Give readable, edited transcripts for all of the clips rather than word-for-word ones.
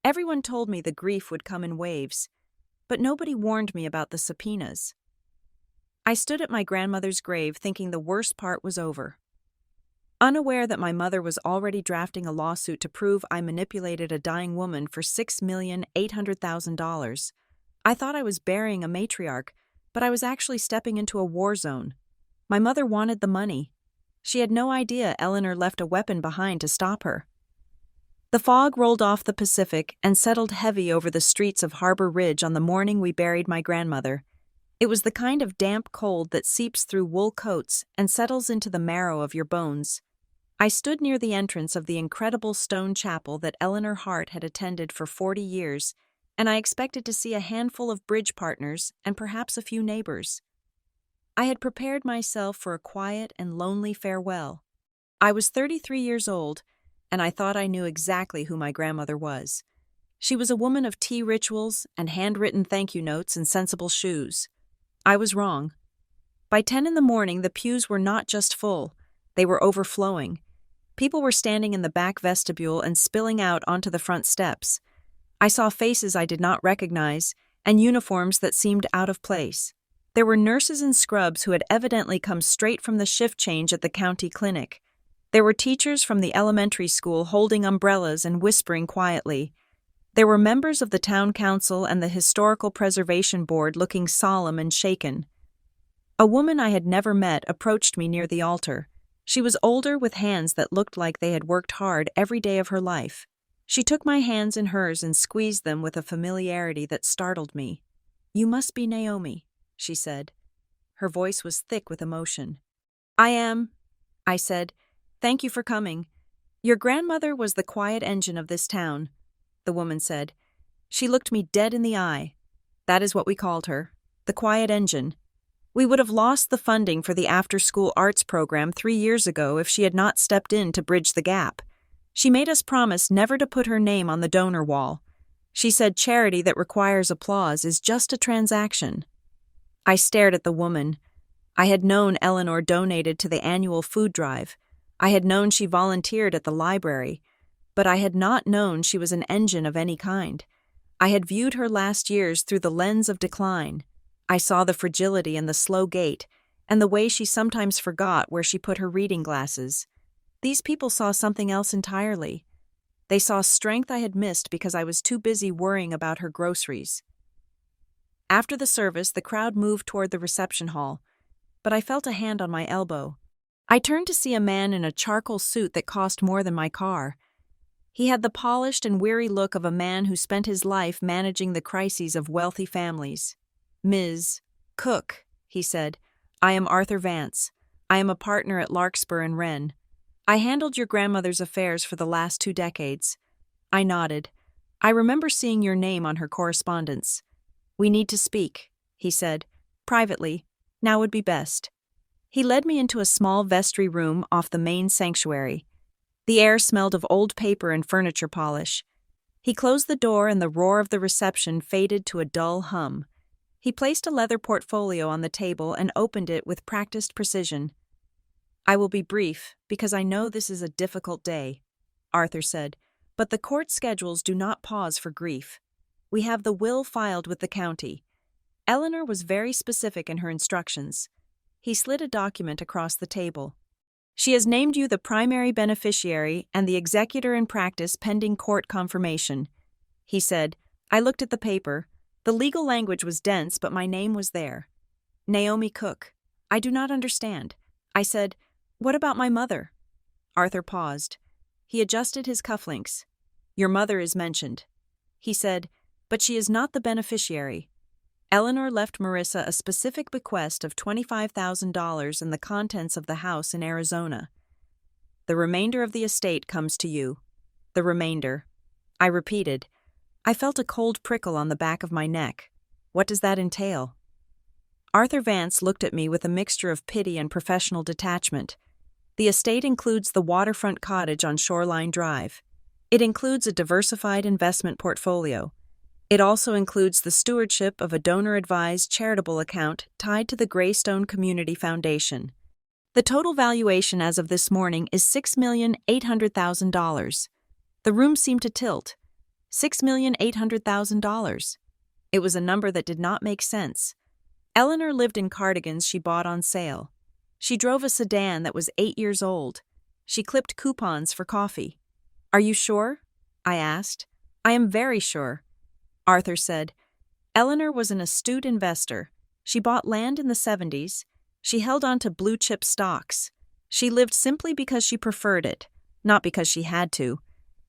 Everyone told me the grief would come in waves, but nobody warned me about the subpoenas. I stood at my grandmother's grave thinking the worst part was over. Unaware that my mother was already drafting a lawsuit to prove I manipulated a dying woman for $6,800,000, I thought I was burying a matriarch, but I was actually stepping into a war zone. My mother wanted the money. She had no idea Eleanor left a weapon behind to stop her. The fog rolled off the Pacific and settled heavy over the streets of Harbor Ridge on the morning we buried my grandmother. It was the kind of damp cold that seeps through wool coats and settles into the marrow of your bones. I stood near the entrance of the incredible stone chapel that Eleanor Hart had attended for 40 years, and I expected to see a handful of bridge partners and perhaps a few neighbors. I had prepared myself for a quiet and lonely farewell. I was 33 years old, and I thought I knew exactly who my grandmother was. She was a woman of tea rituals and handwritten thank you notes and sensible shoes. I was wrong. By 10 in the morning, the pews were not just full, they were overflowing. People were standing in the back vestibule and spilling out onto the front steps. I saw faces I did not recognize and uniforms that seemed out of place. There were nurses and scrubs who had evidently come straight from the shift change at the county clinic. There were teachers from the elementary school holding umbrellas and whispering quietly. There were members of the town council and the historical preservation board looking solemn and shaken. A woman I had never met approached me near the altar. She was older with hands that looked like they had worked hard every day of her life. She took my hands in hers and squeezed them with a familiarity that startled me. "You must be Naomi," she said. Her voice was thick with emotion. "I am," I said. "Thank you for coming. Your grandmother was the quiet engine of this town," the woman said. She looked me dead in the eye. "That is what we called her, the quiet engine. We would have lost the funding for the after-school arts program 3 years ago if she had not stepped in to bridge the gap. She made us promise never to put her name on the donor wall. She said charity that requires applause is just a transaction." I stared at the woman. I had known Eleanor donated to the annual food drive. I had known she volunteered at the library, but I had not known she was an engine of any kind. I had viewed her last years through the lens of decline. I saw the fragility and the slow gait, and the way she sometimes forgot where she put her reading glasses. These people saw something else entirely. They saw strength I had missed because I was too busy worrying about her groceries. After the service, the crowd moved toward the reception hall, but I felt a hand on my elbow. I turned to see a man in a charcoal suit that cost more than my car. He had the polished and weary look of a man who spent his life managing the crises of wealthy families. "Ms. Cook," he said, "I am Arthur Vance. I am a partner at Larkspur and Wren. I handled your grandmother's affairs for the last 2 decades. I nodded. I remember seeing your name on her correspondence. "We need to speak," he said. "Privately. Now would be best." He led me into a small vestry room off the main sanctuary. The air smelled of old paper and furniture polish. He closed the door and the roar of the reception faded to a dull hum. He placed a leather portfolio on the table and opened it with practiced precision. "I will be brief, because I know this is a difficult day," Arthur said, "but the court schedules do not pause for grief. We have the will filed with the county." Eleanor was very specific in her instructions. He slid a document across the table. "She has named you the primary beneficiary and the executor in practice pending court confirmation," he said. I looked at the paper. The legal language was dense, but my name was there. "Naomi Cook. I do not understand." I said, "What about my mother?" Arthur paused. He adjusted his cufflinks. "Your mother is mentioned," he said, "but she is not the beneficiary. Eleanor left Marissa a specific bequest of $25,000 and the contents of the house in Arizona. The remainder of the estate comes to you. The remainder." I repeated. I felt a cold prickle on the back of my neck. "What does that entail?" Arthur Vance looked at me with a mixture of pity and professional detachment. "The estate includes the waterfront cottage on Shoreline Drive. It includes a diversified investment portfolio. It also includes the stewardship of a donor-advised charitable account tied to the Greystone Community Foundation. The total valuation as of this morning is $6,800,000. The room seemed to tilt. $6,800,000. It was a number that did not make sense. Eleanor lived in cardigans she bought on sale. She drove a sedan that was 8 years old. She clipped coupons for coffee. "Are you sure?" I asked. "I am very sure." Arthur said, "Eleanor was an astute investor. She bought land in the 70s. She held on to blue-chip stocks. She lived simply because she preferred it, not because she had to."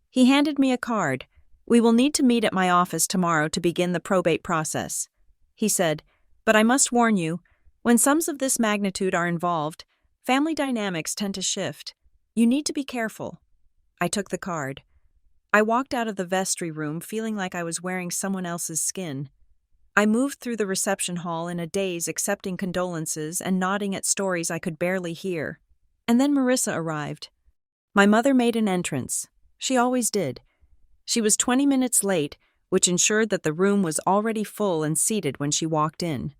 He handed me a card. "We will need to meet at my office tomorrow to begin the probate process," he said, "but I must warn you, when sums of this magnitude are involved, family dynamics tend to shift. You need to be careful." I took the card. I walked out of the vestry room feeling like I was wearing someone else's skin. I moved through the reception hall in a daze, accepting condolences and nodding at stories I could barely hear. And then Marissa arrived. My mother made an entrance. She always did. She was 20 minutes late, which ensured that the room was already full and seated when she walked in.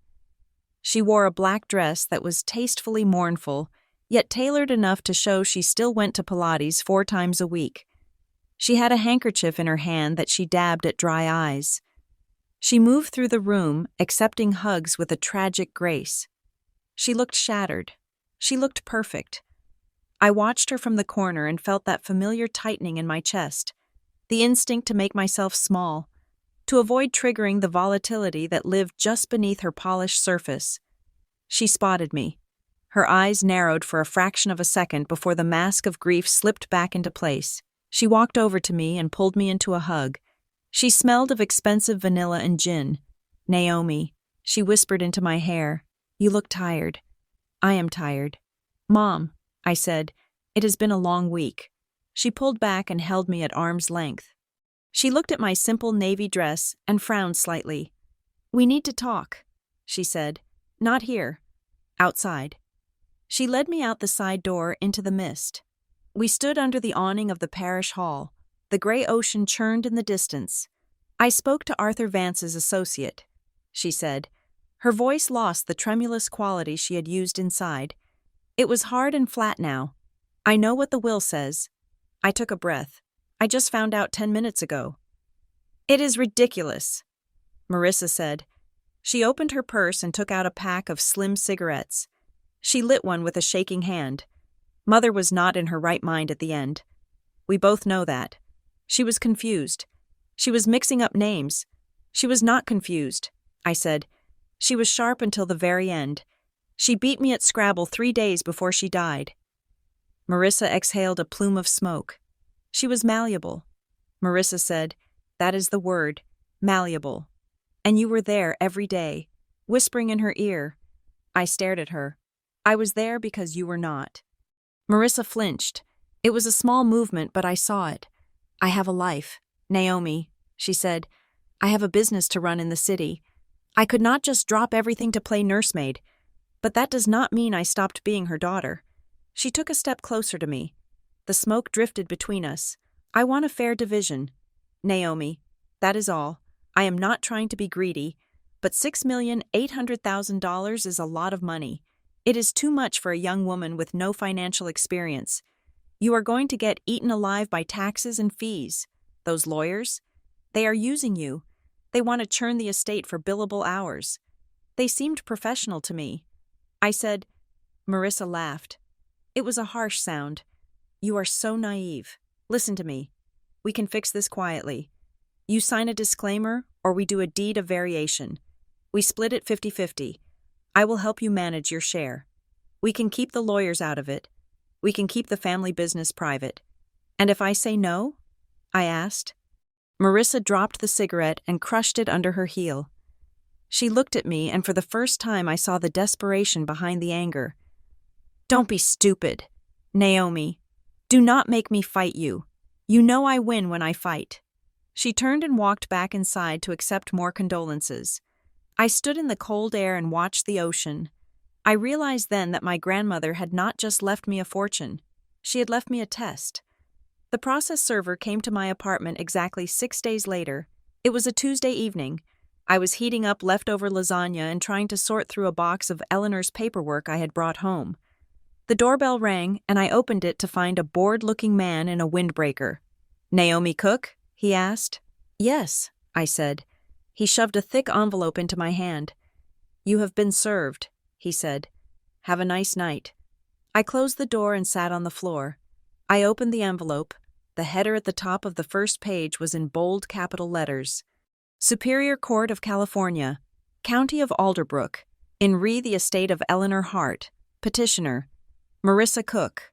She wore a black dress that was tastefully mournful, yet tailored enough to show she still went to Pilates 4 times a week. She had a handkerchief in her hand that she dabbed at dry eyes. She moved through the room, accepting hugs with a tragic grace. She looked shattered. She looked perfect. I watched her from the corner and felt that familiar tightening in my chest, the instinct to make myself small, to avoid triggering the volatility that lived just beneath her polished surface. She spotted me. Her eyes narrowed for a fraction of a second before the mask of grief slipped back into place. She walked over to me and pulled me into a hug. She smelled of expensive vanilla and gin. "Naomi," she whispered into my hair, "you look tired." "I am tired." "Mom," I said, "it has been a long week." She pulled back and held me at arm's length. She looked at my simple navy dress and frowned slightly. "We need to talk," she said. "Not here. Outside." She led me out the side door into the mist. We stood under the awning of the parish hall. The gray ocean churned in the distance. "I spoke to Arthur Vance's associate," she said. Her voice lost the tremulous quality she had used inside. It was hard and flat now. "I know what the will says." I took a breath. "I just found out 10 minutes ago." "It is ridiculous," Marissa said. She opened her purse and took out a pack of slim cigarettes. She lit one with a shaking hand. Mother was not in her right mind at the end. We both know that. She was confused. She was mixing up names. She was not confused, I said. She was sharp until the very end. She beat me at Scrabble 3 days before she died. Marissa exhaled a plume of smoke. She was malleable. Marissa said, "That is the word, malleable. And you were there every day, whispering in her ear." I stared at her. "I was there because you were not." Marissa flinched. It was a small movement, but I saw it. "I have a life, Naomi," she said. "I have a business to run in the city. I could not just drop everything to play nursemaid. But that does not mean I stopped being her daughter." She took a step closer to me. The smoke drifted between us. "I want a fair division, Naomi. That is all. I am not trying to be greedy, but $6,800,000 is a lot of money. It is too much for a young woman with no financial experience. You are going to get eaten alive by taxes and fees. Those lawyers, they are using you. They want to churn the estate for billable hours. They seemed professional to me." I said. Marissa laughed. It was a harsh sound. "You are so naive. Listen to me. We can fix this quietly. You sign a disclaimer, or we do a deed of variation. We split it 50-50. I will help you manage your share. We can keep the lawyers out of it. We can keep the family business private. And if I say no?" I asked. Marissa dropped the cigarette and crushed it under her heel. She looked at me, and for the first time I saw the desperation behind the anger. "Don't be stupid, Naomi. Do not make me fight you. You know I win when I fight." She turned and walked back inside to accept more condolences. I stood in the cold air and watched the ocean. I realized then that my grandmother had not just left me a fortune. She had left me a test. The process server came to my apartment exactly 6 days later. It was a Tuesday evening. I was heating up leftover lasagna and trying to sort through a box of Eleanor's paperwork I had brought home. The doorbell rang, and I opened it to find a bored-looking man in a windbreaker. "Naomi Cook?" he asked. Yes, I said. He shoved a thick envelope into my hand. You have been served, he said. Have a nice night. I closed the door and sat on the floor. I opened the envelope. The header at the top of the first page was in bold capital letters. Superior Court of California, County of Alderbrook, in re the estate of Eleanor Hart, petitioner, Marissa Cook,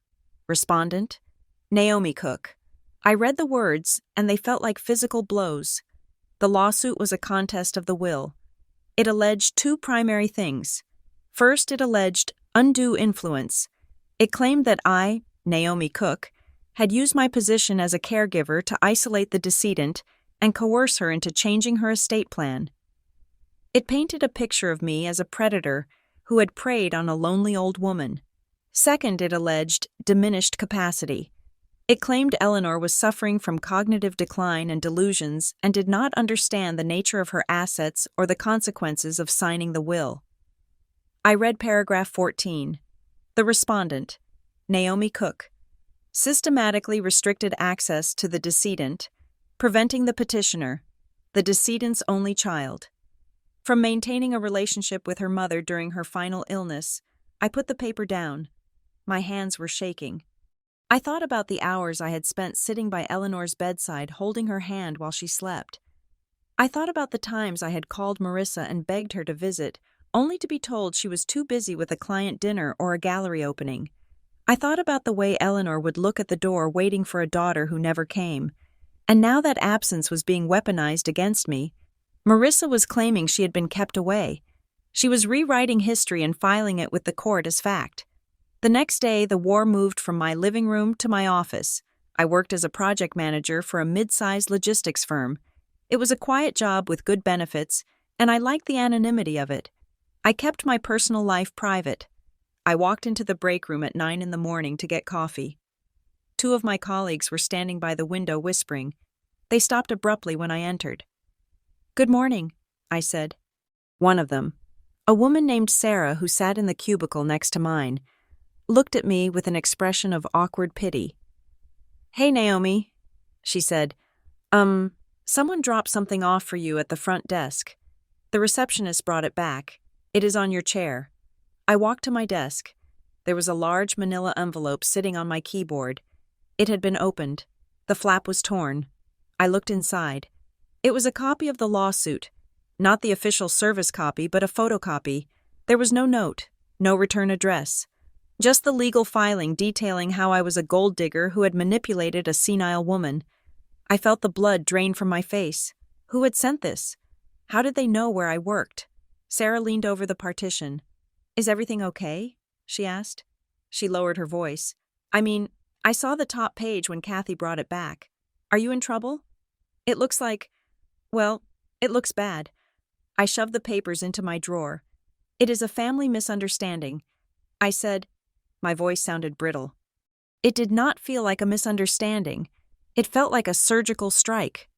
respondent, Naomi Cook. I read the words, and they felt like physical blows. The lawsuit was a contest of the will. It alleged two primary things. First, it alleged undue influence. It claimed that I, Naomi Cook, had used my position as a caregiver to isolate the decedent and coerce her into changing her estate plan. It painted a picture of me as a predator who had preyed on a lonely old woman. Second, it alleged diminished capacity. It claimed Eleanor was suffering from cognitive decline and delusions and did not understand the nature of her assets or the consequences of signing the will. I read paragraph 14. The respondent, Naomi Cook, systematically restricted access to the decedent, preventing the petitioner, the decedent's only child, from maintaining a relationship with her mother during her final illness. I put the paper down. My hands were shaking. I thought about the hours I had spent sitting by Eleanor's bedside holding her hand while she slept. I thought about the times I had called Marissa and begged her to visit, only to be told she was too busy with a client dinner or a gallery opening. I thought about the way Eleanor would look at the door waiting for a daughter who never came. And now that absence was being weaponized against me, Marissa was claiming she had been kept away. She was rewriting history and filing it with the court as fact. The next day, the war moved from my living room to my office. I worked as a project manager for a mid-sized logistics firm. It was a quiet job with good benefits, and I liked the anonymity of it. I kept my personal life private. I walked into the break room at 9 a.m. to get coffee. Two of my colleagues were standing by the window whispering. They stopped abruptly when I entered. "Good morning," I said. One of them, a woman named Sarah who sat in the cubicle next to mine, looked at me with an expression of awkward pity. "Hey, Naomi," she said. Someone dropped something off for you at the front desk. The receptionist brought it back. It is on your chair." I walked to my desk. There was a large manila envelope sitting on my keyboard. It had been opened. The flap was torn. I looked inside. It was a copy of the lawsuit. Not the official service copy, but a photocopy. There was no note, no return address. Just the legal filing detailing how I was a gold digger who had manipulated a senile woman. I felt the blood drain from my face. Who had sent this? How did they know where I worked? Sarah leaned over the partition. "Is everything okay?" she asked. She lowered her voice. I saw the top page when Kathy brought it back. Are you in trouble? It looks bad. I shoved the papers into my drawer. It is a family misunderstanding. I said. My voice sounded brittle. It did not feel like a misunderstanding. It felt like a surgical strike.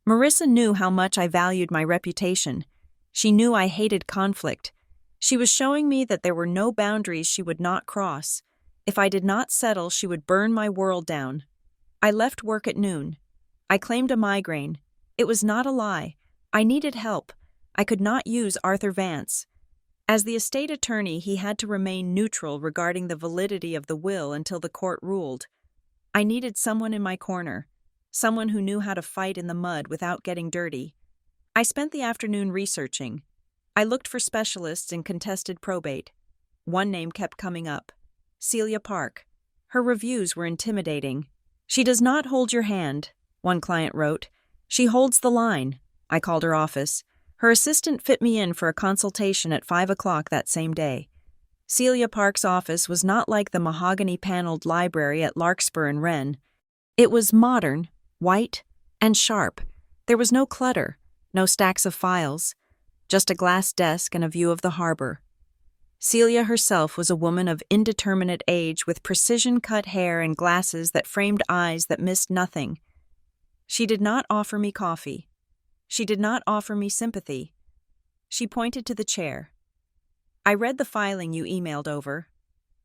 Marissa knew how much I valued my reputation. She knew I hated conflict. She was showing me that there were no boundaries she would not cross. If I did not settle, she would burn my world down. I left work at noon. I claimed a migraine. It was not a lie. I needed help. I could not use Arthur Vance. As the estate attorney, he had to remain neutral regarding the validity of the will until the court ruled. I needed someone in my corner, someone who knew how to fight in the mud without getting dirty. I spent the afternoon researching. I looked for specialists in contested probate. One name kept coming up. Celia Park. Her reviews were intimidating. "She does not hold your hand," one client wrote. "She holds the line." I called her office. Her assistant fit me in for a consultation at 5 o'clock that same day. Celia Park's office was not like the mahogany-paneled library at Larkspur and Wren. It was modern, white, and sharp. There was no clutter, no stacks of files, just a glass desk and a view of the harbor. Celia herself was a woman of indeterminate age with precision-cut hair and glasses that framed eyes that missed nothing. She did not offer me coffee. She did not offer me sympathy. She pointed to the chair. "I read the filing you emailed over,"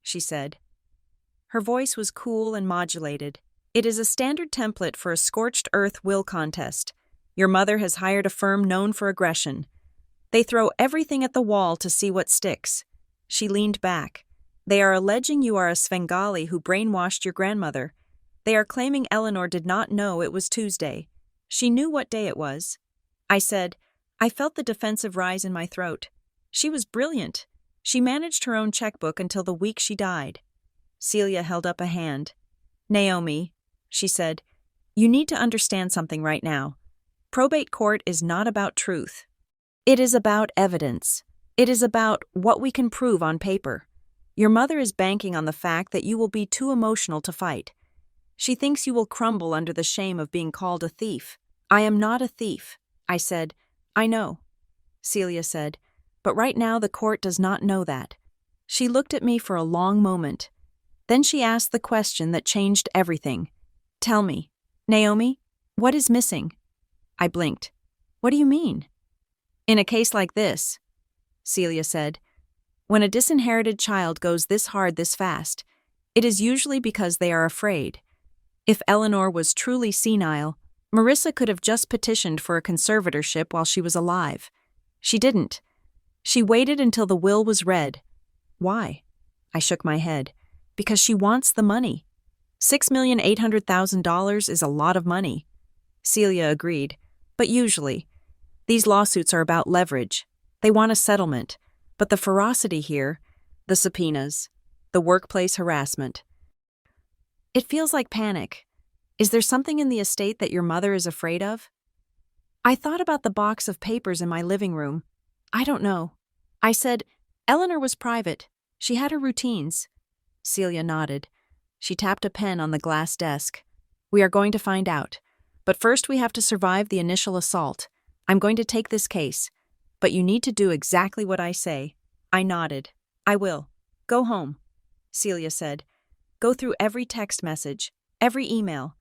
she said. Her voice was cool and modulated. "It is a standard template for a scorched earth will contest. Your mother has hired a firm known for aggression. They throw everything at the wall to see what sticks. She leaned back. They are alleging you are a Svengali who brainwashed your grandmother. They are claiming Eleanor did not know it was Tuesday. She knew what day it was. I said, I felt the defensive rise in my throat. She was brilliant. She managed her own checkbook until the week she died. Celia held up a hand. Naomi, she said, you need to understand something right now. Probate court is not about truth. It is about evidence. It is about what we can prove on paper. Your mother is banking on the fact that you will be too emotional to fight. She thinks you will crumble under the shame of being called a thief. I am not a thief. I said, I know. Celia said, but right now the court does not know that. She looked at me for a long moment. Then she asked the question that changed everything. Tell me, Naomi, what is missing? I blinked. What do you mean? In a case like this, Celia said, when a disinherited child goes this hard this fast, it is usually because they are afraid. If Eleanor was truly senile, Marissa could have just petitioned for a conservatorship while she was alive. She didn't. She waited until the will was read. Why? I shook my head. Because she wants the money. $6,800,000 is a lot of money. Celia agreed. But usually, these lawsuits are about leverage. They want a settlement. But the ferocity here, the subpoenas, the workplace harassment. It feels like panic. Is there something in the estate that your mother is afraid of? I thought about the box of papers in my living room. I don't know. I said, Eleanor was private. She had her routines. Celia nodded. She tapped a pen on the glass desk. We are going to find out. But first we have to survive the initial assault. I'm going to take this case. But you need to do exactly what I say. I nodded. I will. Go home, Celia said. Go through every text message, every email,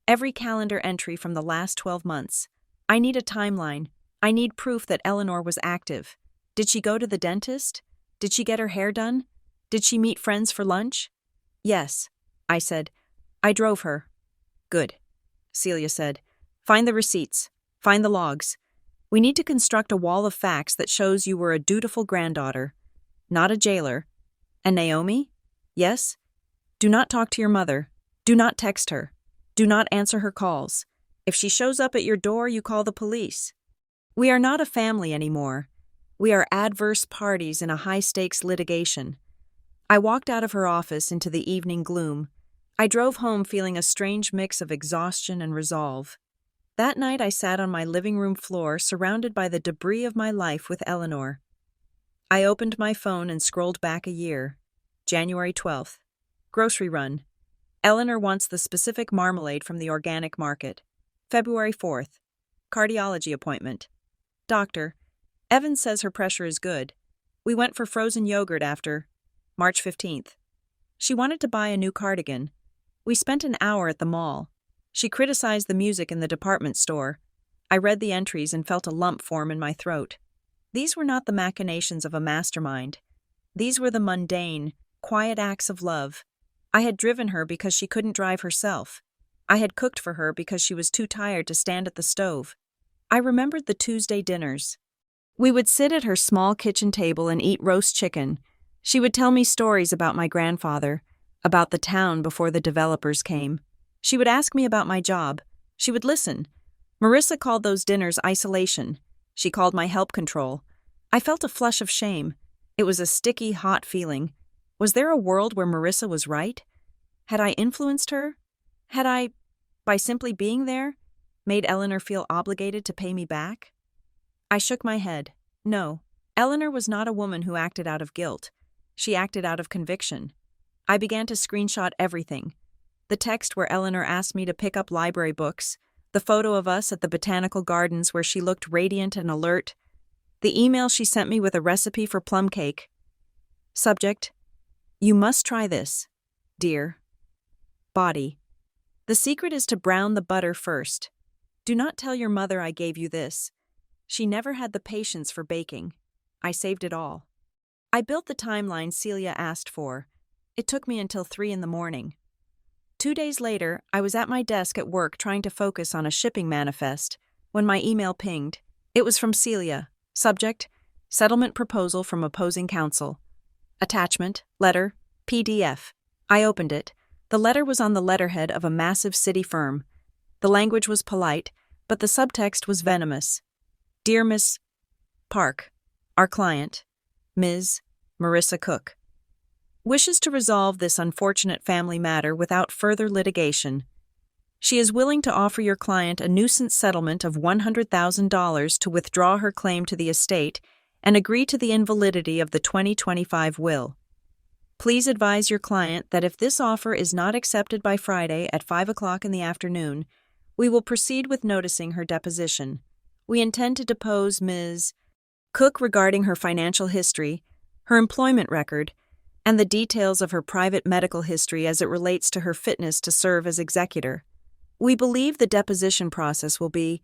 every calendar entry from the last 12 months. I need a timeline. I need proof that Eleanor was active. Did she go to the dentist? Did she get her hair done? Did she meet friends for lunch? Yes, I said. I drove her. Good, Celia said. Find the receipts. Find the logs. We need to construct a wall of facts that shows you were a dutiful granddaughter, not a jailer. And Naomi? Yes? Do not talk to your mother. Do not text her. Do not answer her calls. If she shows up at your door, you call the police. We are not a family anymore. We are adverse parties in a high-stakes litigation. I walked out of her office into the evening gloom. I drove home feeling a strange mix of exhaustion and resolve. That night I sat on my living room floor surrounded by the debris of my life with Eleanor. I opened my phone and scrolled back a year. January 12th. Grocery run. Eleanor wants the specific marmalade from the organic market. February 4th. Cardiology appointment. Doctor, Evan says her pressure is good. We went for frozen yogurt after. March 15th. She wanted to buy a new cardigan. We spent an hour at the mall. She criticized the music in the department store. I read the entries and felt a lump form in my throat. These were not the machinations of a mastermind. These were the mundane, quiet acts of love. I had driven her because she couldn't drive herself. I had cooked for her because she was too tired to stand at the stove. I remembered the Tuesday dinners. We would sit at her small kitchen table and eat roast chicken. She would tell me stories about my grandfather, about the town before the developers came. She would ask me about my job. She would listen. Marissa called those dinners isolation. She called my help control. I felt a flush of shame. It was a sticky, hot feeling. Was there a world where Marissa was right? Had I influenced her? Had I, by simply being there, made Eleanor feel obligated to pay me back? I shook my head. No, Eleanor was not a woman who acted out of guilt. She acted out of conviction. I began to screenshot everything. The text where Eleanor asked me to pick up library books, the photo of us at the botanical gardens where she looked radiant and alert, the email she sent me with a recipe for plum cake. Subject: You must try this, dear. Body: The secret is to brown the butter first. Do not tell your mother I gave you this. She never had the patience for baking. I saved it all. I built the timeline Celia asked for. It took me until 3 a.m. 2 days later, I was at my desk at work trying to focus on a shipping manifest when my email pinged. It was from Celia. Subject: Settlement proposal from opposing counsel. Attachment: letter, PDF. I opened it. The letter was on the letterhead of a massive city firm. The language was polite, but the subtext was venomous. Dear Miss Park, our client, Ms. Marissa Cook, wishes to resolve this unfortunate family matter without further litigation. She is willing to offer your client a nuisance settlement of $100,000 to withdraw her claim to the estate and agree to the invalidity of the 2025 will. Please advise your client that if this offer is not accepted by Friday at 5 o'clock in the afternoon, we will proceed with noticing her deposition. We intend to depose Ms. Cook regarding her financial history, her employment record, and the details of her private medical history as it relates to her fitness to serve as executor. We believe the deposition process will be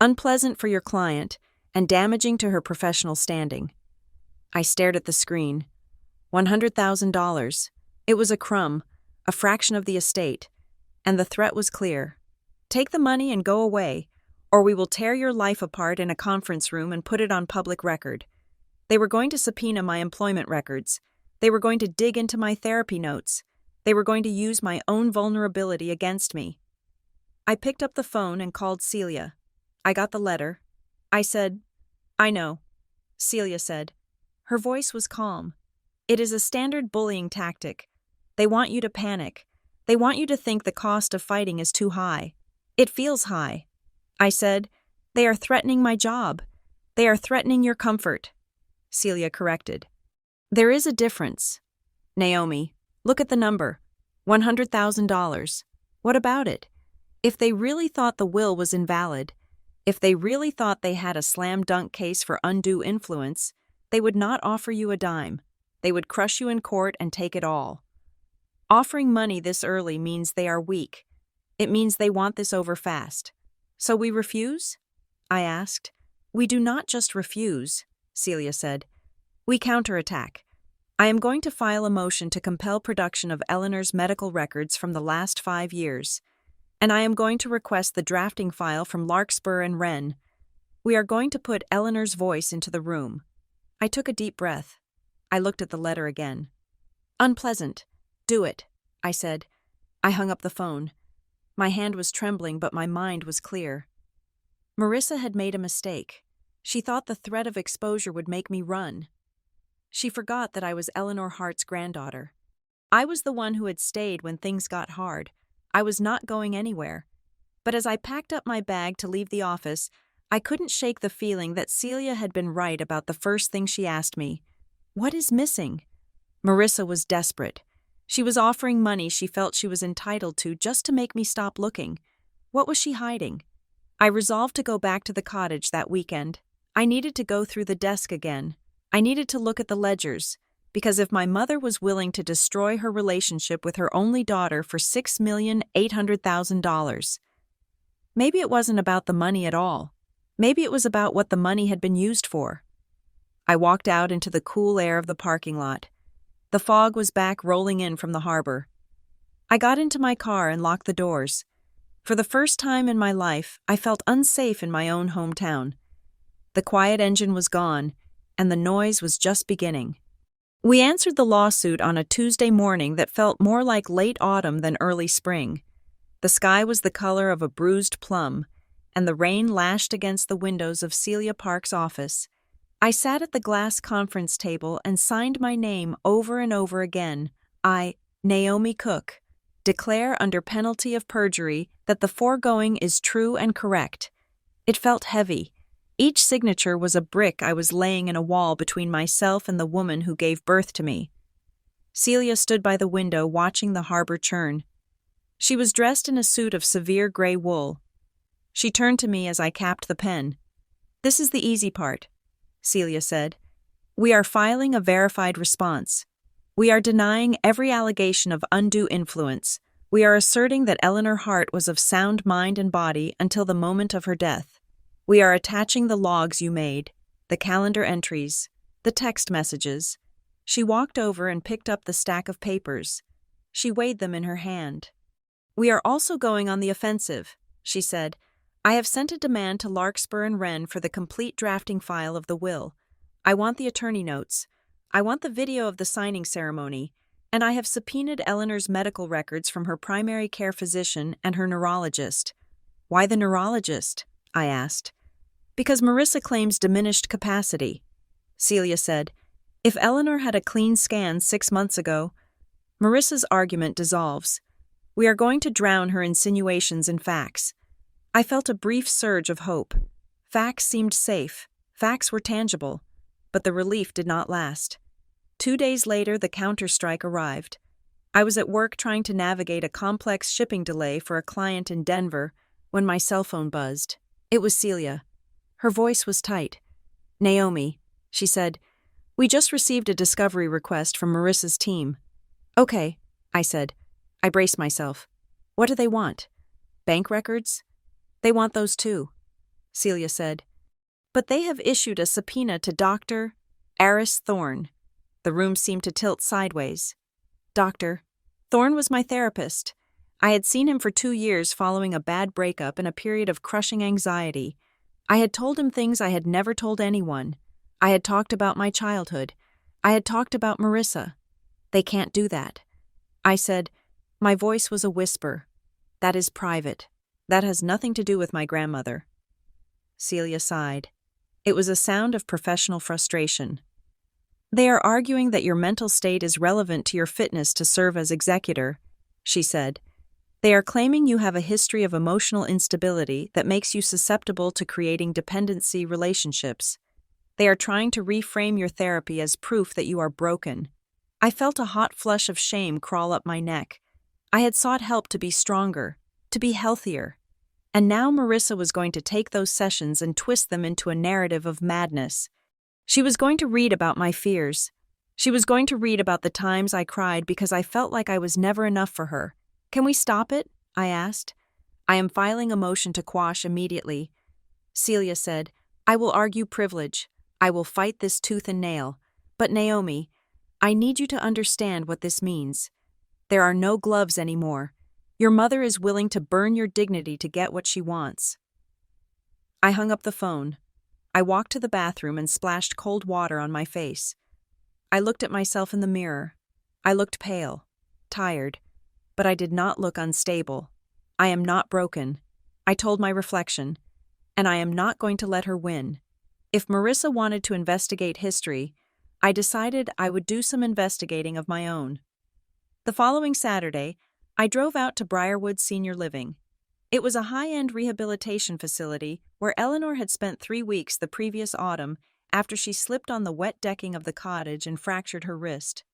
unpleasant for your client and damaging to her professional standing. I stared at the screen. $100,000. It was a crumb, a fraction of the estate, and the threat was clear. Take the money and go away, or we will tear your life apart in a conference room and put it on public record. They were going to subpoena my employment records. They were going to dig into my therapy notes. They were going to use my own vulnerability against me. I picked up the phone and called Celia. I got the letter. I said, I know. Celia said. Her voice was calm. It is a standard bullying tactic. They want you to panic. They want you to think the cost of fighting is too high. It feels high. I said, they are threatening my job. They are threatening your comfort. Celia corrected. There is a difference. Naomi, look at the number. $100,000. What about it? If they really thought the will was invalid, if they really thought they had a slam-dunk case for undue influence, they would not offer you a dime. They would crush you in court and take it all. Offering money this early means they are weak. It means they want this over fast. So we refuse? I asked. We do not just refuse, Celia said. We counterattack. I am going to file a motion to compel production of Eleanor's medical records from the last 5 years, and I am going to request the drafting file from Larkspur and Wren. We are going to put Eleanor's voice into the room. I took a deep breath. I looked at the letter again. Unpleasant. Do it, I said. I hung up the phone. My hand was trembling, but my mind was clear. Marissa had made a mistake. She thought the threat of exposure would make me run. She forgot that I was Eleanor Hart's granddaughter. I was the one who had stayed when things got hard. I was not going anywhere. But as I packed up my bag to leave the office, I couldn't shake the feeling that Celia had been right about the first thing she asked me. What is missing? Marissa was desperate. She was offering money she felt she was entitled to just to make me stop looking. What was she hiding? I resolved to go back to the cottage that weekend. I needed to go through the desk again. I needed to look at the ledgers, because if my mother was willing to destroy her relationship with her only daughter for $6,800,000, maybe it wasn't about the money at all. Maybe it was about what the money had been used for. I walked out into the cool air of the parking lot. The fog was back rolling in from the harbor. I got into my car and locked the doors. For the first time in my life, I felt unsafe in my own hometown. The quiet engine was gone, and the noise was just beginning. We answered the lawsuit on a Tuesday morning that felt more like late autumn than early spring. The sky was the color of a bruised plum, and the rain lashed against the windows of Celia Park's office. I sat at the glass conference table and signed my name over and over again. I, Naomi Cook, declare under penalty of perjury that the foregoing is true and correct. It felt heavy. Each signature was a brick I was laying in a wall between myself and the woman who gave birth to me. Celia stood by the window watching the harbor churn. She was dressed in a suit of severe gray wool. She turned to me as I capped the pen. This is the easy part, Celia said. We are filing a verified response. We are denying every allegation of undue influence. We are asserting that Eleanor Hart was of sound mind and body until the moment of her death. We are attaching the logs you made, the calendar entries, the text messages. She walked over and picked up the stack of papers. She weighed them in her hand. We are also going on the offensive, she said. I have sent a demand to Larkspur and Wren for the complete drafting file of the will. I want the attorney notes. I want the video of the signing ceremony. And I have subpoenaed Eleanor's medical records from her primary care physician and her neurologist. Why the neurologist? I asked. Because Marissa claims diminished capacity. Celia said, if Eleanor had a clean scan 6 months ago, Marissa's argument dissolves. We are going to drown her insinuations in facts. I felt a brief surge of hope. Facts seemed safe. Facts were tangible. But the relief did not last. 2 days later, the counterstrike arrived. I was at work trying to navigate a complex shipping delay for a client in Denver when my cell phone buzzed. It was Celia. Her voice was tight. Naomi, she said, we just received a discovery request from Marissa's team. Okay, I said. I braced myself. What do they want? Bank records? They want those too, Celia said. But they have issued a subpoena to Dr. Aris Thorne. The room seemed to tilt sideways. Dr. Thorne was my therapist. I had seen him for 2 years following a bad breakup and a period of crushing anxiety. I had told him things I had never told anyone. I had talked about my childhood. I had talked about Marissa. They can't do that. I said, my voice was a whisper. That is private. That has nothing to do with my grandmother. Celia sighed. It was a sound of professional frustration. They are arguing that your mental state is relevant to your fitness to serve as executor, she said. They are claiming you have a history of emotional instability that makes you susceptible to creating dependency relationships. They are trying to reframe your therapy as proof that you are broken. I felt a hot flush of shame crawl up my neck. I had sought help to be stronger, to be healthier. And now Marissa was going to take those sessions and twist them into a narrative of madness. She was going to read about my fears. She was going to read about the times I cried because I felt like I was never enough for her. Can we stop it? I asked. I am filing a motion to quash immediately. Celia said, I will argue privilege. I will fight this tooth and nail. But Naomi, I need you to understand what this means. There are no gloves anymore. Your mother is willing to burn your dignity to get what she wants. I hung up the phone. I walked to the bathroom and splashed cold water on my face. I looked at myself in the mirror. I looked pale, tired, but I did not look unstable. I am not broken, I told my reflection, and I am not going to let her win. If Marissa wanted to investigate history, I decided I would do some investigating of my own. The following Saturday, I drove out to Briarwood Senior Living. It was a high-end rehabilitation facility where Eleanor had spent 3 weeks the previous autumn after she slipped on the wet decking of the cottage and fractured her wrist.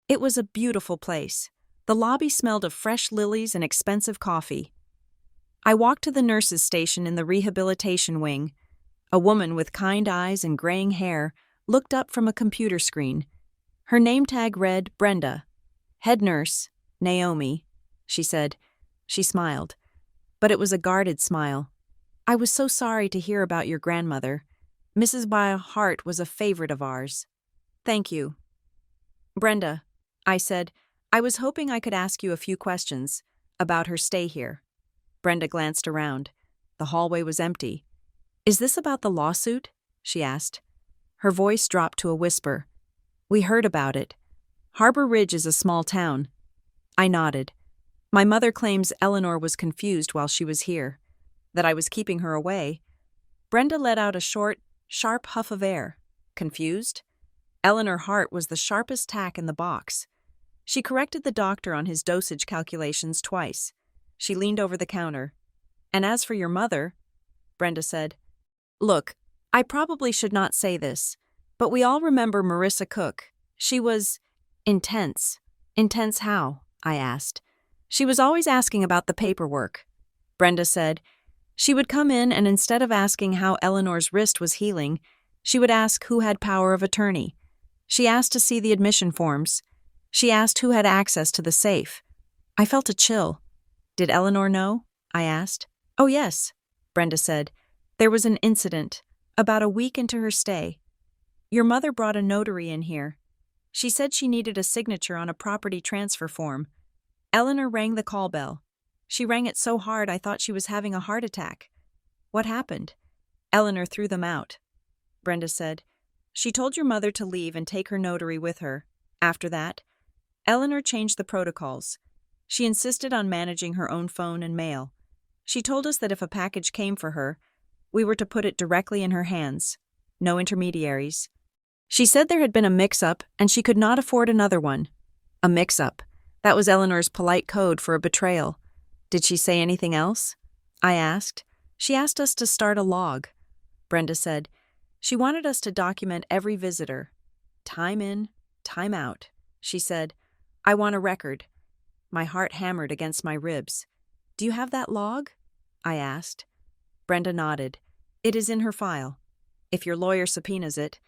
It was a beautiful place. The lobby smelled of fresh lilies and expensive coffee. I walked to the nurses' station in the rehabilitation wing. A woman with kind eyes and graying hair looked up from a computer screen. Her name tag read Brenda. Head nurse, Naomi, she said. She smiled. But it was a guarded smile. I was so sorry to hear about your grandmother. Mrs. Hart was a favorite of ours. Thank you. Brenda, I said, I was hoping I could ask you a few questions about her stay here. Brenda glanced around. The hallway was empty. Is this about the lawsuit? She asked. Her voice dropped to a whisper. We heard about it. Harbor Ridge is a small town. I nodded. My mother claims Eleanor was confused while she was here, that I was keeping her away. Brenda let out a short, sharp huff of air. Confused? Eleanor Hart was the sharpest tack in the box. She corrected the doctor on his dosage calculations twice. She leaned over the counter. And as for your mother, Brenda said, Look, I probably should not say this, but we all remember Marissa Cook. She was intense. Intense how? I asked. She was always asking about the paperwork. Brenda said, she would come in and instead of asking how Eleanor's wrist was healing, she would ask who had power of attorney. She asked to see the admission forms. She asked who had access to the safe. I felt a chill. Did Eleanor know? I asked. Oh yes, Brenda said. There was an incident, about a week into her stay. Your mother brought a notary in here. She said she needed a signature on a property transfer form. Eleanor rang the call bell. She rang it so hard I thought she was having a heart attack. What happened? Eleanor threw them out. Brenda said, She told your mother to leave and take her notary with her. After that, Eleanor changed the protocols. She insisted on managing her own phone and mail. She told us that if a package came for her, we were to put it directly in her hands. No intermediaries. She said there had been a mix-up and she could not afford another one. A mix-up. That was Eleanor's polite code for a betrayal. Did she say anything else? I asked. She asked us to start a log. Brenda said, She wanted us to document every visitor. Time in, time out. She said, I want a record. My heart hammered against my ribs. Do you have that log? I asked. Brenda nodded. It is in her file. If your lawyer subpoenas it,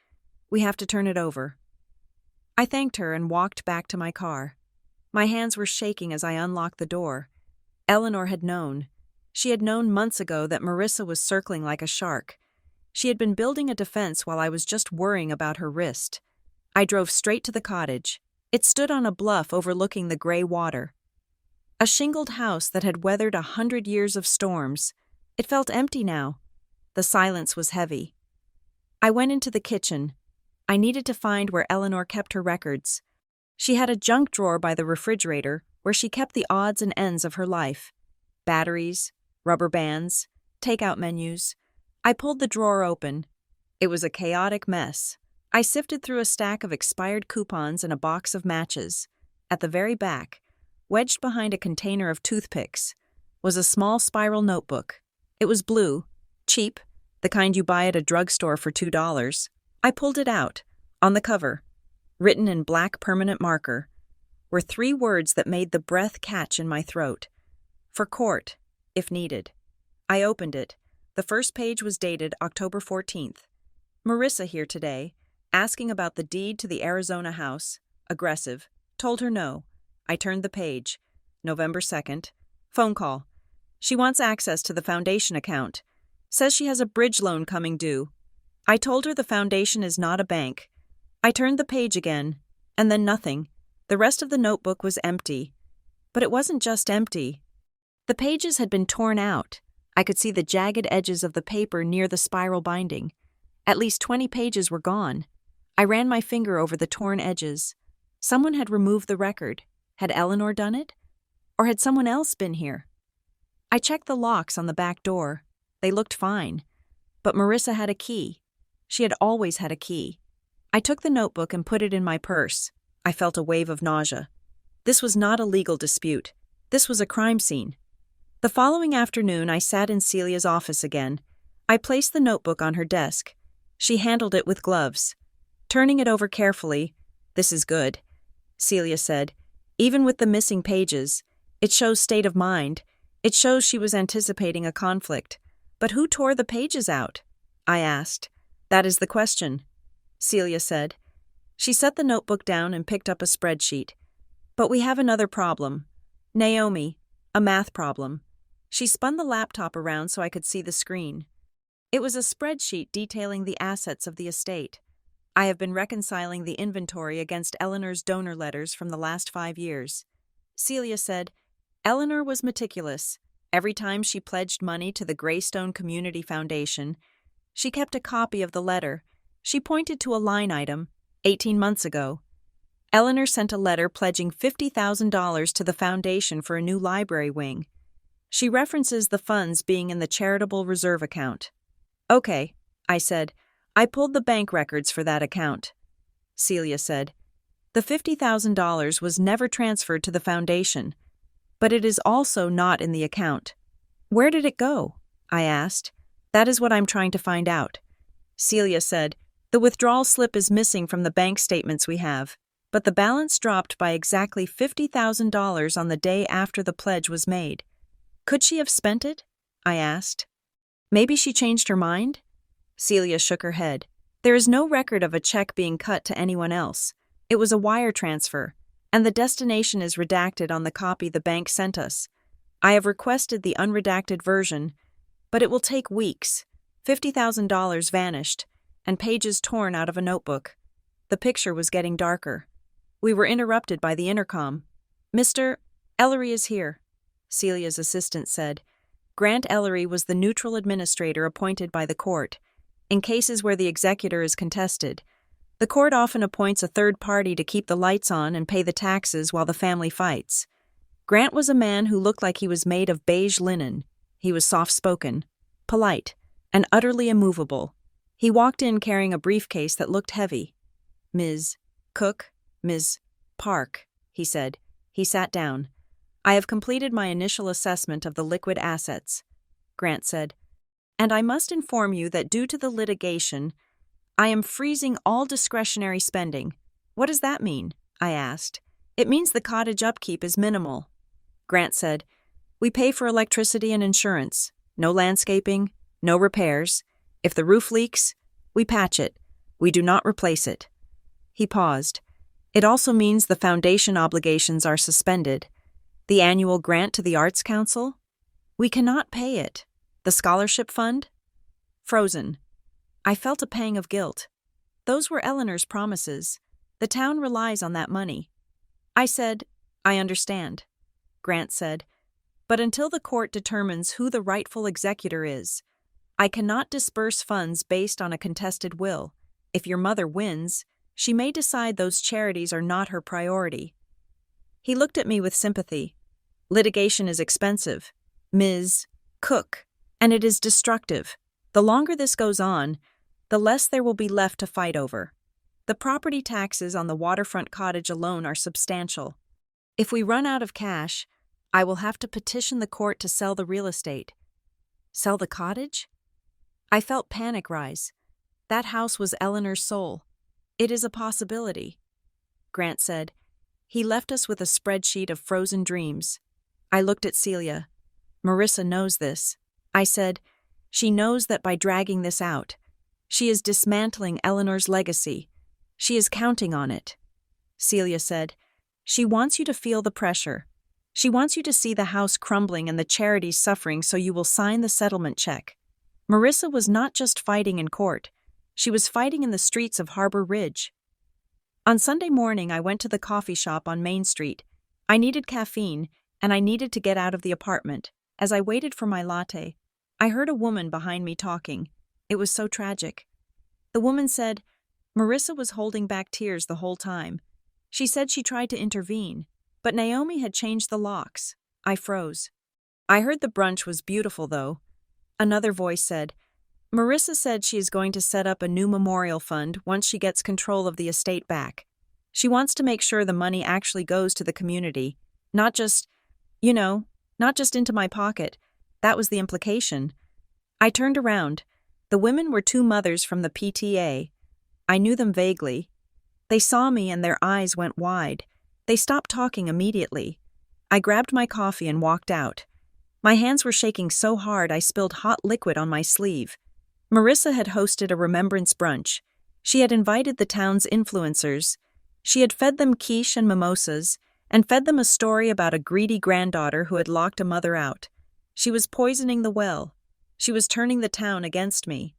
we have to turn it over. I thanked her and walked back to my car. My hands were shaking as I unlocked the door. Eleanor had known. She had known months ago that Marissa was circling like a shark. She had been building a defense while I was just worrying about her wrist. I drove straight to the cottage. It stood on a bluff overlooking the gray water. A shingled house that had weathered 100 years of storms. It felt empty now. The silence was heavy. I went into the kitchen. I needed to find where Eleanor kept her records. She had a junk drawer by the refrigerator where she kept the odds and ends of her life. Batteries, rubber bands, takeout menus. I pulled the drawer open. It was a chaotic mess. I sifted through a stack of expired coupons and a box of matches. At the very back, wedged behind a container of toothpicks, was a small spiral notebook. It was blue, cheap, the kind you buy at a drugstore for $2. I pulled it out. On the cover, written in black permanent marker, were 3 words that made the breath catch in my throat. For court, if needed. I opened it. The first page was dated October 14th. Marissa here today, asking about the deed to the Arizona house. Aggressive. Told her no. I turned the page. November 2nd. Phone call. She wants access to the foundation account. Says she has a bridge loan coming due. I told her the foundation is not a bank. I turned the page again, and then nothing. The rest of the notebook was empty. But it wasn't just empty. The pages had been torn out. I could see the jagged edges of the paper near the spiral binding. At least 20 pages were gone. I ran my finger over the torn edges. Someone had removed the record. Had Eleanor done it? Or had someone else been here? I checked the locks on the back door. They looked fine. But Marissa had a key. She had always had a key. I took the notebook and put it in my purse. I felt a wave of nausea. This was not a legal dispute. This was a crime scene. The following afternoon, I sat in Celia's office again. I placed the notebook on her desk. She handled it with gloves. Turning it over carefully, "This is good," Celia said. "Even with the missing pages, it shows state of mind. It shows she was anticipating a conflict. But who tore the pages out?" I asked. "That is the question," Celia said. She set the notebook down and picked up a spreadsheet. "But we have another problem. Naomi, a math problem." She spun the laptop around so I could see the screen. It was a spreadsheet detailing the assets of the estate. I have been reconciling the inventory against Eleanor's donor letters from the last 5 years. Celia said, "Eleanor was meticulous. Every time she pledged money to the Greystone Community Foundation, she kept a copy of the letter. She pointed to a line item, 18 months ago. Eleanor sent a letter pledging $50,000 to the foundation for a new library wing. She references the funds being in the charitable reserve account." "Okay," I said. "I pulled the bank records for that account." Celia said, "The $50,000 was never transferred to the foundation, but it is also not in the account." "Where did it go?" I asked. "That is what I'm trying to find out." Celia said, "The withdrawal slip is missing from the bank statements we have, but the balance dropped by exactly $50,000 on the day after the pledge was made. Could she have spent it?" I asked. "Maybe she changed her mind?" Celia shook her head. "There is no record of a check being cut to anyone else. It was a wire transfer, and the destination is redacted on the copy the bank sent us. I have requested the unredacted version, but it will take weeks. $50,000 vanished, and pages torn out of a notebook." The picture was getting darker. We were interrupted by the intercom. "Mr. Ellery is here," Celia's assistant said. Grant Ellery was the neutral administrator appointed by the court. In cases where the executor is contested, the court often appoints a third party to keep the lights on and pay the taxes while the family fights. Grant was a man who looked like he was made of beige linen. He was soft-spoken, polite, and utterly immovable. He walked in carrying a briefcase that looked heavy. "Ms. Cook, Ms. Park," he said. He sat down. "I have completed my initial assessment of the liquid assets," Grant said, "and I must inform you that due to the litigation, I am freezing all discretionary spending." "What does that mean?" I asked. "It means the cottage upkeep is minimal." Grant said, "We pay for electricity and insurance. No landscaping, no repairs. If the roof leaks, we patch it. We do not replace it." He paused. "It also means the foundation obligations are suspended. The annual grant to the Arts Council? We cannot pay it. The scholarship fund? Frozen." I felt a pang of guilt. Those were Eleanor's promises. The town relies on that money. I said, "I understand." Grant said, "But until the court determines who the rightful executor is, I cannot disperse funds based on a contested will. If your mother wins, she may decide those charities are not her priority." He looked at me with sympathy. "Litigation is expensive, Ms. Cook, and it is destructive. The longer this goes on, the less there will be left to fight over. The property taxes on the waterfront cottage alone are substantial. If we run out of cash, I will have to petition the court to sell the real estate." "Sell the cottage?" I felt panic rise. That house was Eleanor's soul. "It is a possibility," Grant said. He left us with a spreadsheet of frozen dreams. I looked at Celia. "Marissa knows this." I said, "She knows that by dragging this out, she is dismantling Eleanor's legacy. She is counting on it." Celia said, "She wants you to feel the pressure. She wants you to see the house crumbling and the charities suffering so you will sign the settlement check." Marissa was not just fighting in court. She was fighting in the streets of Harbor Ridge. On Sunday morning, I went to the coffee shop on Main Street. I needed caffeine, and I needed to get out of the apartment. As I waited for my latte, I heard a woman behind me talking. It was so tragic. The woman said, Marissa was holding back tears the whole time. She said she tried to intervene, but Naomi had changed the locks. I froze. "I heard the brunch was beautiful, though." Another voice said, "Marissa said she is going to set up a new memorial fund once she gets control of the estate back. She wants to make sure the money actually goes to the community, not just, not just into my pocket." That was the implication. I turned around. The women were two mothers from the PTA. I knew them vaguely. They saw me and their eyes went wide. They stopped talking immediately. I grabbed my coffee and walked out. My hands were shaking so hard I spilled hot liquid on my sleeve. Marissa had hosted a remembrance brunch. She had invited the town's influencers. She had fed them quiche and mimosas, and fed them a story about a greedy granddaughter who had locked a mother out. She was poisoning the well. She was turning the town against me.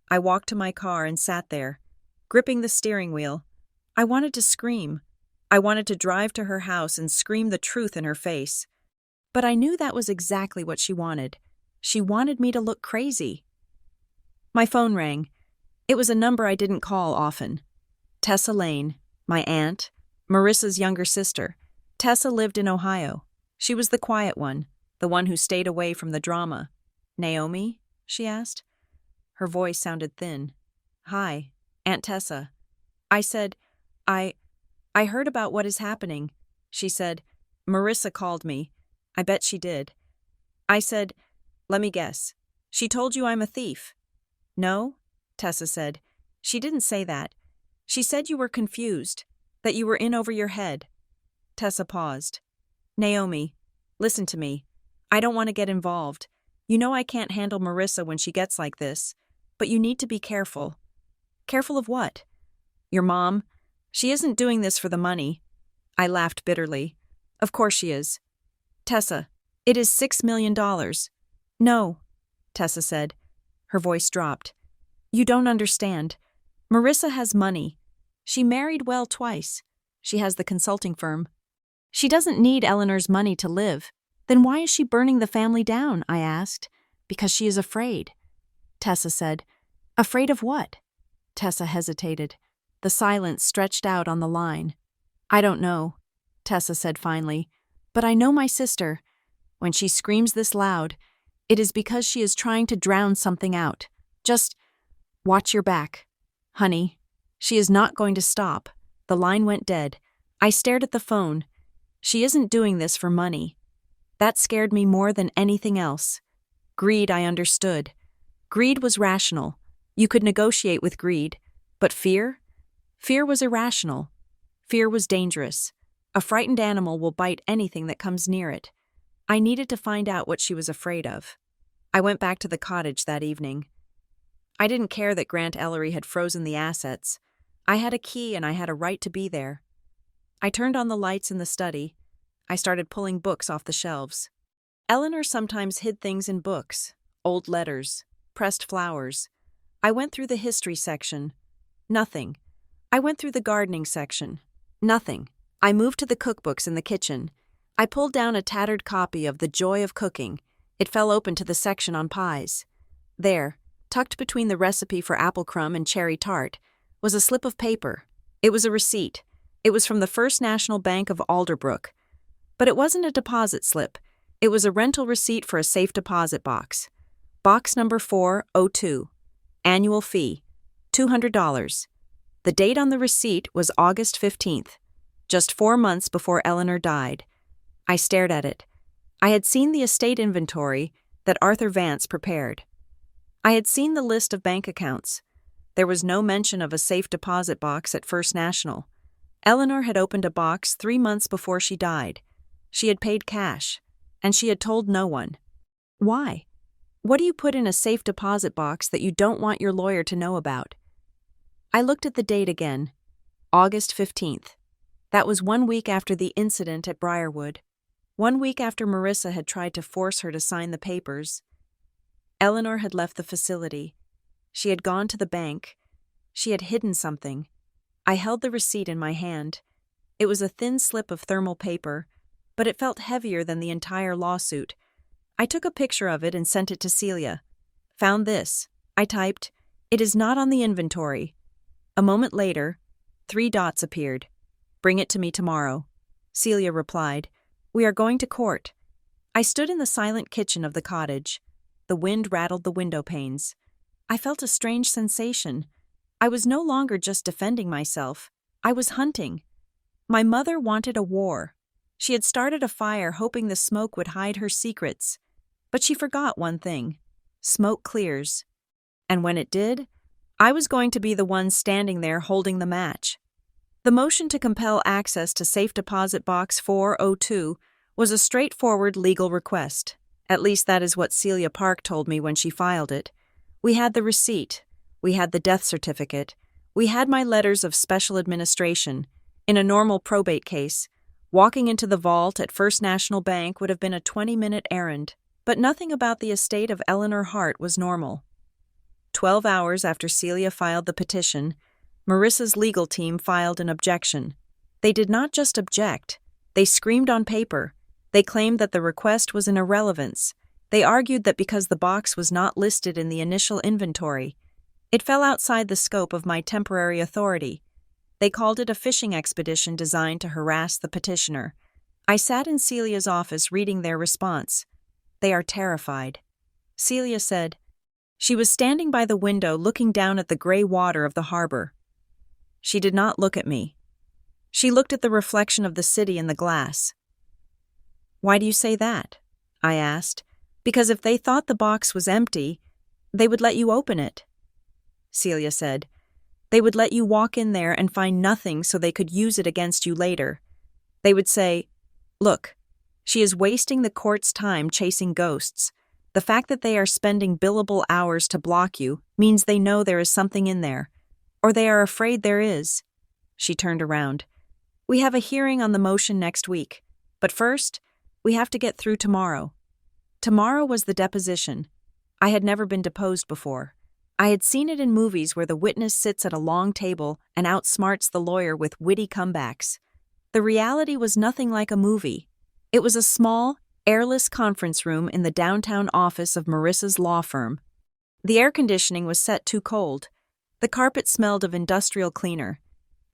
I walked to my car and sat there, gripping the steering wheel. I wanted to scream. I wanted to drive to her house and scream the truth in her face. But I knew that was exactly what she wanted. She wanted me to look crazy. My phone rang. It was a number I didn't call often. Tessa Lane, my aunt, Marissa's younger sister. Tessa lived in Ohio. She was the quiet one, the one who stayed away from the drama. "Naomi?" she asked. Her voice sounded thin. "Hi, Aunt Tessa." I said, I heard about what is happening." She said, "Marissa called me." I bet she did. I said, "Let me guess. She told you I'm a thief." "No," Tessa said. "She didn't say that. She said you were confused, that you were in over your head." Tessa paused. "Naomi, listen to me. I don't want to get involved. You know I can't handle Marissa when she gets like this, but you need to be careful." "Careful of what?" "Your mom. She isn't doing this for the money." I laughed bitterly. "Of course she is." "Tessa, it is $6 million. "No," Tessa said. Her voice dropped. "You don't understand. Marissa has money. She married well twice. She has the consulting firm. She doesn't need Eleanor's money to live. Then why is she burning the family down? I asked. Because she is afraid, Tessa said. Afraid of what? Tessa hesitated. The silence stretched out on the line. I don't know, Tessa said finally, but I know my sister. When she screams this loud, it is because she is trying to drown something out. Just watch your back. Honey, she is not going to stop. The line went dead. I stared at the phone. She isn't doing this for money. That scared me more than anything else. Greed, I understood. Greed was rational. You could negotiate with greed. But fear? Fear was irrational. Fear was dangerous. A frightened animal will bite anything that comes near it. I needed to find out what she was afraid of. I went back to the cottage that evening. I didn't care that Grant Ellery had frozen the assets. I had a key and I had a right to be there. I turned on the lights in the study. I started pulling books off the shelves. Eleanor sometimes hid things in books, old letters, pressed flowers. I went through the history section. Nothing. I went through the gardening section. Nothing. I moved to the cookbooks in the kitchen. I pulled down a tattered copy of The Joy of Cooking. It fell open to the section on pies. There, tucked between the recipe for apple crumb and cherry tart, was a slip of paper. It was a receipt. It was from the First National Bank of Alderbrook. But it wasn't a deposit slip. It was a rental receipt for a safe deposit box. Box number 402. Annual fee, $200. The date on the receipt was August 15th, just 4 months before Eleanor died. I stared at it. I had seen the estate inventory that Arthur Vance prepared. I had seen the list of bank accounts. There was no mention of a safe deposit box at First National. Eleanor had opened a box 3 months before she died. She had paid cash, and she had told no one. Why? What do you put in a safe deposit box that you don't want your lawyer to know about? I looked at the date again. August 15th. That was 1 week after the incident at Briarwood. 1 week after Marissa had tried to force her to sign the papers. Eleanor had left the facility. She had gone to the bank. She had hidden something. I held the receipt in my hand. It was a thin slip of thermal paper, but it felt heavier than the entire lawsuit. I took a picture of it and sent it to Celia. Found this. I typed, "It is not on the inventory." A moment later, 3 dots appeared. "Bring it to me tomorrow." Celia replied, "We are going to court." I stood in the silent kitchen of the cottage. The wind rattled the window panes. I felt a strange sensation. I was no longer just defending myself. I was hunting. My mother wanted a war. She had started a fire hoping the smoke would hide her secrets. But she forgot one thing. Smoke clears. And when it did, I was going to be the one standing there holding the match. The motion to compel access to Safe Deposit Box 402 was a straightforward legal request. At least that is what Celia Park told me when she filed it. We had the receipt. We had the death certificate. We had my letters of special administration. In a normal probate case, walking into the vault at First National Bank would have been a 20-minute errand. But nothing about the estate of Eleanor Hart was normal. 12 hours after Celia filed the petition, Marissa's legal team filed an objection. They did not just object. They screamed on paper. They claimed that the request was an irrelevance. They argued that because the box was not listed in the initial inventory, it fell outside the scope of my temporary authority. They called it a fishing expedition designed to harass the petitioner. I sat in Celia's office reading their response. They are terrified. Celia said. She was standing by the window looking down at the gray water of the harbor. She did not look at me. She looked at the reflection of the city in the glass. "Why do you say that?" I asked. "Because if they thought the box was empty, they would let you open it." Celia said. "They would let you walk in there and find nothing so they could use it against you later. They would say, 'Look, she is wasting the court's time chasing ghosts. The fact that they are spending billable hours to block you means they know there is something in there, or they are afraid there is." She turned around. "We have a hearing on the motion next week, but first, we have to get through tomorrow." Tomorrow was the deposition. I had never been deposed before. I had seen it in movies where the witness sits at a long table and outsmarts the lawyer with witty comebacks. The reality was nothing like a movie. It was a small, airless conference room in the downtown office of Marissa's law firm. The air conditioning was set too cold. The carpet smelled of industrial cleaner.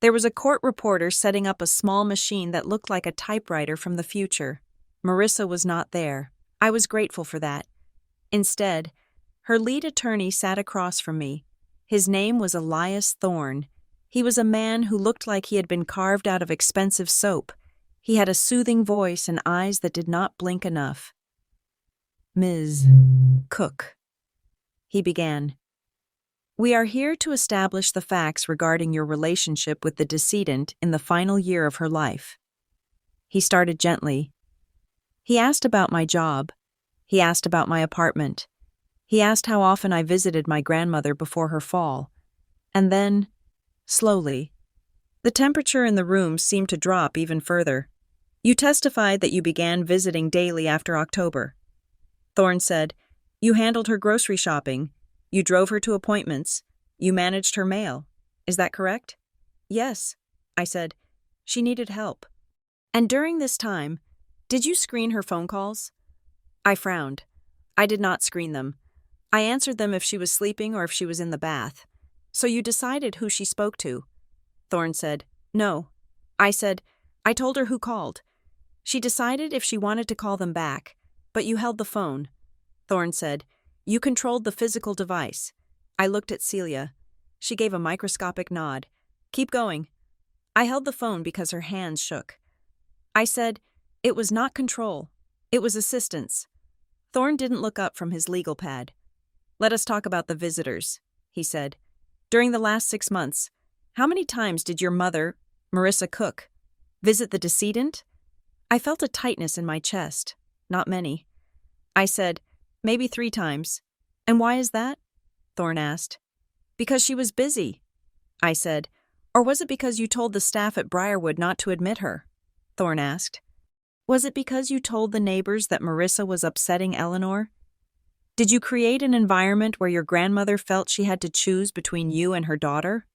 There was a court reporter setting up a small machine that looked like a typewriter from the future. Marissa was not there. I was grateful for that. Instead, her lead attorney sat across from me. His name was Elias Thorne. He was a man who looked like he had been carved out of expensive soap. He had a soothing voice and eyes that did not blink enough. "Ms. Cook," he began. "We are here to establish the facts regarding your relationship with the decedent in the final year of her life." He started gently. He asked about my job. He asked about my apartment. He asked how often I visited my grandmother before her fall. And then, slowly, the temperature in the room seemed to drop even further. "You testified that you began visiting daily after October." Thorne said, "You handled her grocery shopping. You drove her to appointments. You managed her mail. Is that correct?" "Yes," I said. "She needed help." "And during this time, did you screen her phone calls?" I frowned. I did not screen them. I answered them if she was sleeping or if she was in the bath. "So you decided who she spoke to?" Thorne said, "No." I said, "I told her who called. She decided if she wanted to call them back, but you held the phone." Thorne said, "You controlled the physical device." I looked at Celia. She gave a microscopic nod. "Keep going." I held the phone because her hands shook. I said, "It was not control. It was assistance." Thorne didn't look up from his legal pad. "Let us talk about the visitors," he said. "During the last 6 months, how many times did your mother, Marissa Cook, visit the decedent?" I felt a tightness in my chest. Not many. I said, "Maybe 3 times. "And why is that?" Thorne asked. "Because she was busy," I said. "Or was it because you told the staff at Briarwood not to admit her?" Thorne asked. "Was it because you told the neighbors that Marissa was upsetting Eleanor? Did you create an environment where your grandmother felt she had to choose between you and her daughter?"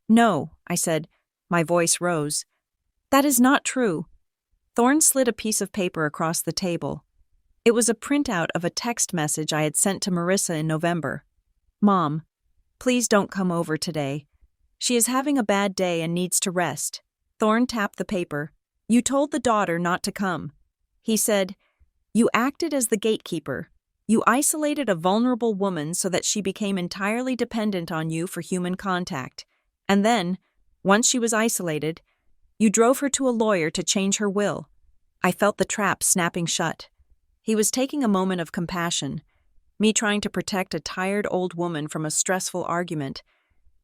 "No," I said. My voice rose. "That is not true." Thorne slid a piece of paper across the table. It was a printout of a text message I had sent to Marissa in November. "Mom, please don't come over today. She is having a bad day and needs to rest." Thorne tapped the paper. "You told the daughter not to come." He said, "You acted as the gatekeeper. You isolated a vulnerable woman so that she became entirely dependent on you for human contact. And then, once she was isolated, you drove her to a lawyer to change her will." I felt the trap snapping shut. He was taking a moment of compassion, me trying to protect a tired old woman from a stressful argument,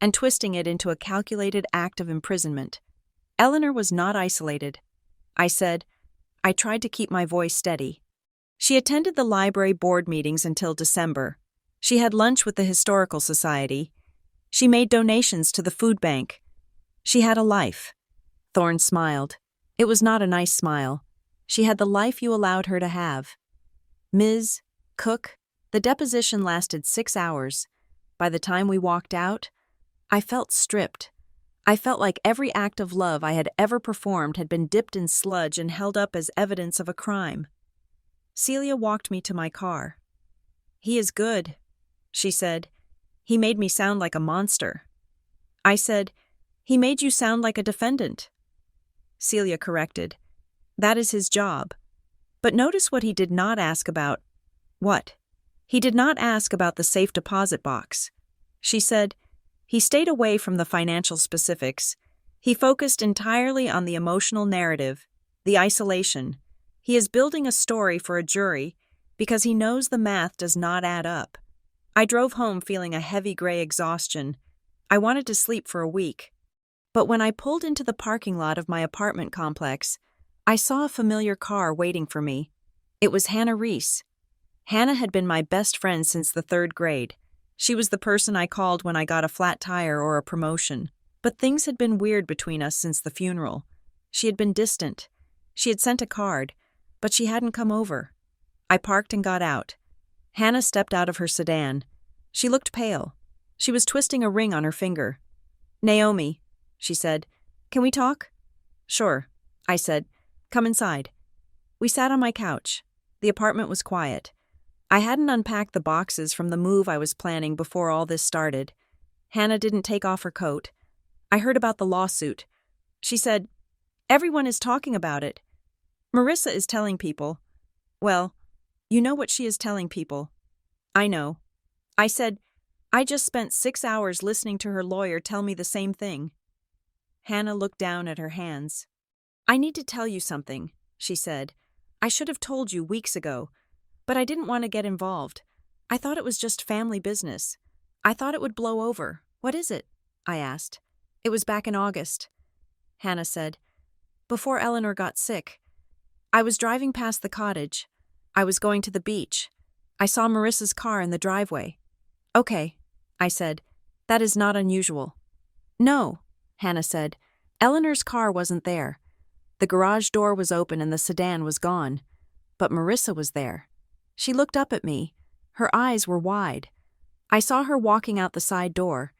and twisting it into a calculated act of imprisonment. Eleanor was not isolated. I said. I tried to keep my voice steady. She attended the library board meetings until December. She had lunch with the Historical Society. She made donations to the food bank. She had a life. Thorne smiled. It was not a nice smile. She had the life you allowed her to have. Ms. Cook, the deposition lasted 6 hours. By the time we walked out, I felt stripped. I felt like every act of love I had ever performed had been dipped in sludge and held up as evidence of a crime. Celia walked me to my car. "He is good," she said. "He made me sound like a monster." I said, "He made you sound like a defendant." Celia corrected. "That is his job." But notice what he did not ask about. What? He did not ask about the safe deposit box. She said, "He stayed away from the financial specifics. He focused entirely on the emotional narrative, the isolation. He is building a story for a jury because he knows the math does not add up." I drove home feeling a heavy gray exhaustion. I wanted to sleep for a week. But when I pulled into the parking lot of my apartment complex, I saw a familiar car waiting for me. It was Hannah Reese. Hannah had been my best friend since the 3rd grade. She was the person I called when I got a flat tire or a promotion. But things had been weird between us since the funeral. She had been distant. She had sent a card, but she hadn't come over. I parked and got out. Hannah stepped out of her sedan. She looked pale. She was twisting a ring on her finger. "Naomi," she said, "can we talk?" "Sure," I said. "Come inside." We sat on my couch. The apartment was quiet. I hadn't unpacked the boxes from the move I was planning before all this started. Hannah didn't take off her coat. I heard about the lawsuit. She said, "Everyone is talking about it. Marissa is telling people." "Well, you know what she is telling people." "I know." I said, "I just spent 6 hours listening to her lawyer tell me the same thing." Hannah looked down at her hands. "I need to tell you something," she said. "I should have told you weeks ago, but I didn't want to get involved. I thought it was just family business. I thought it would blow over. What is it?" I asked. "It was back in August," Hannah said, "before Eleanor got sick. I was driving past the cottage. I was going to the beach. I saw Marissa's car in the driveway." "Okay," I said. "That is not unusual." "No," Hannah said. "Eleanor's car wasn't there. The garage door was open and the sedan was gone. But Marissa was there. She looked up at me. Her eyes were wide. I saw her walking out the side door."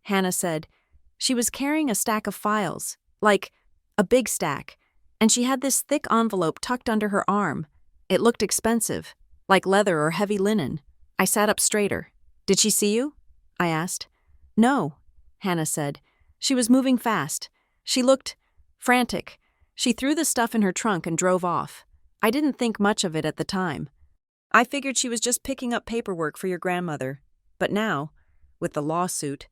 Hannah said, "She was carrying a stack of files, like a big stack, and she had this thick envelope tucked under her arm. It looked expensive, like leather or heavy linen." I sat up straighter. "Did she see you?" I asked. "No," Hannah said. "She was moving fast. She looked frantic. She threw the stuff in her trunk and drove off. I didn't think much of it at the time. I figured she was just picking up paperwork for your grandmother. But now, with the lawsuit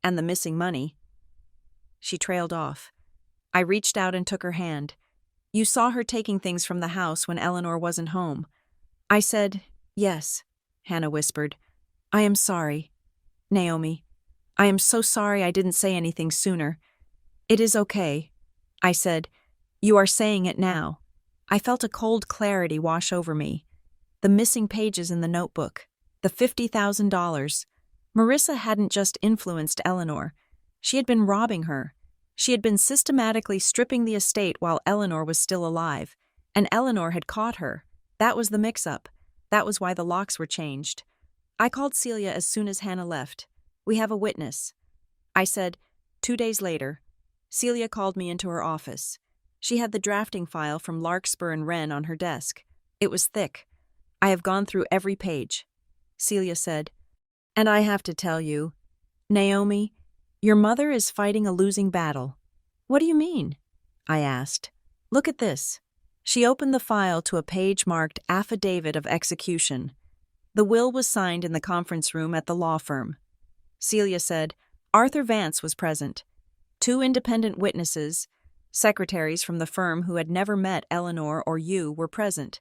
and the missing money..." She trailed off. I reached out and took her hand. "You saw her taking things from the house when Eleanor wasn't home." I said, "Yes," Hannah whispered. "I am sorry, Naomi. I am so sorry I didn't say anything sooner." "It is okay," I said. "You are saying it now." I felt a cold clarity wash over me. The missing pages in the notebook. The $50,000. Marissa hadn't just influenced Eleanor. She had been robbing her. She had been systematically stripping the estate while Eleanor was still alive. And Eleanor had caught her. That was the mix-up. That was why the locks were changed. I called Celia as soon as Hannah left. "We have a witness," I said. 2 days later, Celia called me into her office. She had the drafting file from Larkspur and Wren on her desk. It was thick. "I have gone through every page," Celia said. "And I have to tell you, Naomi, your mother is fighting a losing battle." "What do you mean?" I asked. "Look at this." She opened the file to a page marked Affidavit of Execution. The will was signed in the conference room at the law firm. Celia said, "Arthur Vance was present. 2 independent witnesses, secretaries from the firm who had never met Eleanor or you, were present.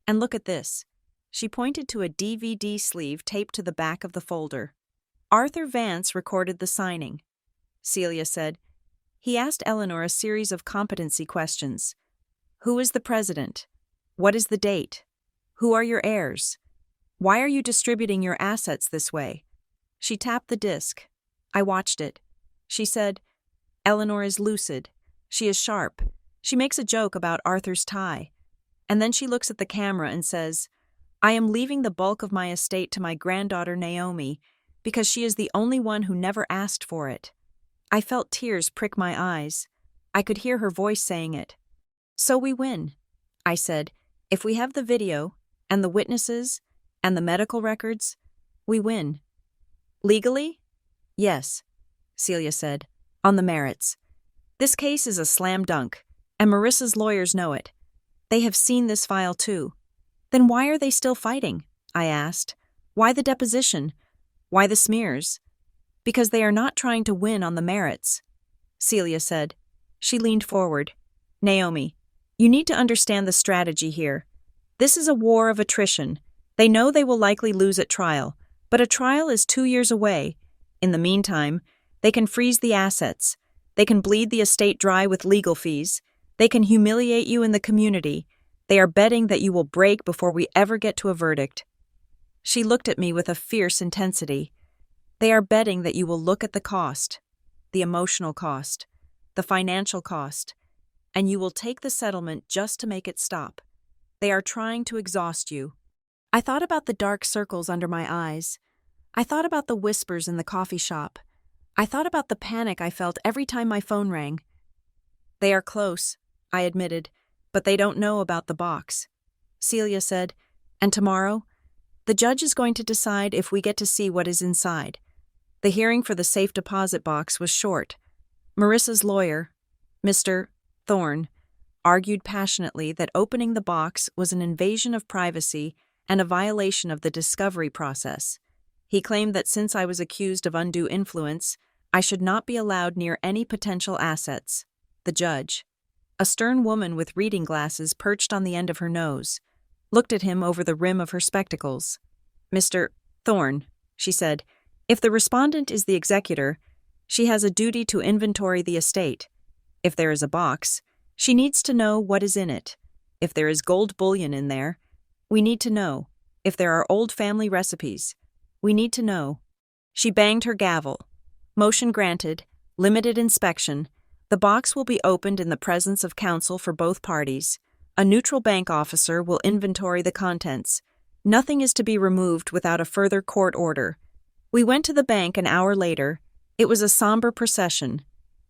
And look at this." She pointed to a DVD sleeve taped to the back of the folder. "Arthur Vance recorded the signing." Celia said, "He asked Eleanor a series of competency questions. Who is the president? What is the date? Who are your heirs? Why are you distributing your assets this way?" She tapped the disc. I watched it. She said, "Eleanor is lucid. She is sharp. She makes a joke about Arthur's tie. And then she looks at the camera and says, 'I am leaving the bulk of my estate to my granddaughter Naomi because she is the only one who never asked for it.'" I felt tears prick my eyes. I could hear her voice saying it. "So we win," I said. "If we have the video and the witnesses and the medical records, we win." "Legally?" "Yes," Celia said, "on the merits. This case is a slam dunk, and Marissa's lawyers know it. They have seen this file too." "Then why are they still fighting?" I asked. "Why the deposition? Why the smears?" "Because they are not trying to win on the merits," Celia said. She leaned forward. "Naomi, you need to understand the strategy here. This is a war of attrition. They know they will likely lose at trial, but a trial is 2 years away. In the meantime, they can freeze the assets. They can bleed the estate dry with legal fees. They can humiliate you in the community. They are betting that you will break before we ever get to a verdict." She looked at me with a fierce intensity. "They are betting that you will look at the cost, the emotional cost, the financial cost, and you will take the settlement just to make it stop. They are trying to exhaust you." I thought about the dark circles under my eyes. I thought about the whispers in the coffee shop. I thought about the panic I felt every time my phone rang. "They are close," I admitted, "but they don't know about the box." Celia said. And tomorrow? The judge is going to decide if we get to see what is inside. The hearing for the safe deposit box was short. Marissa's lawyer, Mr. Thorne, argued passionately that opening the box was an invasion of privacy and a violation of the discovery process. He claimed that since I was accused of undue influence, I should not be allowed near any potential assets. The judge, a stern woman with reading glasses perched on the end of her nose, looked at him over the rim of her spectacles. Mr. Thorne, she said, if the respondent is the executor, she has a duty to inventory the estate. If there is a box, she needs to know what is in it. If there is gold bullion in there, we need to know. If there are old family recipes, we need to know. She banged her gavel. Motion granted. Limited inspection. The box will be opened in the presence of counsel for both parties. A neutral bank officer will inventory the contents. Nothing is to be removed without a further court order. We went to the bank an hour later. It was a somber procession.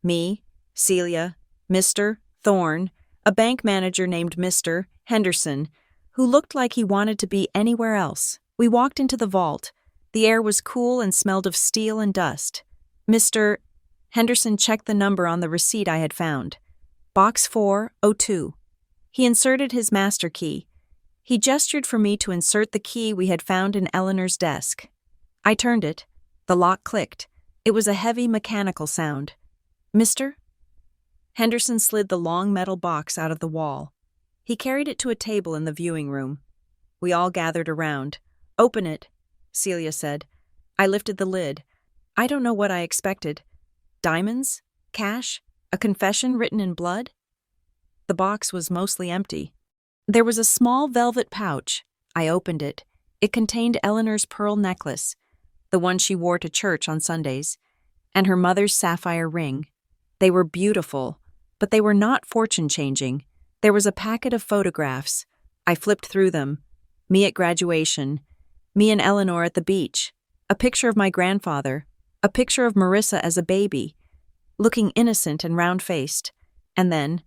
Me, Celia, Mr. Thorne, a bank manager named Mr. Henderson, who looked like he wanted to be anywhere else. We walked into the vault. The air was cool and smelled of steel and dust. Mr. Henderson checked the number on the receipt I had found. Box 402. He inserted his master key. He gestured for me to insert the key we had found in Eleanor's desk. I turned it. The lock clicked. It was a heavy mechanical sound. Mr. Henderson slid the long metal box out of the wall. He carried it to a table in the viewing room. We all gathered around. Open it, Celia said. I lifted the lid. I don't know what I expected. Diamonds? Cash? A confession written in blood? The box was mostly empty. There was a small velvet pouch. I opened it. It contained Eleanor's pearl necklace, the one she wore to church on Sundays, and her mother's sapphire ring. They were beautiful, but they were not fortune-changing. There was a packet of photographs. I flipped through them. Me at graduation. Me and Eleanor at the beach. A picture of my grandfather. A picture of Marissa as a baby, looking innocent and round-faced. And then,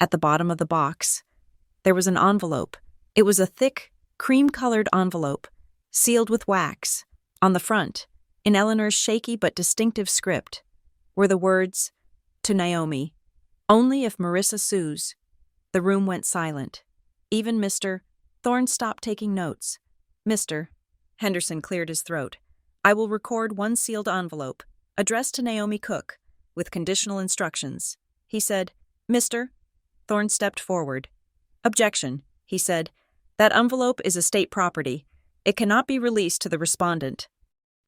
at the bottom of the box, there was an envelope. It was a thick, cream-colored envelope, sealed with wax. On the front, in Eleanor's shaky but distinctive script, were the words, "To Naomi, only if Marissa sues." The room went silent. Even Mr. Thorne stopped taking notes. Mr. Henderson cleared his throat. I will record one sealed envelope, addressed to Naomi Cook, with conditional instructions. He said, Mr. Thorne stepped forward. Objection, he said. That envelope is estate property. It cannot be released to the respondent.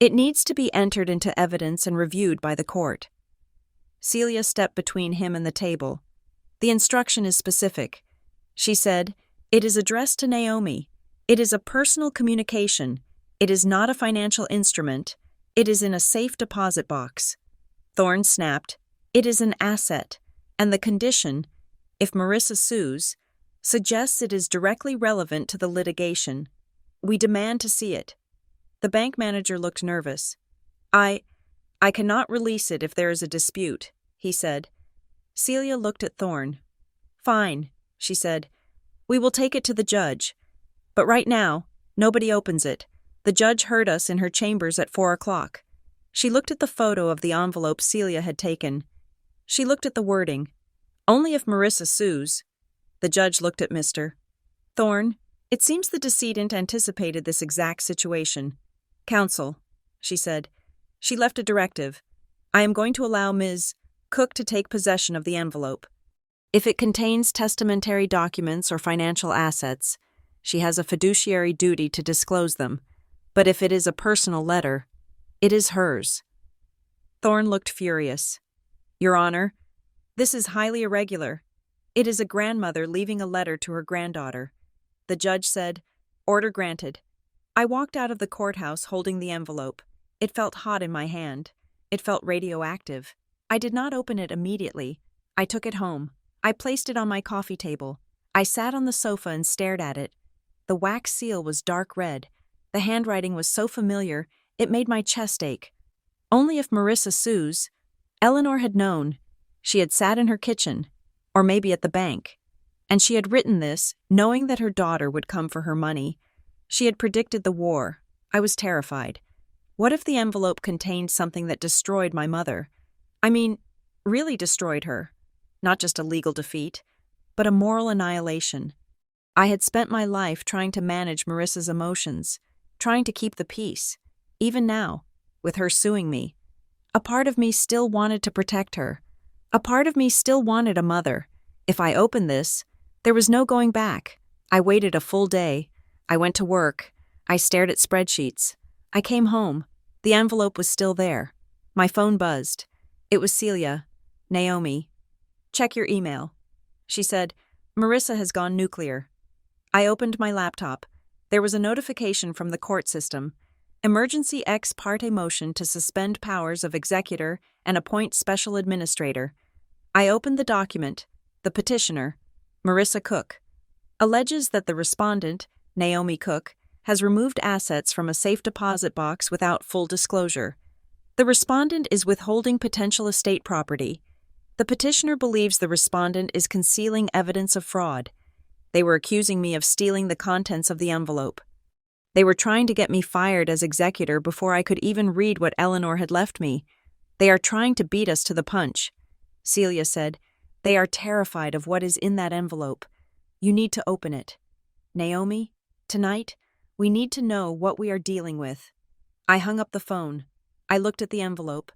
It needs to be entered into evidence and reviewed by the court. Celia stepped between him and the table. The instruction is specific. She said, it is addressed to Naomi. It is a personal communication. It is not a financial instrument. It is in a safe deposit box. Thorne snapped, it is an asset, and the condition, if Marissa sues, suggests it is directly relevant to the litigation. We demand to see it. The bank manager looked nervous. I cannot release it if there is a dispute, he said. Celia looked at Thorne. Fine, she said. We will take it to the judge. But right now, nobody opens it. The judge heard us in her chambers at 4 o'clock. She looked at the photo of the envelope Celia had taken. She looked at the wording. Only if Marissa sues. The judge looked at Mr. Thorne. It seems the decedent anticipated this exact situation. Counsel, she said. She left a directive. I am going to allow Ms. Cook to take possession of the envelope. If it contains testamentary documents or financial assets, she has a fiduciary duty to disclose them. But if it is a personal letter, it is hers. Thorne looked furious. Your Honor, this is highly irregular. It is a grandmother leaving a letter to her granddaughter. The judge said, Order granted. I walked out of the courthouse holding the envelope. It felt hot in my hand. It felt radioactive. I did not open it immediately. I took it home. I placed it on my coffee table. I sat on the sofa and stared at it. The wax seal was dark red. The handwriting was so familiar, it made my chest ache. Only if Marissa sues. Eleanor had known. She had sat in her kitchen, or maybe at the bank. And she had written this, knowing that her daughter would come for her money. She had predicted the war. I was terrified. What if the envelope contained something that destroyed my mother? I mean, really destroyed her. Not just a legal defeat, but a moral annihilation. I had spent my life trying to manage Marissa's emotions, trying to keep the peace. Even now, with her suing me, a part of me still wanted to protect her. A part of me still wanted a mother. If I opened this, there was no going back. I waited a full day. I went to work. I stared at spreadsheets. I came home. The envelope was still there. My phone buzzed. It was Celia. Naomi. Check your email. She said, Marissa has gone nuclear. I opened my laptop. There was a notification from the court system. Emergency ex parte motion to suspend powers of executor and appoint special administrator. I opened the document. The petitioner, Marissa Cook, alleges that the respondent, Naomi Cook, has removed assets from a safe deposit box without full disclosure. The respondent is withholding potential estate property. The petitioner believes the respondent is concealing evidence of fraud. They were accusing me of stealing the contents of the envelope. They were trying to get me fired as executor before I could even read what Eleanor had left me. They are trying to beat us to the punch. Celia said, they are terrified of what is in that envelope. You need to open it. Naomi, tonight, we need to know what we are dealing with. I hung up the phone. I looked at the envelope.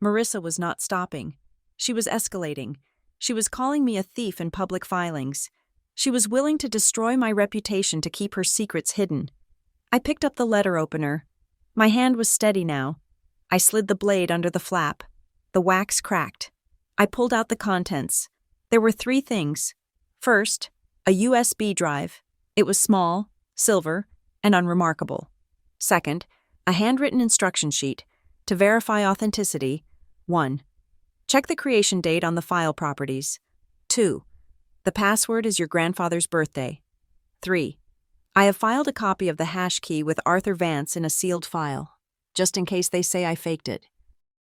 Marissa was not stopping. She was escalating. She was calling me a thief in public filings. She was willing to destroy my reputation to keep her secrets hidden. I picked up the letter opener. My hand was steady now. I slid the blade under the flap. The wax cracked. I pulled out the contents. There were 3 things. First, a USB drive. It was small, silver, and unremarkable. Second, a handwritten instruction sheet. To verify authenticity, 1. Check the creation date on the file properties. 2. The password is your grandfather's birthday. 3. I have filed a copy of the hash key with Arthur Vance in a sealed file, just in case they say I faked it.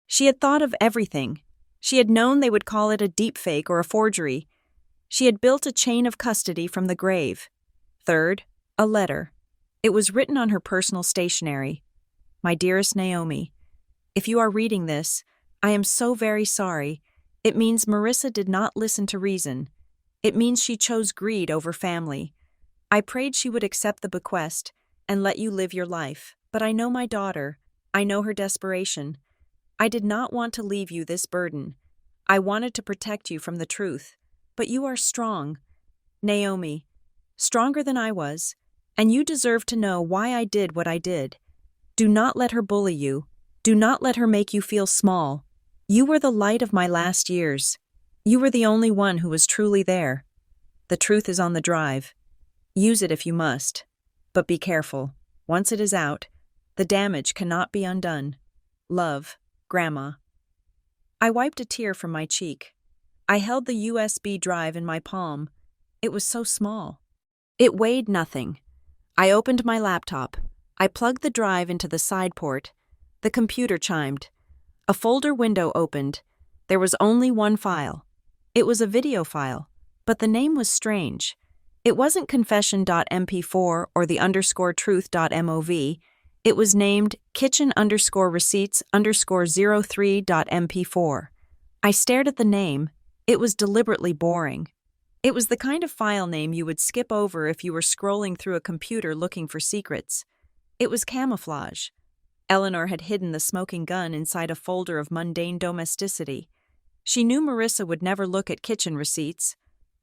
She had thought of everything. She had known they would call it a deepfake or a forgery. She had built a chain of custody from the grave. Third, a letter. It was written on her personal stationery. My dearest Naomi, if you are reading this, I am so very sorry. It means Marissa did not listen to reason. It means she chose greed over family. I prayed she would accept the bequest and let you live your life, but I know my daughter. I know her desperation. I did not want to leave you this burden. I wanted to protect you from the truth, but you are strong. Naomi, stronger than I was, and you deserve to know why I did what I did. Do not let her bully you. Do not let her make you feel small. You were the light of my last years. You were the only one who was truly there. The truth is on the drive. Use it if you must, but be careful. Once it is out, the damage cannot be undone. Love, Grandma. I wiped a tear from my cheek. I held the USB drive in my palm. It was so small. It weighed nothing. I opened my laptop. I plugged the drive into the side port. The computer chimed. A folder window opened. There was only one file. It was a video file, but the name was strange. It wasn't confession.mp4 or the _truth.mov. It was named kitchen_receipts_03.mp4. I stared at the name. It was deliberately boring. It was the kind of file name you would skip over if you were scrolling through a computer looking for secrets. It was camouflage. Eleanor had hidden the smoking gun inside a folder of mundane domesticity. She knew Marissa would never look at kitchen receipts.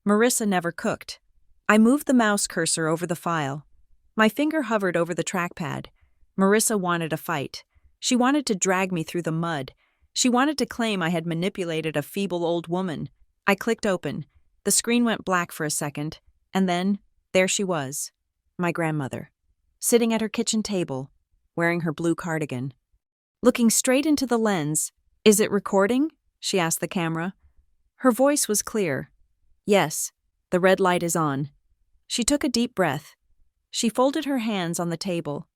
Marissa never cooked. I moved the mouse cursor over the file. My finger hovered over the trackpad. Marissa wanted a fight. She wanted to drag me through the mud. She wanted to claim I had manipulated a feeble old woman. I clicked open. The screen went black for a second, and then, there she was, my grandmother, sitting at her kitchen table, wearing her blue cardigan. Looking straight into the lens, "Is it recording?" she asked the camera. Her voice was clear. "Yes, the red light is on." She took a deep breath. She folded her hands on the table.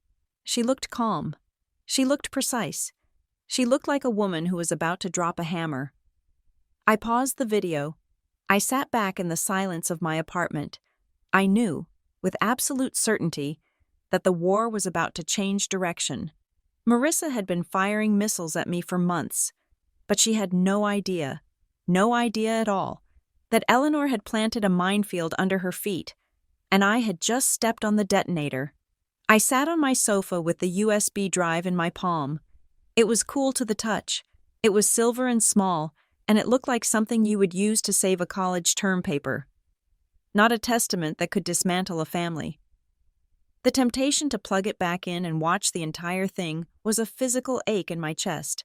She looked calm. She looked precise. She looked like a woman who was about to drop a hammer. I paused the video. I sat back in the silence of my apartment. I knew, with absolute certainty, that the war was about to change direction. Marissa had been firing missiles at me for months, but she had no idea at all, that Eleanor had planted a minefield under her feet, and I had just stepped on the detonator. I sat on my sofa with the USB drive in my palm. It was cool to the touch. It was silver and small, and it looked like something you would use to save a college term paper. Not a testament that could dismantle a family. The temptation to plug it back in and watch the entire thing was a physical ache in my chest.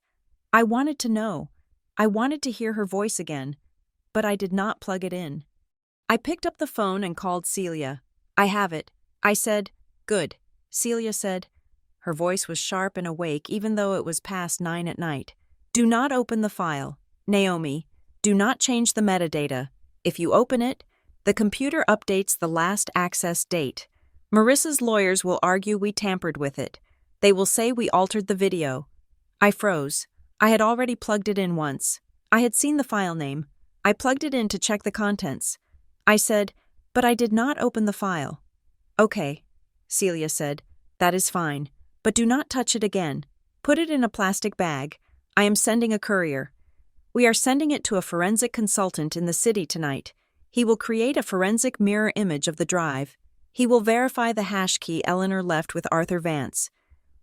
I wanted to know. I wanted to hear her voice again, but I did not plug it in. I picked up the phone and called Celia. "I have it," I said. "Good," Celia said. Her voice was sharp and awake even though it was past 9 at night. "Do not open the file. Naomi, do not change the metadata. If you open it, the computer updates the last access date. Marissa's lawyers will argue we tampered with it. They will say we altered the video." I froze. I had already plugged it in once. I had seen the file name. I plugged it in to check the contents. I said, "But I did not open the file." "Okay," Celia said. "That is fine. But do not touch it again. Put it in a plastic bag. I am sending a courier. We are sending it to a forensic consultant in the city tonight. He will create a forensic mirror image of the drive. He will verify the hash key Eleanor left with Arthur Vance.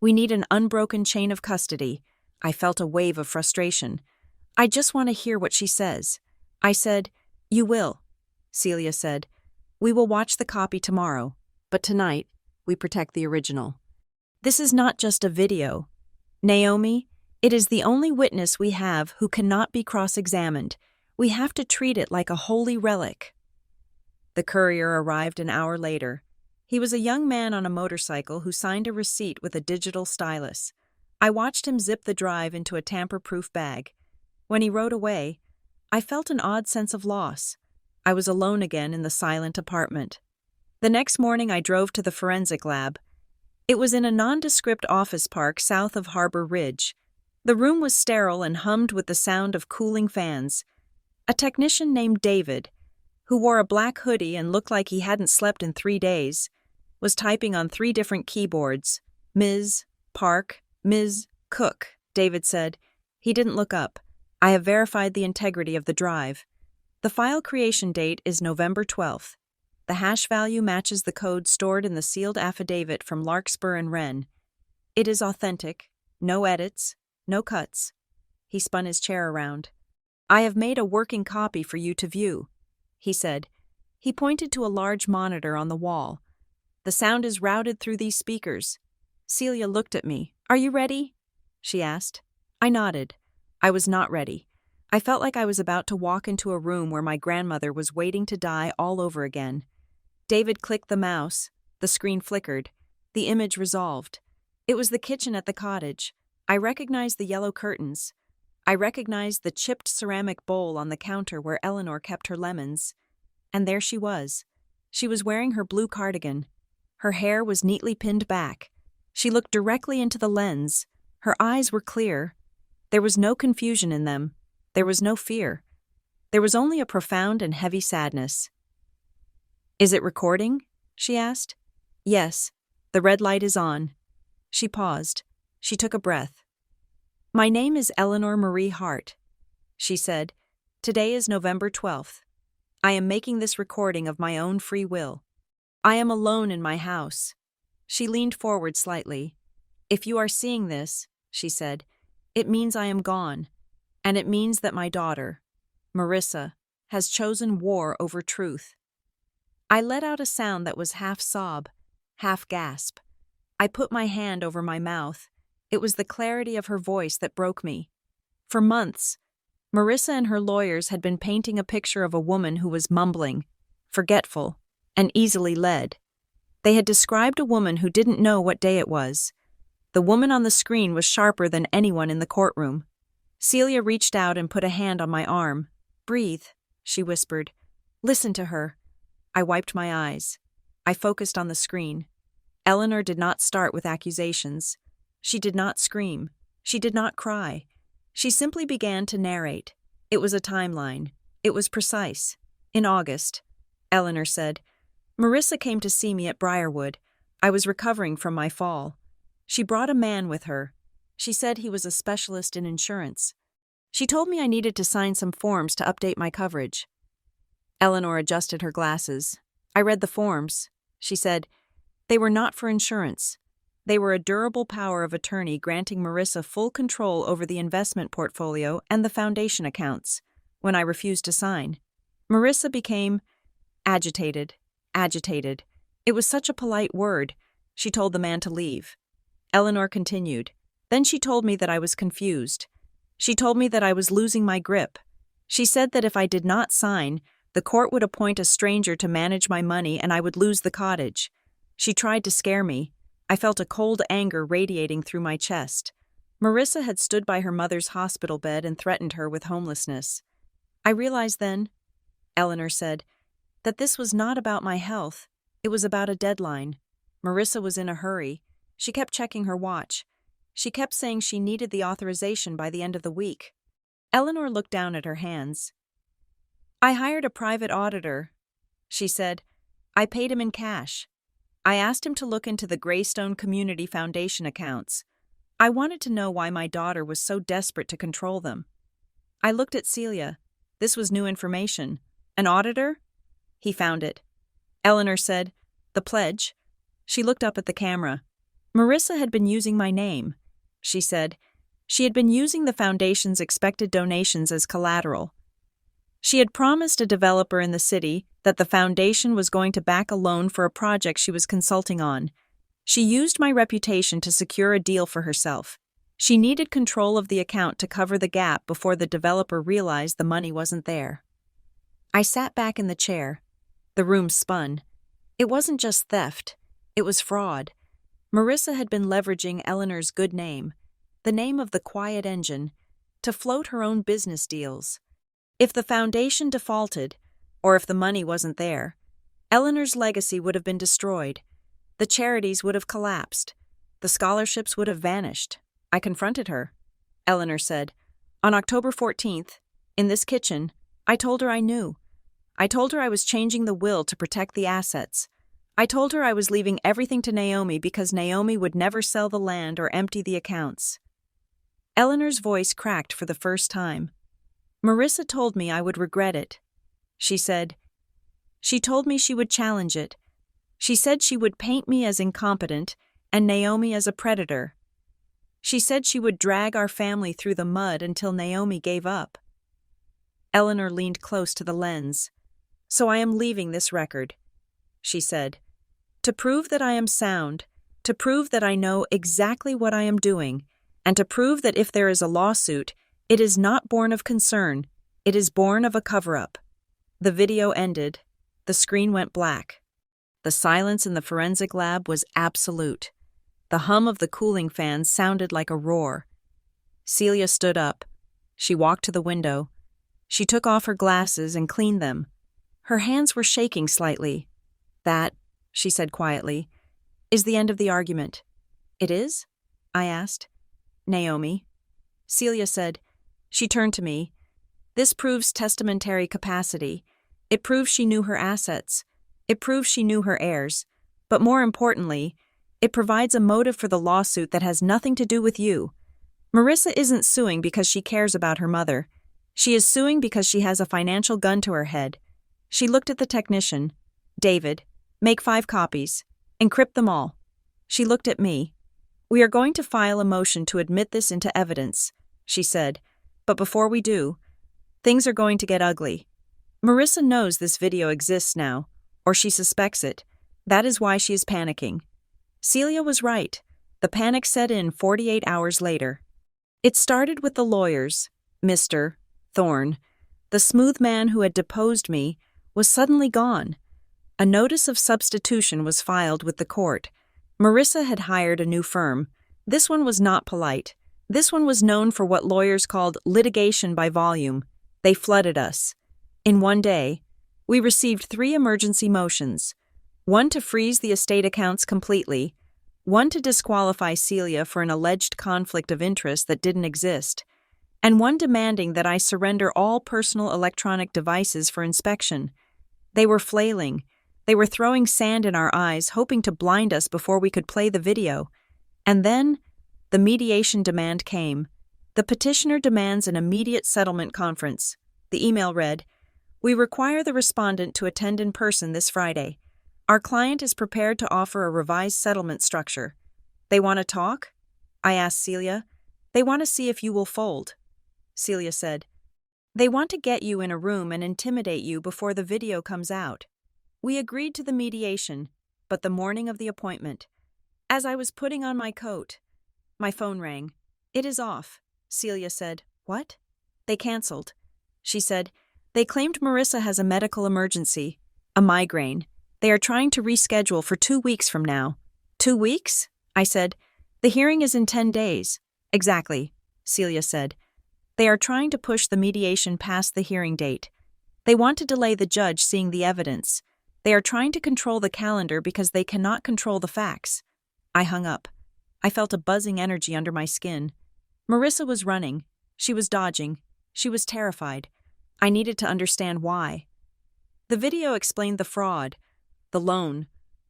We need an unbroken chain of custody." I felt a wave of frustration. "I just want to hear what she says." I said, "You will," Celia said. "We will watch the copy tomorrow, but tonight, we protect the original. This is not just a video. Naomi, it is the only witness we have who cannot be cross-examined. We have to treat it like a holy relic." The courier arrived an hour later. He was a young man on a motorcycle who signed a receipt with a digital stylus. I watched him zip the drive into a tamper-proof bag. When he rode away, I felt an odd sense of loss. I was alone again in the silent apartment. The next morning I drove to the forensic lab. It was in a nondescript office park south of Harbor Ridge. The room was sterile and hummed with the sound of cooling fans. A technician named David, who wore a black hoodie and looked like he hadn't slept in 3 days, was typing on 3 different keyboards. "Ms. Park, Ms. Cook," David said. He didn't look up. "I have verified the integrity of the drive. The file creation date is November 12th. The hash value matches the code stored in the sealed affidavit from Larkspur and Wren. It is authentic. No edits. No cuts." He spun his chair around. "I have made a working copy for you to view," he said. He pointed to a large monitor on the wall. "The sound is routed through these speakers." Celia looked at me. "Are you ready?" she asked. I nodded. I was not ready. I felt like I was about to walk into a room where my grandmother was waiting to die all over again. David clicked the mouse. The screen flickered. The image resolved. It was the kitchen at the cottage. I recognized the yellow curtains. I recognized the chipped ceramic bowl on the counter where Eleanor kept her lemons. And there she was. She was wearing her blue cardigan. Her hair was neatly pinned back. She looked directly into the lens. Her eyes were clear. There was no confusion in them. There was no fear. There was only a profound and heavy sadness. "Is it recording?" she asked. "Yes. The red light is on." She paused. She took a breath. "My name is Eleanor Marie Hart," she said. "Today is November 12th. I am making this recording of my own free will. I am alone in my house." She leaned forward slightly. "If you are seeing this," she said, "it means I am gone, and it means that my daughter, Marissa, has chosen war over truth." I let out a sound that was half sob, half gasp. I put my hand over my mouth. It was the clarity of her voice that broke me. For months, Marissa and her lawyers had been painting a picture of a woman who was mumbling, forgetful, and easily led. They had described a woman who didn't know what day it was. The woman on the screen was sharper than anyone in the courtroom. Celia reached out and put a hand on my arm. "Breathe," she whispered. "Listen to her." I wiped my eyes. I focused on the screen. Eleanor did not start with accusations. She did not scream. She did not cry. She simply began to narrate. It was a timeline. It was precise. In August, Eleanor said, Marissa came to see me at Briarwood. I was recovering from my fall. She brought a man with her. She said he was a specialist in insurance. She told me I needed to sign some forms to update my coverage. Eleanor adjusted her glasses. I read the forms. She said, they were not for insurance. They were a durable power of attorney granting Marissa full control over the investment portfolio and the foundation accounts. When I refused to sign, Marissa became agitated. It was such a polite word. She told the man to leave. Eleanor continued. Then she told me that I was confused. She told me that I was losing my grip. She said that if I did not sign, the court would appoint a stranger to manage my money and I would lose the cottage. She tried to scare me. I felt a cold anger radiating through my chest. Marissa had stood by her mother's hospital bed and threatened her with homelessness. I realized then, Eleanor said, that this was not about my health. It was about a deadline. Marissa was in a hurry. She kept checking her watch. She kept saying she needed the authorization by the end of the week. Eleanor looked down at her hands. I hired a private auditor, she said. I paid him in cash. I asked him to look into the Greystone Community Foundation accounts. I wanted to know why my daughter was so desperate to control them. I looked at Celia. This was new information. An auditor? He found it. Eleanor said, the pledge. She looked up at the camera. Marissa had been using my name, she said. She had been using the foundation's expected donations as collateral. She had promised a developer in the city that the foundation was going to back a loan for a project she was consulting on. She used my reputation to secure a deal for herself. She needed control of the account to cover the gap before the developer realized the money wasn't there. I sat back in the chair. The room spun. It wasn't just theft. It was fraud. Marissa had been leveraging Eleanor's good name, the name of the quiet engine, to float her own business deals. If the foundation defaulted, or if the money wasn't there, Eleanor's legacy would have been destroyed. The charities would have collapsed. The scholarships would have vanished. I confronted her. Eleanor said, on October 14th, in this kitchen, I told her I knew. I told her I was changing the will to protect the assets. I told her I was leaving everything to Naomi because Naomi would never sell the land or empty the accounts. Eleanor's voice cracked for the first time. Marissa told me I would regret it. She said, she told me she would challenge it. She said she would paint me as incompetent and Naomi as a predator. She said she would drag our family through the mud until Naomi gave up. Eleanor leaned close to the lens. So I am leaving this record, she said, to prove that I am sound, to prove that I know exactly what I am doing, and to prove that if there is a lawsuit, it is not born of concern, it is born of a cover-up. The video ended. The screen went black. The silence in the forensic lab was absolute. The hum of the cooling fans sounded like a roar. Celia stood up. She walked to the window. She took off her glasses and cleaned them. Her hands were shaking slightly. That, she said quietly, is the end of the argument. It is? I asked. Naomi. Celia said. She turned to me. This proves testamentary capacity. It proves she knew her assets. It proves she knew her heirs. But more importantly, it provides a motive for the lawsuit that has nothing to do with you. Marissa isn't suing because she cares about her mother. She is suing because she has a financial gun to her head. She looked at the technician. David, make 5 copies. Encrypt them all. She looked at me. We are going to file a motion to admit this into evidence, she said. But before we do, things are going to get ugly. Marissa knows this video exists now, or she suspects it. That is why she is panicking. Celia was right. The panic set in 48 hours later. It started with the lawyers. Mr. Thorne, the smooth man who had deposed me, was suddenly gone. A notice of substitution was filed with the court. Marissa had hired a new firm. This one was not polite. This one was known for what lawyers called litigation by volume. They flooded us. In one day, we received 3 emergency motions. One to freeze the estate accounts completely, one to disqualify Celia for an alleged conflict of interest that didn't exist, and one demanding that I surrender all personal electronic devices for inspection. They were flailing. They were throwing sand in our eyes, hoping to blind us before we could play the video. And then, the mediation demand came. The petitioner demands an immediate settlement conference. The email read, "We require the respondent to attend in person this Friday. Our client is prepared to offer a revised settlement structure." "They want to talk?" I asked Celia. "They want to see if you will fold," Celia said. "They want to get you in a room and intimidate you before the video comes out." We agreed to the mediation, but the morning of the appointment, as I was putting on my coat, my phone rang. "It is off," Celia said. "What?" "They canceled." She said, "They claimed Marissa has a medical emergency, a migraine. They are trying to reschedule for 2 weeks from now." 2 weeks? I said. "The hearing is in 10 days. "Exactly," Celia said. "They are trying to push the mediation past the hearing date. They want to delay the judge seeing the evidence. They are trying to control the calendar because they cannot control the facts." I hung up. I felt a buzzing energy under my skin. Marissa was running. She was dodging. She was terrified. I needed to understand why. The video explained the fraud, the loan,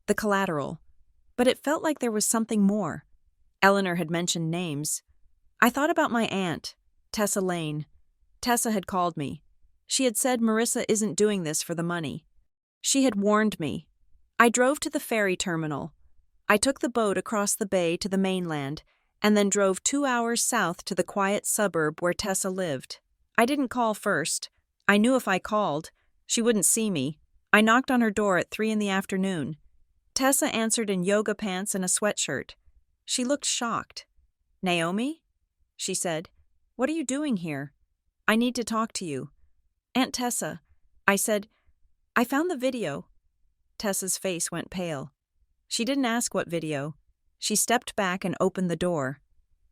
the collateral, but it felt like there was something more. Eleanor had mentioned names. I thought about my aunt, Tessa Lane. Tessa had called me. She had said Marissa isn't doing this for the money. She had warned me. I drove to the ferry terminal. I took the boat across the bay to the mainland, and then drove 2 hours south to the quiet suburb where Tessa lived. I didn't call first. I knew if I called, she wouldn't see me. I knocked on her door at 3 in the afternoon. Tessa answered in yoga pants and a sweatshirt. She looked shocked. "Naomi?" she said. "What are you doing here? I need to talk to you." "Aunt Tessa," I said, "I found the video." Tessa's face went pale. She didn't ask what video. She stepped back and opened the door.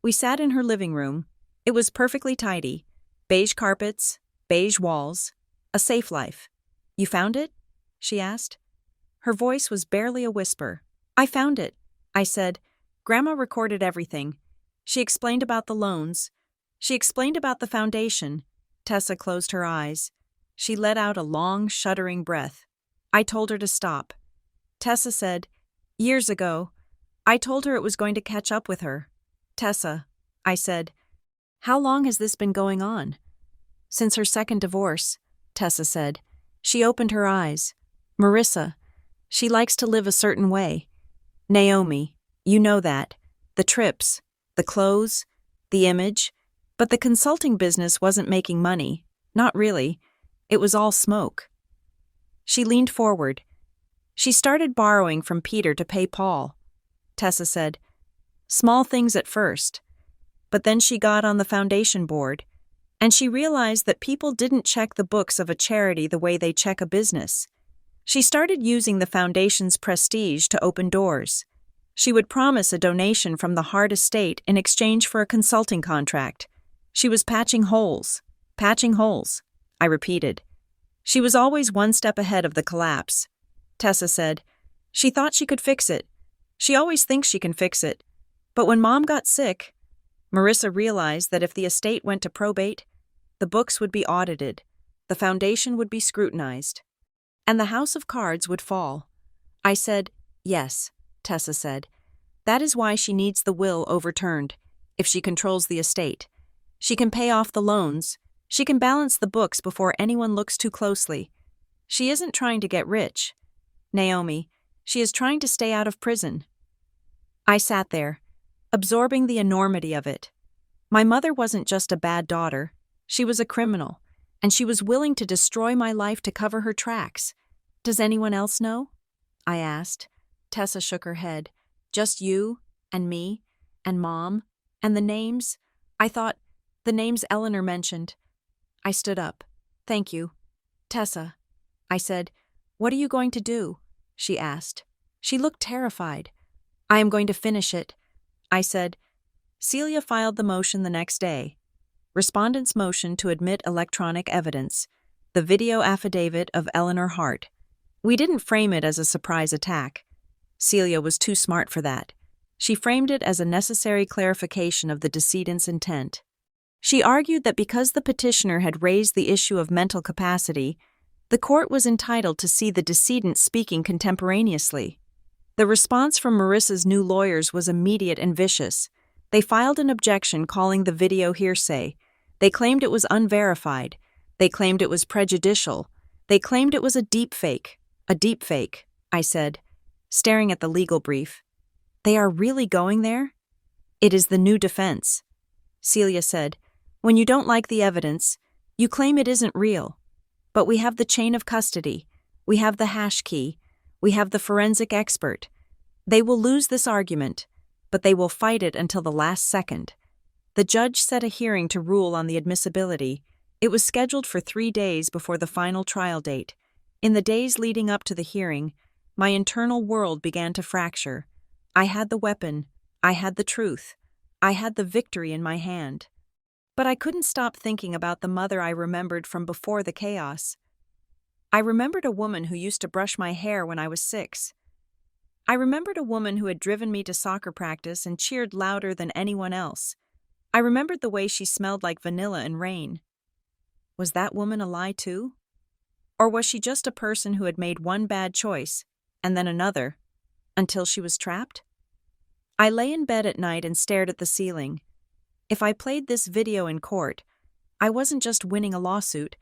We sat in her living room. It was perfectly tidy. Beige carpets, beige walls, a safe life. "You found it?" she asked. Her voice was barely a whisper. "I found it," I said. "Grandma recorded everything. She explained about the loans. She explained about the foundation." Tessa closed her eyes. She let out a long, shuddering breath. I told her to stop. Tessa said, "Years ago, I told her it was going to catch up with her." "Tessa," I said, "how long has this been going on?" "Since her second divorce," Tessa said. She opened her eyes. "Marissa, she likes to live a certain way. Naomi, you know that. The trips, the clothes, the image. But the consulting business wasn't making money. Not really. It was all smoke." She leaned forward. "She started borrowing from Peter to pay Paul." Tessa said, "Small things at first. But then she got on the foundation board, and she realized that people didn't check the books of a charity the way they check a business. She started using the foundation's prestige to open doors. She would promise a donation from the Hart estate in exchange for a consulting contract. She was patching holes, I repeated. She was always one step ahead of the collapse. Tessa said, "She thought she could fix it. She always thinks she can fix it. But when Mom got sick, Marissa realized that if the estate went to probate, the books would be audited, the foundation would be scrutinized, and the house of cards would fall." I said, "Yes," Tessa said. "That is why she needs the will overturned. If she controls the estate, she can pay off the loans. She can balance the books before anyone looks too closely. She isn't trying to get rich. Naomi, she is trying to stay out of prison." I sat there, absorbing the enormity of it. My mother wasn't just a bad daughter. She was a criminal, and she was willing to destroy my life to cover her tracks. "Does anyone else know?" I asked. Tessa shook her head. "Just you, and me, and Mom, and the names." I thought, the names Eleanor mentioned. I stood up. "Thank you." "Tessa," I said, "what are you going to do?" she asked. She looked terrified. "I am going to finish it," I said. Celia filed the motion the next day. Respondent's motion to admit electronic evidence, the video affidavit of Eleanor Hart. We didn't frame it as a surprise attack. Celia was too smart for that. She framed it as a necessary clarification of the decedent's intent. She argued that because the petitioner had raised the issue of mental capacity, the court was entitled to see the decedent speaking contemporaneously. The response from Marissa's new lawyers was immediate and vicious. They filed an objection calling the video hearsay. They claimed it was unverified. They claimed it was prejudicial. They claimed it was a deepfake. A deepfake, I said, staring at the legal brief. They are really going there? It is the new defense. Celia said, when you don't like the evidence, you claim it isn't real. But we have the chain of custody. We have the hash key. We have the forensic expert. They will lose this argument, but they will fight it until the last second. The judge set a hearing to rule on the admissibility. It was scheduled for 3 days before the final trial date. In the days leading up to the hearing, my internal world began to fracture. I had the weapon. I had the truth. I had the victory in my hand. But I couldn't stop thinking about the mother I remembered from before the chaos. I remembered a woman who used to brush my hair when I was 6. I remembered a woman who had driven me to soccer practice and cheered louder than anyone else. I remembered the way she smelled like vanilla and rain. Was that woman a lie too? Or was she just a person who had made one bad choice, and then another, until she was trapped? I lay in bed at night and stared at the ceiling. If I played this video in court, I wasn't just winning a lawsuit,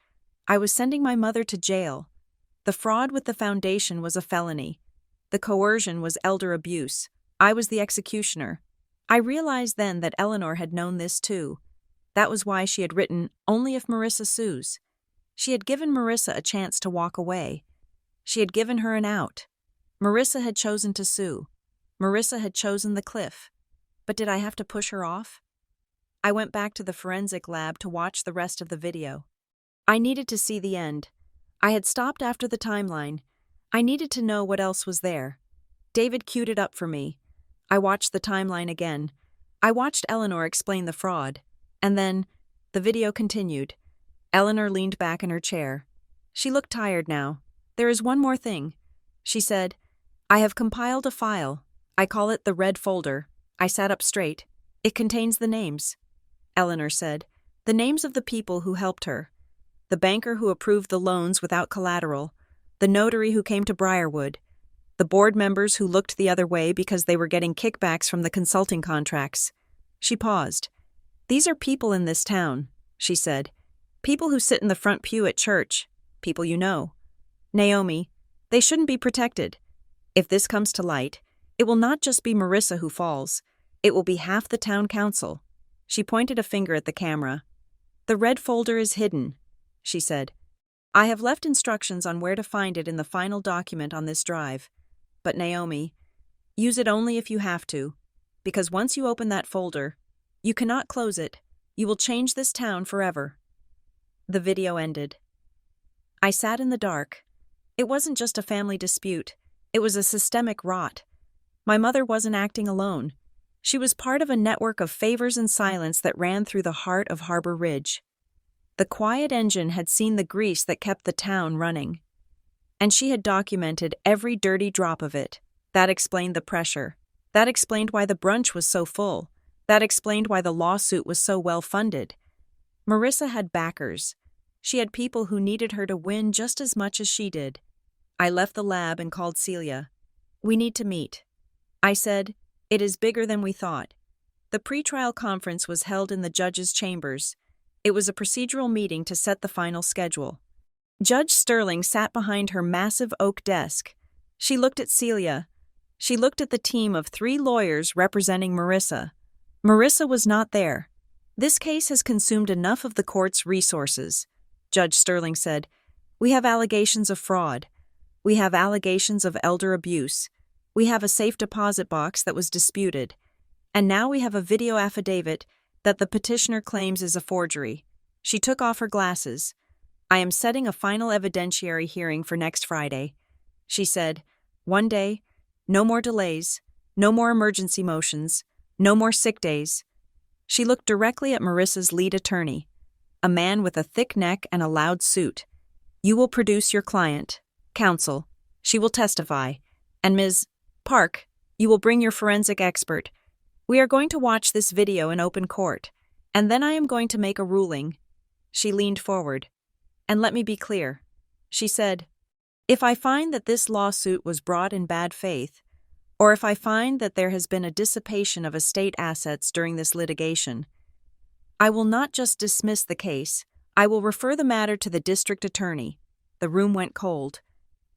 I was sending my mother to jail. The fraud with the foundation was a felony. The coercion was elder abuse. I was the executioner. I realized then that Eleanor had known this too. That was why she had written, "Only if Marissa sues." She had given Marissa a chance to walk away. She had given her an out. Marissa had chosen to sue. Marissa had chosen the cliff. But did I have to push her off? I went back to the forensic lab to watch the rest of the video. I needed to see the end. I had stopped after the timeline. I needed to know what else was there. David queued it up for me. I watched the timeline again. I watched Eleanor explain the fraud. And then, the video continued. Eleanor leaned back in her chair. She looked tired now. "There is one more thing," she said. "I have compiled a file. I call it the red folder." I sat up straight. "It contains the names," Eleanor said. "The names of the people who helped her. The banker who approved the loans without collateral. The notary who came to Briarwood. The board members who looked the other way because they were getting kickbacks from the consulting contracts." She paused. "These are people in this town," she said. "People who sit in the front pew at church. People you know. Naomi, they shouldn't be protected. If this comes to light, it will not just be Marissa who falls. It will be half the town council." She pointed a finger at the camera. "The red folder is hidden," she said. "I have left instructions on where to find it in the final document on this drive. But Naomi, use it only if you have to, because once you open that folder, you cannot close it. You will change this town forever." The video ended. I sat in the dark. It wasn't just a family dispute. It was a systemic rot. My mother wasn't acting alone. She was part of a network of favors and silence that ran through the heart of Harbor Ridge. The quiet engine had seen the grease that kept the town running. And she had documented every dirty drop of it. That explained the pressure. That explained why the brunch was so full. That explained why the lawsuit was so well funded. Marissa had backers. She had people who needed her to win just as much as she did. I left the lab and called Celia. "We need to meet." I said, "It is bigger than we thought." The pretrial conference was held in the judge's chambers. It was a procedural meeting to set the final schedule. Judge Sterling sat behind her massive oak desk. She looked at Celia. She looked at the team of 3 lawyers representing Marissa. Marissa was not there. "This case has consumed enough of the court's resources," Judge Sterling said. "We have allegations of fraud. We have allegations of elder abuse. We have a safe deposit box that was disputed. And now we have a video affidavit that the petitioner claims is a forgery." She took off her glasses. "I am setting a final evidentiary hearing for next Friday," she said. "One day, no more delays, no more emergency motions, no more sick days." She looked directly at Marissa's lead attorney, a man with a thick neck and a loud suit. "You will produce your client, counsel. She will testify. And Ms. Park, you will bring your forensic expert. We are going to watch this video in open court. And then I am going to make a ruling." She leaned forward. "And let me be clear," she said. "If I find that this lawsuit was brought in bad faith, or if I find that there has been a dissipation of estate assets during this litigation, I will not just dismiss the case, I will refer the matter to the district attorney." The room went cold.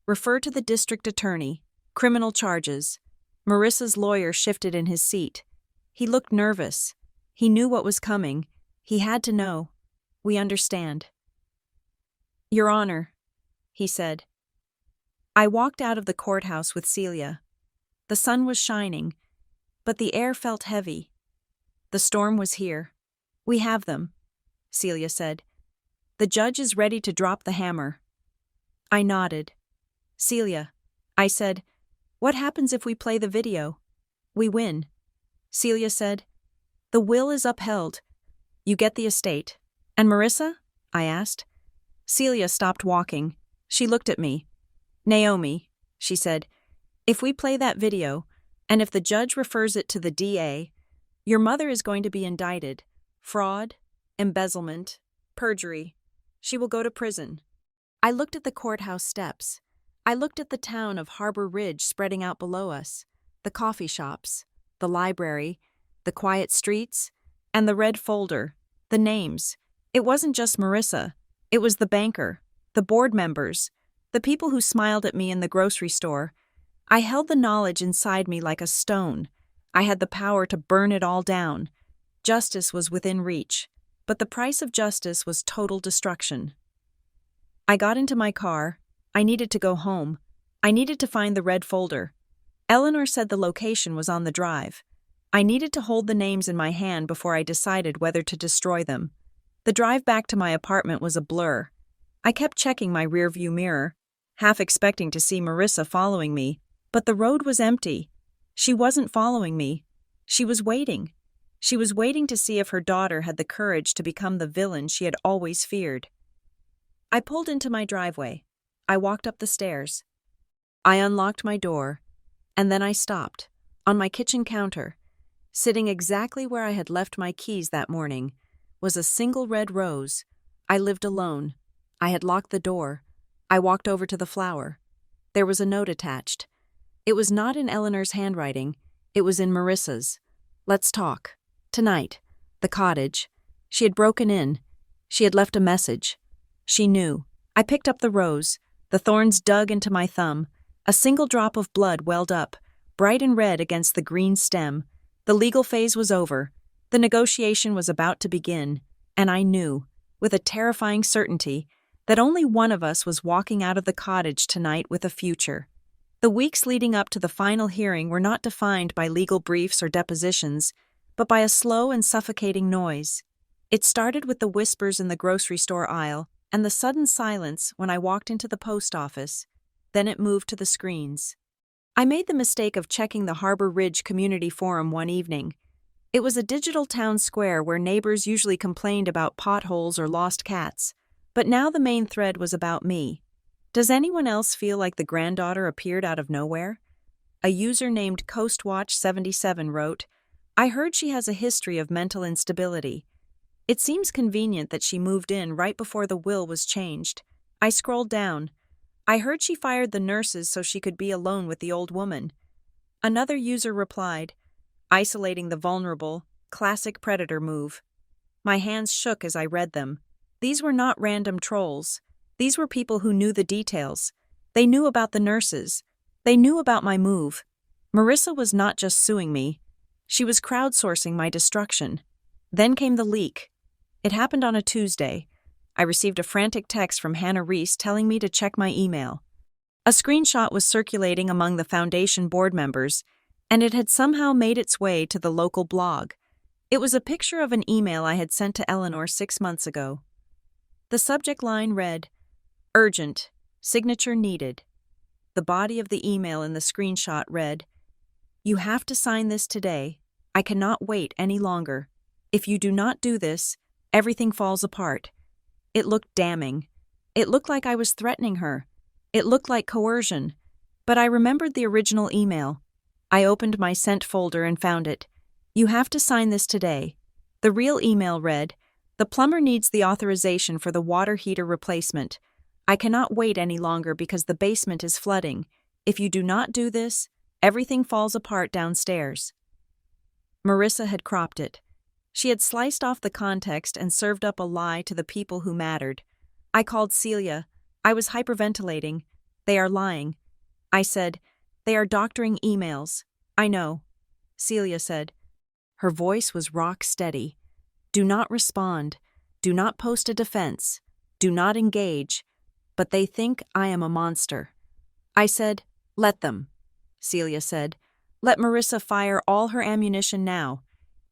"Refer to the district attorney. Criminal charges." Marissa's lawyer shifted in his seat. He looked nervous. He knew what was coming. He had to know. "We understand." "Your Honor," he said. I walked out of the courthouse with Celia. The sun was shining, but the air felt heavy. The storm was here. "We have them," Celia said. "The judge is ready to drop the hammer." I nodded. "Celia," I said, "what happens if we play the video?" "We win," Celia said. "The will is upheld. You get the estate." "And Marissa?" I asked. Celia stopped walking. She looked at me. "Naomi," she said, "if we play that video, and if the judge refers it to the DA, your mother is going to be indicted. Fraud, embezzlement, perjury. She will go to prison." I looked at the courthouse steps. I looked at the town of Harbor Ridge spreading out below us, the coffee shops, the library, the quiet streets, and the red folder, the names. It wasn't just Marissa. It was the banker, the board members, the people who smiled at me in the grocery store. I held the knowledge inside me like a stone. I had the power to burn it all down. Justice was within reach, but the price of justice was total destruction. I got into my car. I needed to go home. I needed to find the red folder. Eleanor said the location was on the drive. I needed to hold the names in my hand before I decided whether to destroy them. The drive back to my apartment was a blur. I kept checking my rearview mirror, half expecting to see Marissa following me, but the road was empty. She wasn't following me. She was waiting. She was waiting to see if her daughter had the courage to become the villain she had always feared. I pulled into my driveway. I walked up the stairs. I unlocked my door, and then I stopped, on my kitchen counter. Sitting exactly where I had left my keys that morning was a single red rose. I lived alone. I had locked the door. I walked over to the flower. There was a note attached. It was not in Eleanor's handwriting. It was in Marissa's. "Let's talk. Tonight. The cottage." She had broken in. She had left a message. She knew. I picked up the rose. The thorns dug into my thumb. A single drop of blood welled up, bright and red against the green stem. The legal phase was over. The negotiation was about to begin, and I knew, with a terrifying certainty, that only one of us was walking out of the cottage tonight with a future. The weeks leading up to the final hearing were not defined by legal briefs or depositions, but by a slow and suffocating noise. It started with the whispers in the grocery store aisle and the sudden silence when I walked into the post office. Then it moved to the screens. I made the mistake of checking the Harbor Ridge Community Forum one evening. It was a digital town square where neighbors usually complained about potholes or lost cats, but now the main thread was about me. Does anyone else feel like the granddaughter appeared out of nowhere? A user named Coastwatch77 wrote, "I heard she has a history of mental instability. It seems convenient that she moved in right before the will was changed." I scrolled down. "I heard she fired the nurses so she could be alone with the old woman." Another user replied, "Isolating the vulnerable, classic predator move." My hands shook as I read them. These were not random trolls. These were people who knew the details. They knew about the nurses. They knew about my move. Marissa was not just suing me. She was crowdsourcing my destruction. Then came the leak. It happened on a Tuesday. I received a frantic text from Hannah Reese telling me to check my email. A screenshot was circulating among the foundation board members, and it had somehow made its way to the local blog. It was a picture of an email I had sent to Eleanor 6 months ago. The subject line read, "Urgent, signature needed." The body of the email in the screenshot read, "You have to sign this today. I cannot wait any longer. If you do not do this, everything falls apart." It looked damning. It looked like I was threatening her. It looked like coercion. But I remembered the original email. I opened my sent folder and found it. "You have to sign this today. The real email read, "The plumber needs the authorization for the water heater replacement. I cannot wait any longer because the basement is flooding. If you do not do this, everything falls apart downstairs." Marissa had cropped it. She had sliced off the context and served up a lie to the people who mattered. I called Celia. I was hyperventilating. "They are lying." I said, "They are doctoring emails." "I know," Celia said. Her voice was rock steady. "Do not respond. Do not post a defense. Do not engage. But they think I am a monster." I said, "Let them." Celia said, "Let Marissa fire all her ammunition now.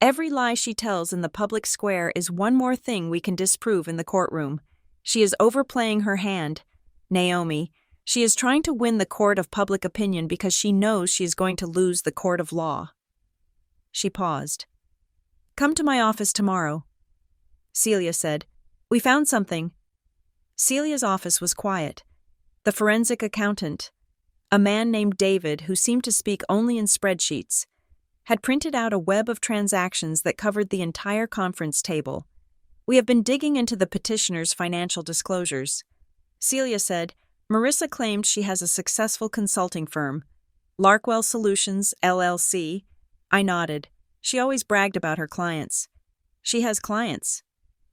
Every lie she tells in the public square is one more thing we can disprove in the courtroom. She is overplaying her hand. Naomi, she is trying to win the court of public opinion because she knows she is going to lose the court of law." She paused. "Come to my office tomorrow." Celia said, "We found something." Celia's office was quiet. The forensic accountant, a man named David who seemed to speak only in spreadsheets, had printed out a web of transactions that covered the entire conference table. "We have been digging into the petitioner's financial disclosures." Celia said, "Marissa claimed she has a successful consulting firm, Larkwell Solutions, LLC. I nodded. She always bragged about her clients. "She has clients,"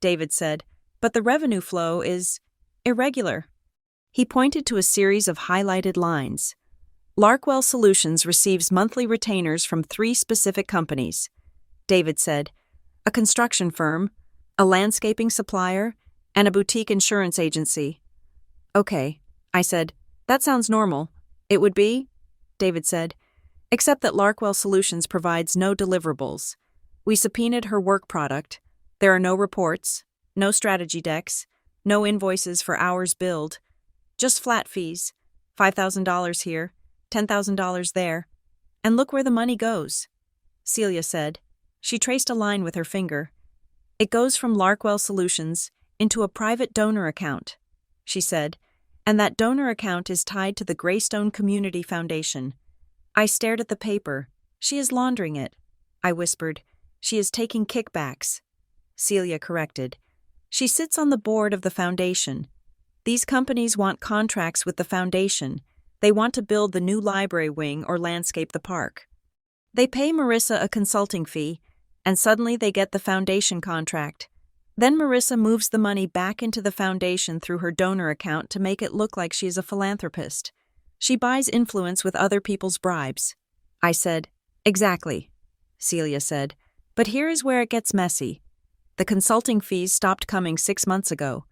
David said, "but the revenue flow is irregular." He pointed to a series of highlighted lines. "Larkwell Solutions receives monthly retainers from 3 specific companies." David said, "A construction firm, a landscaping supplier, and a boutique insurance agency." "Okay," I said, "that sounds normal." "It would be," David said, "except that Larkwell Solutions provides no deliverables. We subpoenaed her work product. There are no reports, no strategy decks, no invoices for hours billed, just flat fees, $5,000 here, $10,000 there. And look where the money goes," Celia said. She traced a line with her finger. "It goes from Larkwell Solutions into a private donor account," she said, "and that donor account is tied to the Greystone Community Foundation." I stared at the paper. "She is laundering it," I whispered. "She is taking kickbacks," Celia corrected. "She sits on the board of the foundation. These companies want contracts with the foundation. They want to build the new library wing or landscape the park. They pay Marissa a consulting fee, and suddenly they get the foundation contract. Then Marissa moves the money back into the foundation through her donor account to make it look like she is a philanthropist. She buys influence with other people's bribes." I said, "Exactly," Celia said. "But here is where it gets messy. The consulting fees stopped coming 6 months ago.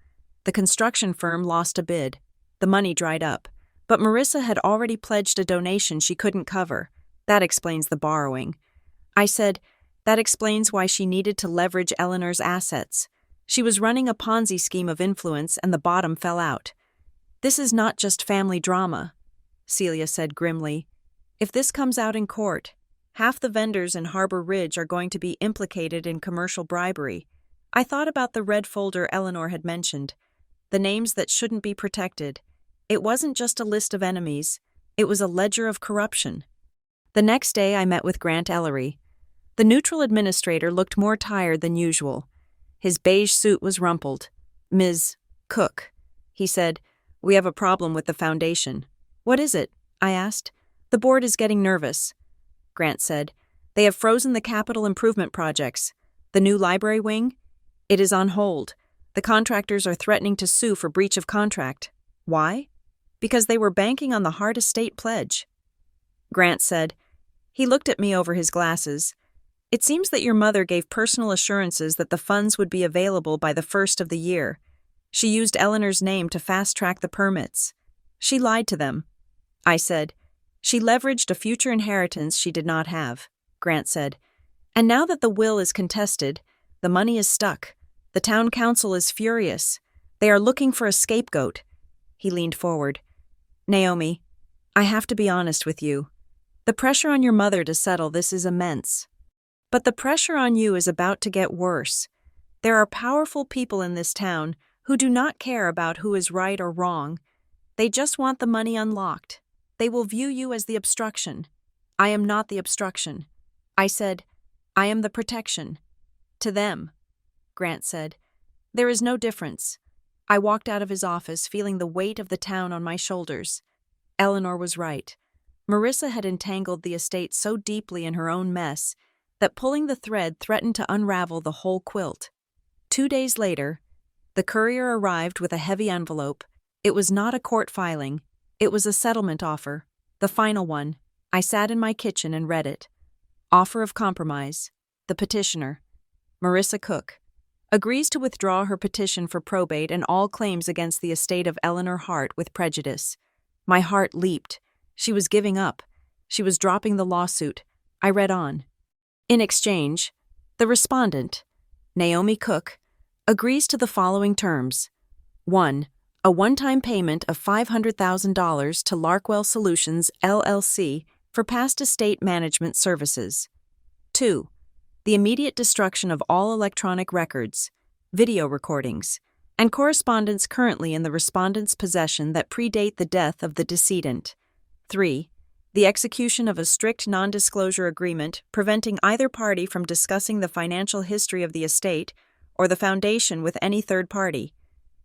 The construction firm lost a bid. The money dried up. But Marissa had already pledged a donation she couldn't cover. That explains the borrowing." I said, "That explains why she needed to leverage Eleanor's assets. She was running a Ponzi scheme of influence and the bottom fell out." "This is not just family drama," Celia said grimly. "If this comes out in court, half the vendors in Harbor Ridge are going to be implicated in commercial bribery." I thought about the red folder Eleanor had mentioned, the names that shouldn't be protected. It wasn't just a list of enemies, it was a ledger of corruption. The next day I met with Grant Ellery. The neutral administrator looked more tired than usual. His beige suit was rumpled. "Ms. Cook," he said, "we have a problem with the foundation." "What is it?" I asked. "The board is getting nervous," Grant said. "They have frozen the capital improvement projects. The new library wing? It is on hold. The contractors are threatening to sue for breach of contract. Why? Because they were banking on the Hart Estate pledge." Grant said. He looked at me over his glasses. "It seems that your mother gave personal assurances that the funds would be available by the 1st of the year. She used Eleanor's name to fast-track the permits. She lied to them." I said. "She leveraged a future inheritance she did not have," Grant said. "And now that the will is contested, the money is stuck. The town council is furious. They are looking for a scapegoat." He leaned forward. "Naomi, I have to be honest with you. The pressure on your mother to settle this is immense. But the pressure on you is about to get worse. There are powerful people in this town who do not care about who is right or wrong. They just want the money unlocked. They will view you as the obstruction. I am not the obstruction." I said, "I am the protection." To them, Grant said. There is no difference. I walked out of his office feeling the weight of the town on my shoulders. Eleanor was right. Marissa had entangled the estate so deeply in her own mess that pulling the thread threatened to unravel the whole quilt. 2 days later, the courier arrived with a heavy envelope. It was not a court filing. It was a settlement offer, the final one. I sat in my kitchen and read it. Offer of compromise. The petitioner, Marissa Cook, agrees to withdraw her petition for probate and all claims against the estate of Eleanor Hart with prejudice. My heart leaped. She was giving up. She was dropping the lawsuit. I read on. In exchange, the respondent, Naomi Cook, agrees to the following terms. 1. A one-time payment of $500,000 to Larkwell Solutions, LLC, for past estate management services. 2. The immediate destruction of all electronic records, video recordings, and correspondence currently in the respondent's possession that predate the death of the decedent. 3. The execution of a strict non-disclosure agreement preventing either party from discussing the financial history of the estate or the foundation with any third party,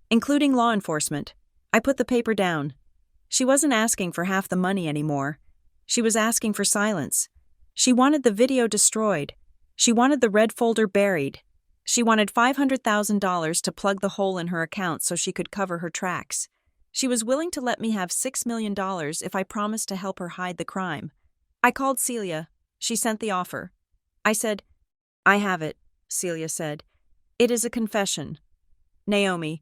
including law enforcement. I put the paper down. She wasn't asking for half the money anymore. She was asking for silence. She wanted the video destroyed. She wanted the red folder buried. She wanted $500,000 to plug the hole in her account so she could cover her tracks. She was willing to let me have $6 million if I promised to help her hide the crime. I called Celia. She sent the offer. I said, I have it, Celia said. It is a confession. Naomi,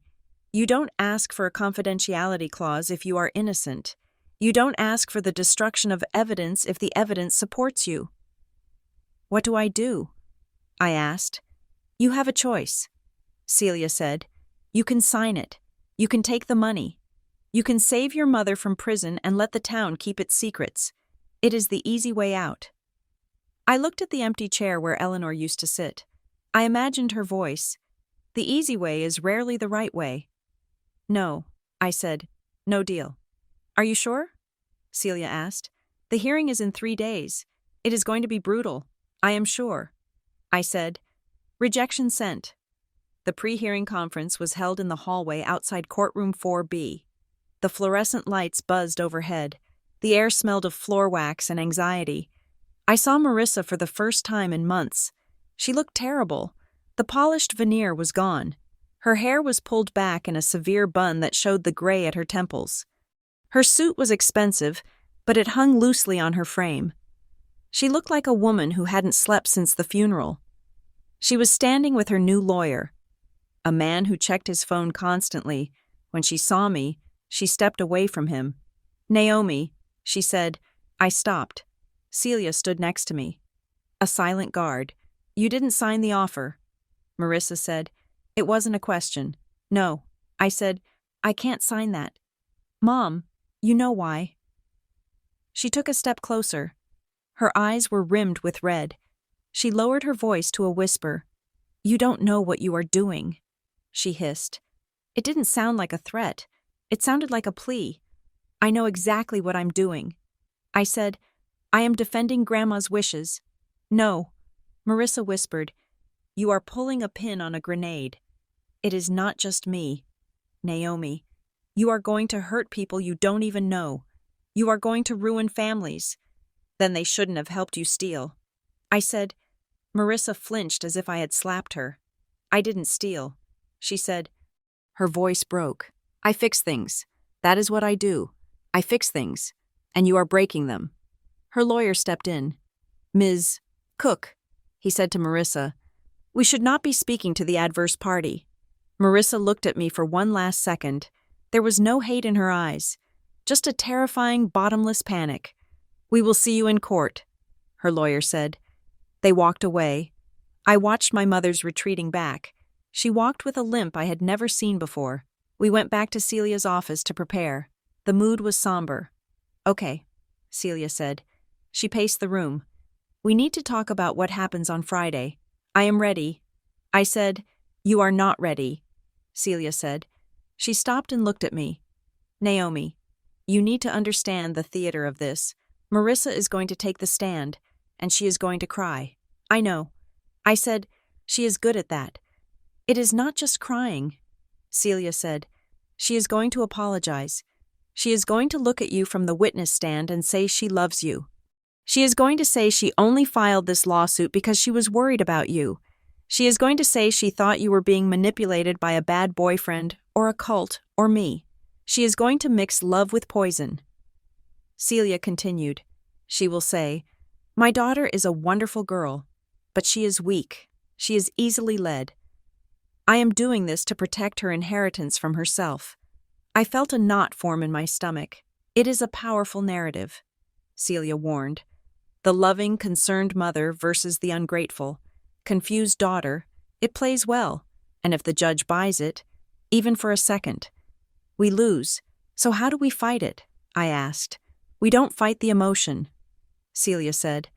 you don't ask for a confidentiality clause if you are innocent. You don't ask for the destruction of evidence if the evidence supports you. What do I do? I asked. You have a choice, Celia said. You can sign it. You can take the money. You can save your mother from prison and let the town keep its secrets. It is the easy way out. I looked at the empty chair where Eleanor used to sit. I imagined her voice. The easy way is rarely the right way. No, I said. No deal. Are you sure? Celia asked. The hearing is in 3 days. It is going to be brutal. I am sure. I said. Rejection sent. The pre-hearing conference was held in the hallway outside courtroom 4B. The fluorescent lights buzzed overhead. The air smelled of floor wax and anxiety. I saw Marissa for the first time in months. She looked terrible. The polished veneer was gone. Her hair was pulled back in a severe bun that showed the gray at her temples. Her suit was expensive, but it hung loosely on her frame. She looked like a woman who hadn't slept since the funeral. She was standing with her new lawyer, a man who checked his phone constantly. When she saw me, she stepped away from him. Naomi, she said. I stopped. Celia stood next to me. A silent guard. You didn't sign the offer. Marissa said. It wasn't a question. No. I said, I can't sign that. Mom, you know why. She took a step closer. Her eyes were rimmed with red. She lowered her voice to a whisper. You don't know what you are doing, she hissed. It didn't sound like a threat. It sounded like a plea. I know exactly what I'm doing. I said, I am defending Grandma's wishes. No, Marissa whispered. You are pulling a pin on a grenade. It is not just me. Naomi, you are going to hurt people you don't even know. You are going to ruin families. Then they shouldn't have helped you steal. I said. Marissa flinched as if I had slapped her. I didn't steal, she said. Her voice broke. I fix things. That is what I do. I fix things. And you are breaking them. Her lawyer stepped in. Ms. Cook, he said to Marissa, we should not be speaking to the adverse party. Marissa looked at me for one last second. There was no hate in her eyes, just a terrifying, bottomless panic. We will see you in court, her lawyer said. They walked away. I watched my mother's retreating back. She walked with a limp I had never seen before. We went back to Celia's office to prepare. The mood was somber. Okay, Celia said. She paced the room. We need to talk about what happens on Friday. I am ready. I said, you are not ready, Celia said. She stopped and looked at me. Naomi, you need to understand the theater of this. Marissa is going to take the stand, and she is going to cry. I know. I said, She is good at that. It is not just crying, Celia said. She is going to apologize. She is going to look at you from the witness stand and say she loves you. She is going to say she only filed this lawsuit because she was worried about you. She is going to say she thought you were being manipulated by a bad boyfriend, or a cult, or me. She is going to mix love with poison. Celia continued. She will say, "My daughter is a wonderful girl, but she is weak. She is easily led. I am doing this to protect her inheritance from herself." I felt a knot form in my stomach. It is a powerful narrative, Celia warned. The loving, concerned mother versus the ungrateful, confused daughter. It plays well, and if the judge buys it, even for a second, we lose. So how do we fight it? I asked. We don't fight the emotion, Celia said.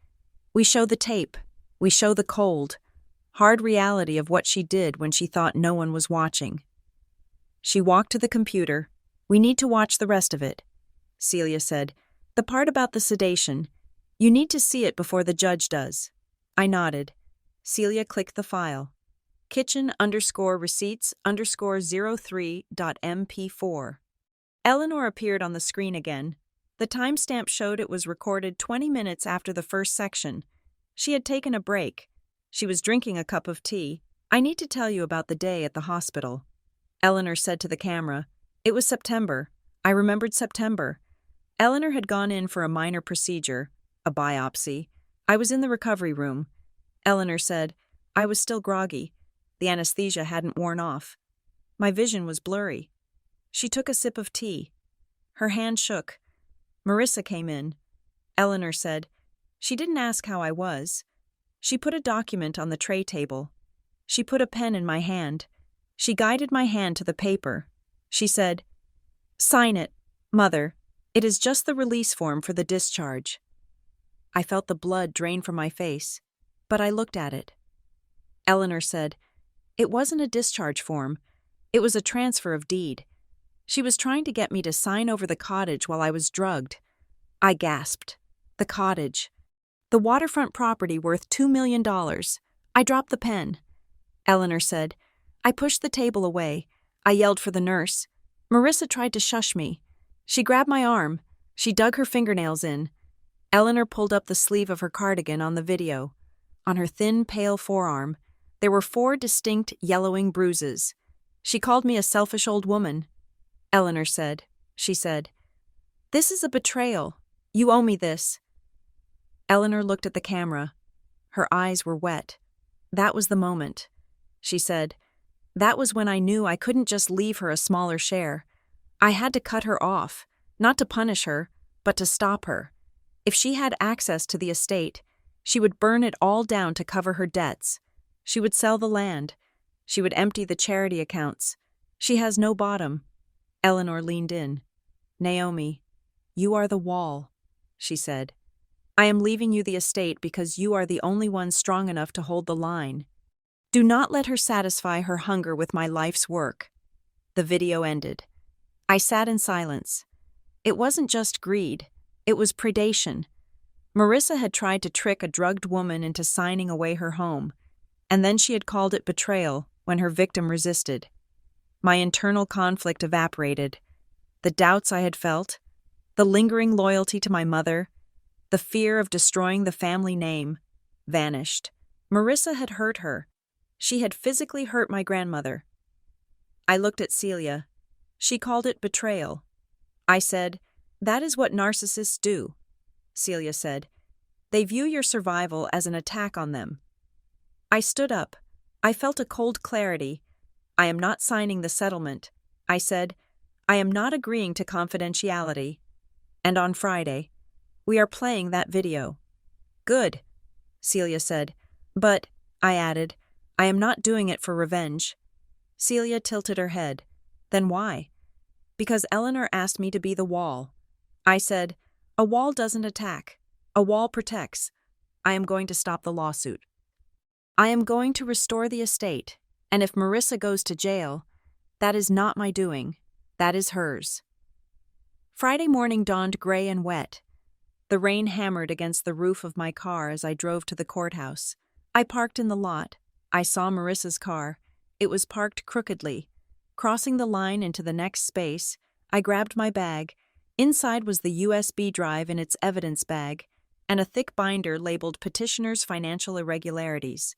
We show the tape. We show the cold, hard reality of what she did when she thought no one was watching. She walked to the computer. We need to watch the rest of it, Celia said. The part about the sedation. You need to see it before the judge does. I nodded. Celia clicked the file. kitchen_receipts_03.mp4. Eleanor appeared on the screen again. The timestamp showed it was recorded 20 minutes after the first section. She had taken a break. She was drinking a cup of tea. I need to tell you about the day at the hospital, Eleanor said to the camera. It was September. I remembered September. Eleanor had gone in for a minor procedure, a biopsy. I was in the recovery room. Eleanor said, I was still groggy. The anesthesia hadn't worn off. My vision was blurry. She took a sip of tea. Her hand shook. Marissa came in. Eleanor said, she didn't ask how I was. She put a document on the tray table. She put a pen in my hand. She guided my hand to the paper. She said, sign it, Mother. It is just the release form for the discharge. I felt the blood drain from my face, but I looked at it. Eleanor said, it wasn't a discharge form. It was a transfer of deed. She was trying to get me to sign over the cottage while I was drugged. I gasped. The cottage. The waterfront property worth $2 million. I dropped the pen. Eleanor said, I pushed the table away. I yelled for the nurse. Marissa tried to shush me. She grabbed my arm. She dug her fingernails in. Eleanor pulled up the sleeve of her cardigan on the video. On her thin, pale forearm, there were 4 distinct yellowing bruises. She called me a selfish old woman. Eleanor said, she said, this is a betrayal. You owe me this. Eleanor looked at the camera. Her eyes were wet. That was the moment. She said, that was when I knew I couldn't just leave her a smaller share. I had to cut her off, not to punish her, but to stop her. If she had access to the estate, she would burn it all down to cover her debts. She would sell the land. She would empty the charity accounts. She has no bottom. Eleanor leaned in. Naomi, you are the wall, she said. I am leaving you the estate because you are the only one strong enough to hold the line. Do not let her satisfy her hunger with my life's work. The video ended. I sat in silence. It wasn't just greed. It was predation. Marissa had tried to trick a drugged woman into signing away her home, and then she had called it betrayal when her victim resisted. My internal conflict evaporated. The doubts I had felt, the lingering loyalty to my mother, the fear of destroying the family name, vanished. Marissa had hurt her. She had physically hurt my grandmother. I looked at Celia. She called it betrayal. I said, that is what narcissists do. Celia said, they view your survival as an attack on them. I stood up. I felt a cold clarity. I am not signing the settlement. I said, I am not agreeing to confidentiality. And on Friday, we are playing that video. Good, Celia said. But, I added, I am not doing it for revenge. Celia tilted her head. Then why? Because Eleanor asked me to be the wall. I said, a wall doesn't attack. A wall protects. I am going to stop the lawsuit. I am going to restore the estate, and if Marissa goes to jail, that is not my doing. That is hers. Friday morning dawned gray and wet. The rain hammered against the roof of my car as I drove to the courthouse. I parked in the lot. I saw Marissa's car. It was parked crookedly. Crossing the line into the next space, I grabbed my bag. Inside was the USB drive in its evidence bag, and a thick binder labeled Petitioner's Financial Irregularities.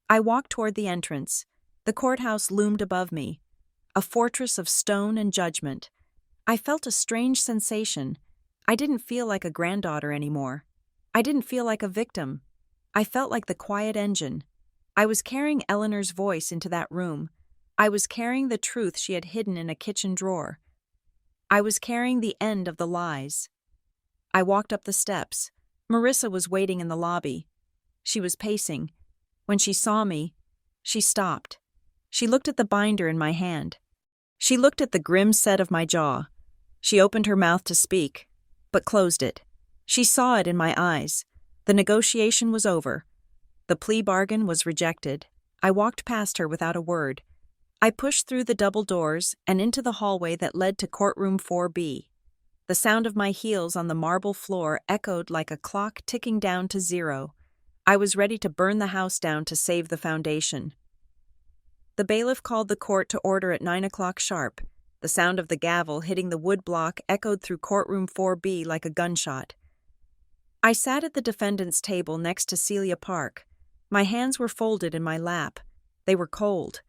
I walked toward the entrance. The courthouse loomed above me, a fortress of stone and judgment. I felt a strange sensation. I didn't feel like a granddaughter anymore. I didn't feel like a victim. I felt like the quiet engine. I was carrying Eleanor's voice into that room. I was carrying the truth she had hidden in a kitchen drawer. I was carrying the end of the lies. I walked up the steps. Marissa was waiting in the lobby. She was pacing. When she saw me, she stopped. She looked at the binder in my hand. She looked at the grim set of my jaw. She opened her mouth to speak, but closed it. She saw it in my eyes. The negotiation was over. The plea bargain was rejected. I walked past her without a word. I pushed through the double doors and into the hallway that led to courtroom 4B. The sound of my heels on the marble floor echoed like a clock ticking down to 0. I was ready to burn the house down to save the foundation. The bailiff called the court to order at 9 o'clock sharp. The sound of the gavel hitting the wood block echoed through courtroom 4B like a gunshot. I sat at the defendant's table next to Celia Park. My hands were folded in my lap. They were cold.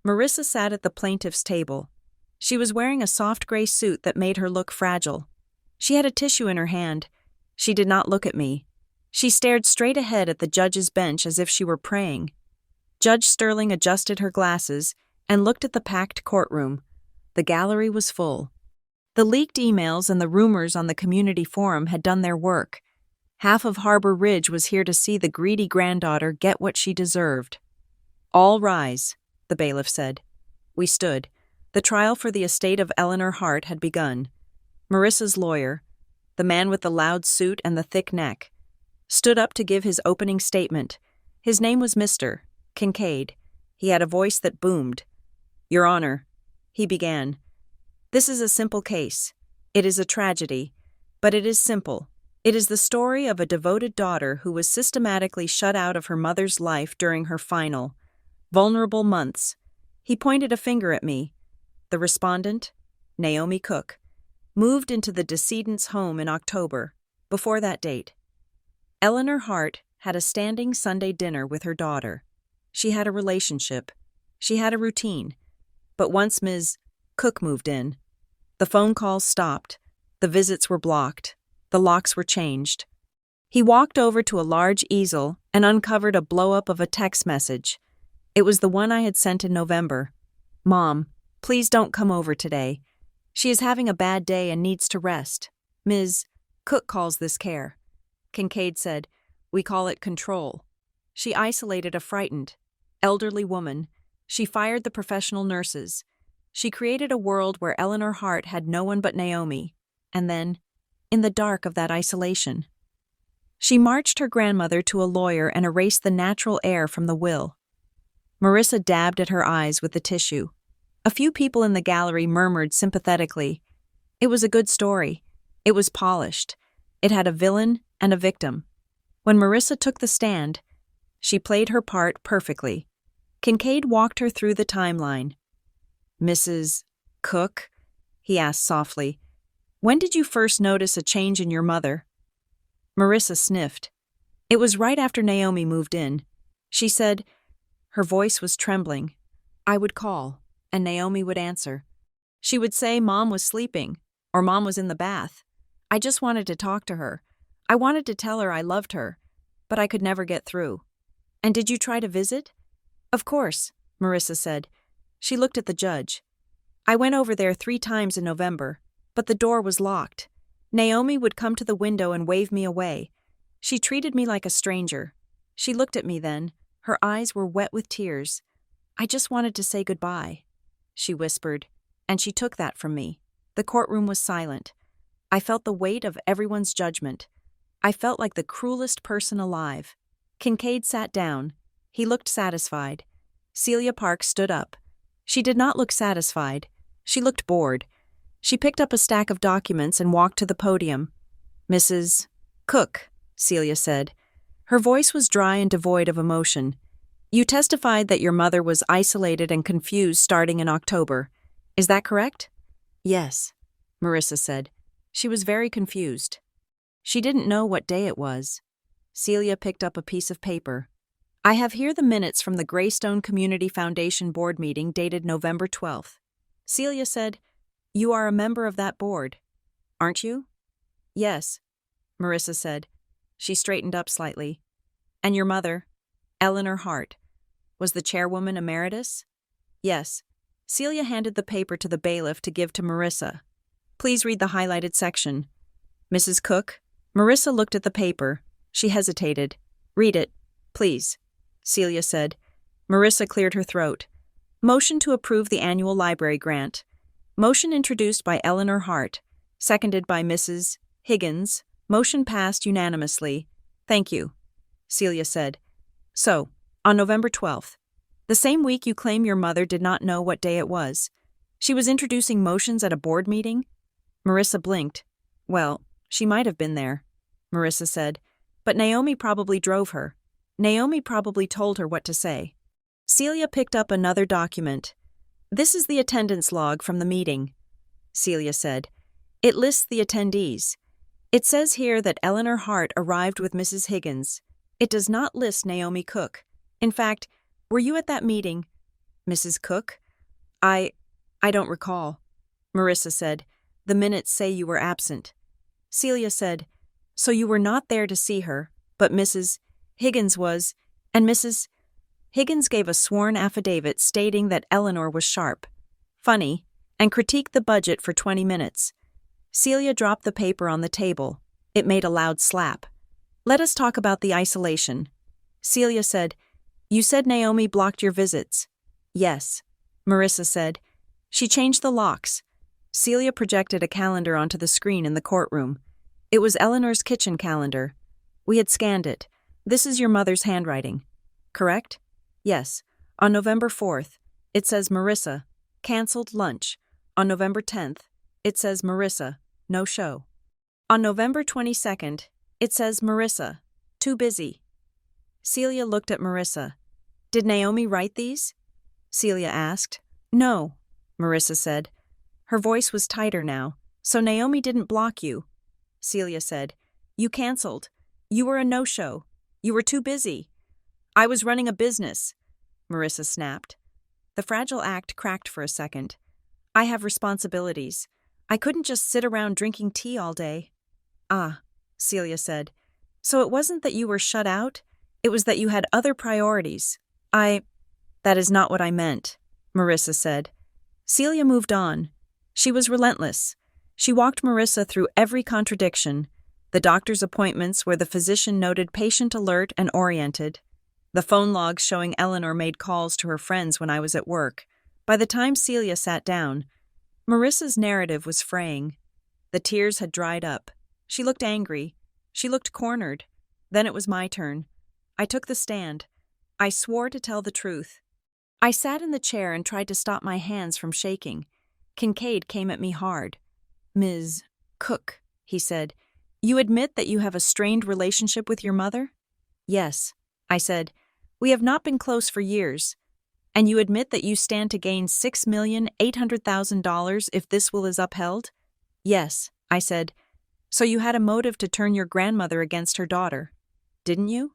Marissa sat at the plaintiff's table. She was wearing a soft gray suit that made her look fragile. She had a tissue in her hand. She did not look at me. She stared straight ahead at the judge's bench as if she were praying. Judge Sterling adjusted her glasses and looked at the packed courtroom. The gallery was full. The leaked emails and the rumors on the community forum had done their work. Half of Harbor Ridge was here to see the greedy granddaughter get what she deserved. "All rise," the bailiff said. We stood. The trial for the estate of Eleanor Hart had begun. Marissa's lawyer, the man with the loud suit and the thick neck, stood up to give his opening statement. His name was Mr. Kincaid. He had a voice that boomed. "Your Honor," he began, "this is a simple case. It is a tragedy, but it is simple. It is the story of a devoted daughter who was systematically shut out of her mother's life during her final, vulnerable months." He pointed a finger at me. The respondent, Naomi Cook, moved into the decedent's home in October. Before that date, Eleanor Hart had a standing Sunday dinner with her daughter. She had a relationship. She had a routine. But once Ms. Cook moved in, the phone calls stopped. The visits were blocked. The locks were changed. He walked over to a large easel and uncovered a blow-up of a text message. It was the one I had sent in November. "Mom, please don't come over today. She is having a bad day and needs to rest. Ms. Cook calls this care." Kincaid said, "We call it control." She isolated a frightened, elderly woman. She fired the professional nurses. She created a world where Eleanor Hart had no one but Naomi. And then, in the dark of that isolation, she marched her grandmother to a lawyer and erased the natural heir from the will. Marissa dabbed at her eyes with the tissue. A few people in the gallery murmured sympathetically. It was a good story. It was polished. It had a villain and a victim. When Marissa took the stand, she played her part perfectly. Kincaid walked her through the timeline. "Mrs. Cook?" he asked softly. "When did you first notice a change in your mother?" Marissa sniffed. "It was right after Naomi moved in." She said, her voice was trembling, "I would call, and Naomi would answer. She would say Mom was sleeping, or Mom was in the bath. I just wanted to talk to her. I wanted to tell her I loved her, but I could never get through." "And did you try to visit?" "Of course," Marissa said. She looked at the judge. "I went over there 3 times in November, but the door was locked. Naomi would come to the window and wave me away. She treated me like a stranger. She looked at me then. Her eyes were wet with tears. I just wanted to say goodbye," she whispered, and she took that from me. The courtroom was silent. I felt the weight of everyone's judgment. I felt like the cruelest person alive. Kincaid sat down. He looked satisfied. Celia Park stood up. She did not look satisfied. She looked bored. She picked up a stack of documents and walked to the podium. "Mrs. Cook," Celia said. Her voice was dry and devoid of emotion. You testified that your mother was isolated and confused starting in October. Is that correct? Yes, Marissa said. She was very confused. She didn't know what day it was. Celia picked up a piece of paper. I have here the minutes from the Greystone Community Foundation board meeting dated November 12th. Celia said, You are a member of that board, aren't you? Yes, Marissa said. She straightened up slightly. And your mother, Eleanor Hart, was the chairwoman emeritus? Yes. Celia handed the paper to the bailiff to give to Marissa. Please read the highlighted section. Mrs. Cook? Marissa looked at the paper. She hesitated. Read it, please, Celia said. Marissa cleared her throat. Motion to approve the annual library grant. Motion introduced by Eleanor Hart, seconded by Mrs. Higgins. Motion passed unanimously. Thank you, Celia said. So, on November 12th, the same week you claim your mother did not know what day it was, she was introducing motions at a board meeting? Marissa blinked. Well, she might have been there, Marissa said, but Naomi probably drove her. Naomi probably told her what to say. Celia picked up another document. This is the attendance log from the meeting, Celia said. It lists the attendees. It says here that Eleanor Hart arrived with Mrs. Higgins. It does not list Naomi Cook. In fact, were you at that meeting, Mrs. Cook? I don't recall, Marissa said. The minutes say you were absent. Celia said, So you were not there to see her, but Mrs. Higgins was, and Mrs. Higgins gave a sworn affidavit stating that Eleanor was sharp, funny, and critiqued the budget for 20 minutes. Celia dropped the paper on the table. It made a loud slap. Let us talk about the isolation. Celia said, You said Naomi blocked your visits. Yes, Marissa said. She changed the locks. Celia projected a calendar onto the screen in the courtroom. It was Eleanor's kitchen calendar. We had scanned it. This is your mother's handwriting. Correct? Yes. On November 4th, it says Marissa, canceled lunch. On November 10th, it says Marissa, no show. On November 22nd, it says Marissa, too busy. Celia looked at Marissa. Did Naomi write these? Celia asked. No, Marissa said. Her voice was tighter now. So Naomi didn't block you. Celia said. You canceled. You were a no-show. You were too busy. I was running a business, Marissa snapped. The fragile act cracked for a second. I have responsibilities. I couldn't just sit around drinking tea all day. Ah, Celia said. So it wasn't that you were shut out, it was that you had other priorities. That is not what I meant, Marissa said. Celia moved on. She was relentless. She walked Marissa through every contradiction. The doctor's appointments where the physician noted patient alert and oriented. The phone logs showing Eleanor made calls to her friends when I was at work. By the time Celia sat down, Marissa's narrative was fraying. The tears had dried up. She looked angry. She looked cornered. Then it was my turn. I took the stand. I swore to tell the truth. I sat in the chair and tried to stop my hands from shaking. Kincaid came at me hard. Ms. Cook, he said, you admit that you have a strained relationship with your mother? Yes, I said. We have not been close for years. And you admit that you stand to gain $6,800,000 if this will is upheld? Yes, I said. So you had a motive to turn your grandmother against her daughter, didn't you?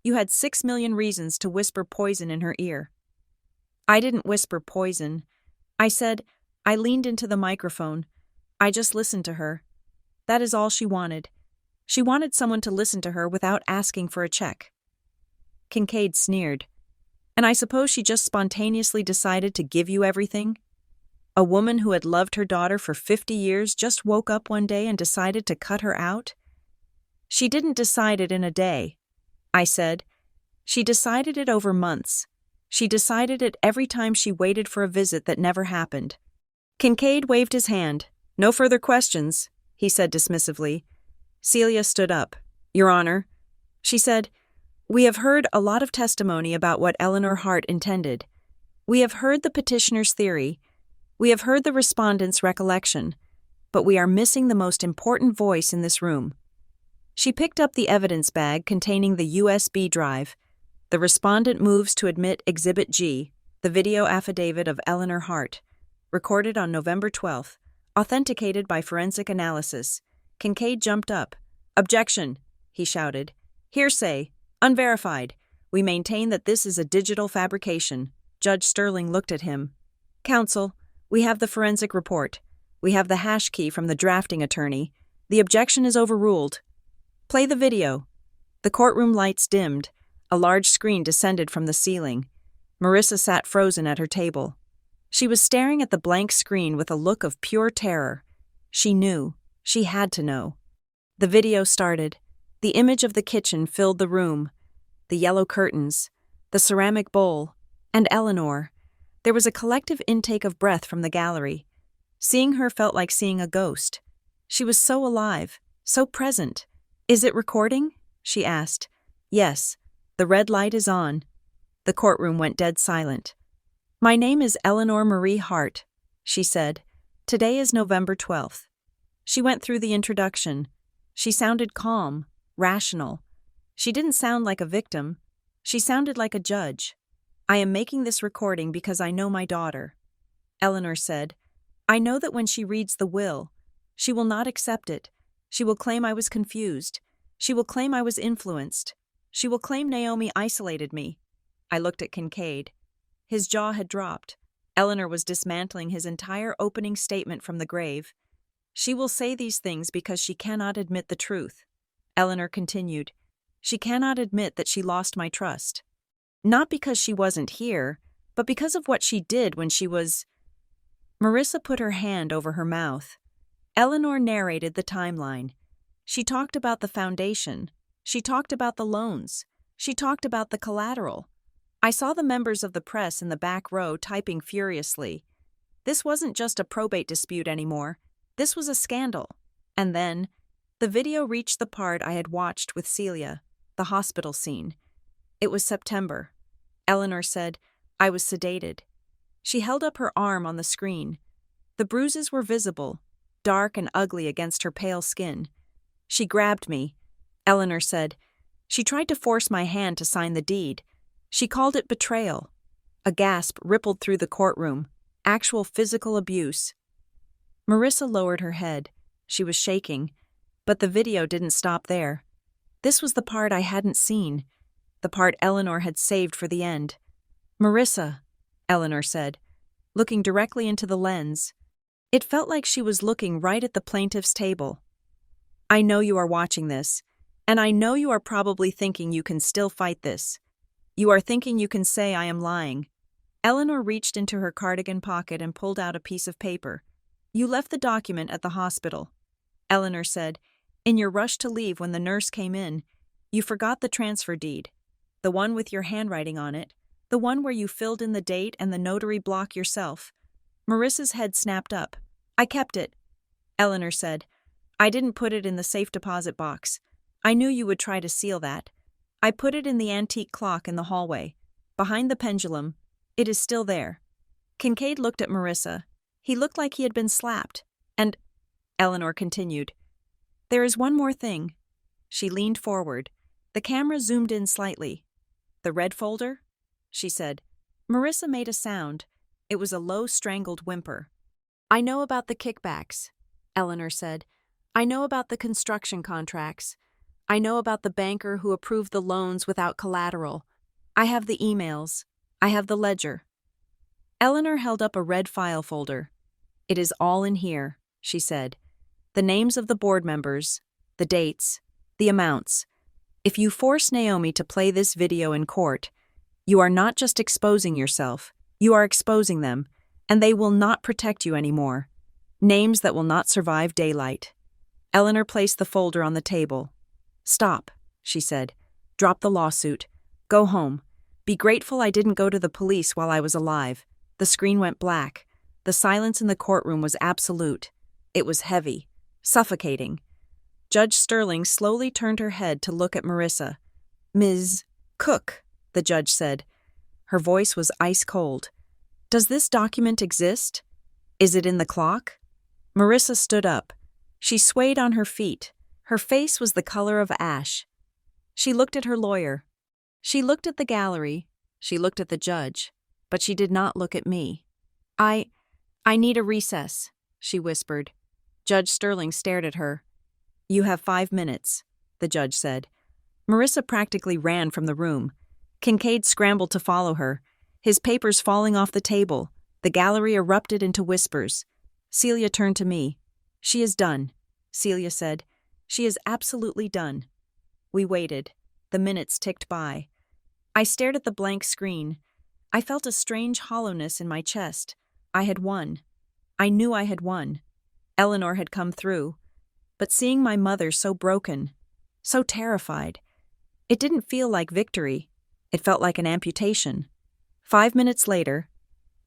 You had 6 million reasons to whisper poison in her ear. I didn't whisper poison. I said, I leaned into the microphone. I just listened to her. That is all she wanted. She wanted someone to listen to her without asking for a check. Kincaid sneered. And I suppose she just spontaneously decided to give you everything? A woman who had loved her daughter for 50 years just woke up one day and decided to cut her out? She didn't decide it in a day, I said. She decided it over months. She decided it every time she waited for a visit that never happened. Kincaid waved his hand. No further questions, he said dismissively. Celia stood up. Your Honor, she said, we have heard a lot of testimony about what Eleanor Hart intended. We have heard the petitioner's theory. We have heard the respondent's recollection. But we are missing the most important voice in this room. She picked up the evidence bag containing the USB drive. The respondent moves to admit Exhibit G, the video affidavit of Eleanor Hart, recorded on November 12th, authenticated by forensic analysis. Kincaid jumped up. "Objection," he shouted. "Hearsay. Unverified. We maintain that this is a digital fabrication." Judge Sterling looked at him. "Counsel, we have the forensic report. We have the hash key from the drafting attorney. The objection is overruled. Play the video." The courtroom lights dimmed. A large screen descended from the ceiling. Marissa sat frozen at her table. She was staring at the blank screen with a look of pure terror. She knew. She had to know. The video started. The image of the kitchen filled the room. The yellow curtains, the ceramic bowl, and Eleanor. There was a collective intake of breath from the gallery. Seeing her felt like seeing a ghost. She was so alive, so present. "Is it recording?" she asked. "Yes. The red light is on." The courtroom went dead silent. "My name is Eleanor Marie Hart," she said. "Today is November 12th. She went through the introduction. She sounded calm, rational. She didn't sound like a victim. She sounded like a judge. "I am making this recording because I know my daughter," Eleanor said. "I know that when she reads the will, she will not accept it. She will claim I was confused. She will claim I was influenced. She will claim Naomi isolated me." I looked at Kincaid. His jaw had dropped. Eleanor was dismantling his entire opening statement from the grave. "She will say these things because she cannot admit the truth," Eleanor continued. "She cannot admit that she lost my trust. Not because she wasn't here, but because of what she did when she was—" Marissa put her hand over her mouth. Eleanor narrated the timeline. She talked about the foundation. She talked about the loans. She talked about the collateral. I saw the members of the press in the back row typing furiously. This wasn't just a probate dispute anymore. This was a scandal. And then, the video reached the part I had watched with Celia, the hospital scene. It was September. Eleanor said, "I was sedated." She held up her arm on the screen. The bruises were visible, dark and ugly against her pale skin. She grabbed me. Eleanor said, "She tried to force my hand to sign the deed. She called it betrayal." A gasp rippled through the courtroom. Actual physical abuse. Marissa lowered her head. She was shaking. But the video didn't stop there. This was the part I hadn't seen. The part Eleanor had saved for the end. "Marissa," Eleanor said, looking directly into the lens. It felt like she was looking right at the plaintiff's table. "I know you are watching this, and I know you are probably thinking you can still fight this. You are thinking you can say I am lying." Eleanor reached into her cardigan pocket and pulled out a piece of paper. "You left the document at the hospital," Eleanor said. "In your rush to leave when the nurse came in, you forgot the transfer deed, the one with your handwriting on it, the one where you filled in the date and the notary block yourself." Marissa's head snapped up. "I kept it," Eleanor said. "I didn't put it in the safe deposit box. I knew you would try to seal that. I put it in the antique clock in the hallway, behind the pendulum. It is still there." Kincaid looked at Marissa. He looked like he had been slapped. "And," Eleanor continued, "there is one more thing." She leaned forward. The camera zoomed in slightly. "The red folder?" she said. Marissa made a sound. It was a low, strangled whimper. "I know about the kickbacks," Eleanor said. "I know about the construction contracts. I know about the banker who approved the loans without collateral. I have the emails. I have the ledger." Eleanor held up a red file folder. "It is all in here," she said. "The names of the board members, the dates, the amounts. If you force Naomi to play this video in court, you are not just exposing yourself, you are exposing them, and they will not protect you anymore. Names that will not survive daylight." Eleanor placed the folder on the table. "Stop," she said. "Drop the lawsuit. Go home. Be grateful I didn't go to the police while I was alive." The screen went black. The silence in the courtroom was absolute. It was heavy, suffocating. Judge Sterling slowly turned her head to look at Marissa. "Ms. Cook," the judge said. Her voice was ice cold. "Does this document exist? Is it in the clock?" Marissa stood up. She swayed on her feet. Her face was the color of ash. She looked at her lawyer. She looked at the gallery, she looked at the judge, but she did not look at me. I need a recess, she whispered. Judge Sterling stared at her. You have 5 minutes, the judge said. Marissa practically ran from the room. Kincaid scrambled to follow her, his papers falling off the table. The gallery erupted into whispers. Celia turned to me. She is done, Celia said. She is absolutely done. We waited. The minutes ticked by. I stared at the blank screen. I felt a strange hollowness in my chest. I had won. I knew I had won. Eleanor had come through. But seeing my mother so broken, so terrified, it didn't feel like victory. It felt like an amputation. 5 minutes later,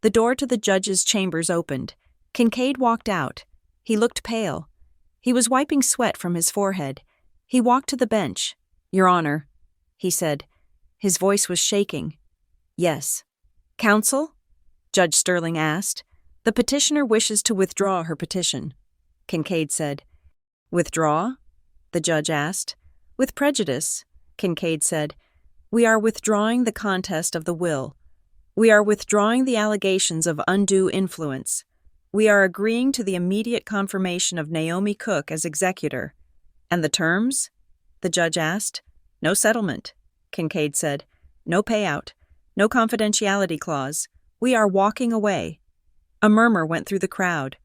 the door to the judge's chambers opened. Kincaid walked out. He looked pale. He was wiping sweat from his forehead. He walked to the bench. Your Honor, he said. His voice was shaking. Yes. Counsel? Judge Sterling asked. The petitioner wishes to withdraw her petition, Kincaid said. Withdraw? The judge asked. With prejudice, Kincaid said. We are withdrawing the contest of the will. We are withdrawing the allegations of undue influence. We are agreeing to the immediate confirmation of Naomi Cook as executor. And the terms? The judge asked. No settlement, Kincaid said. No payout. No confidentiality clause. We are walking away. A murmur went through the crowd.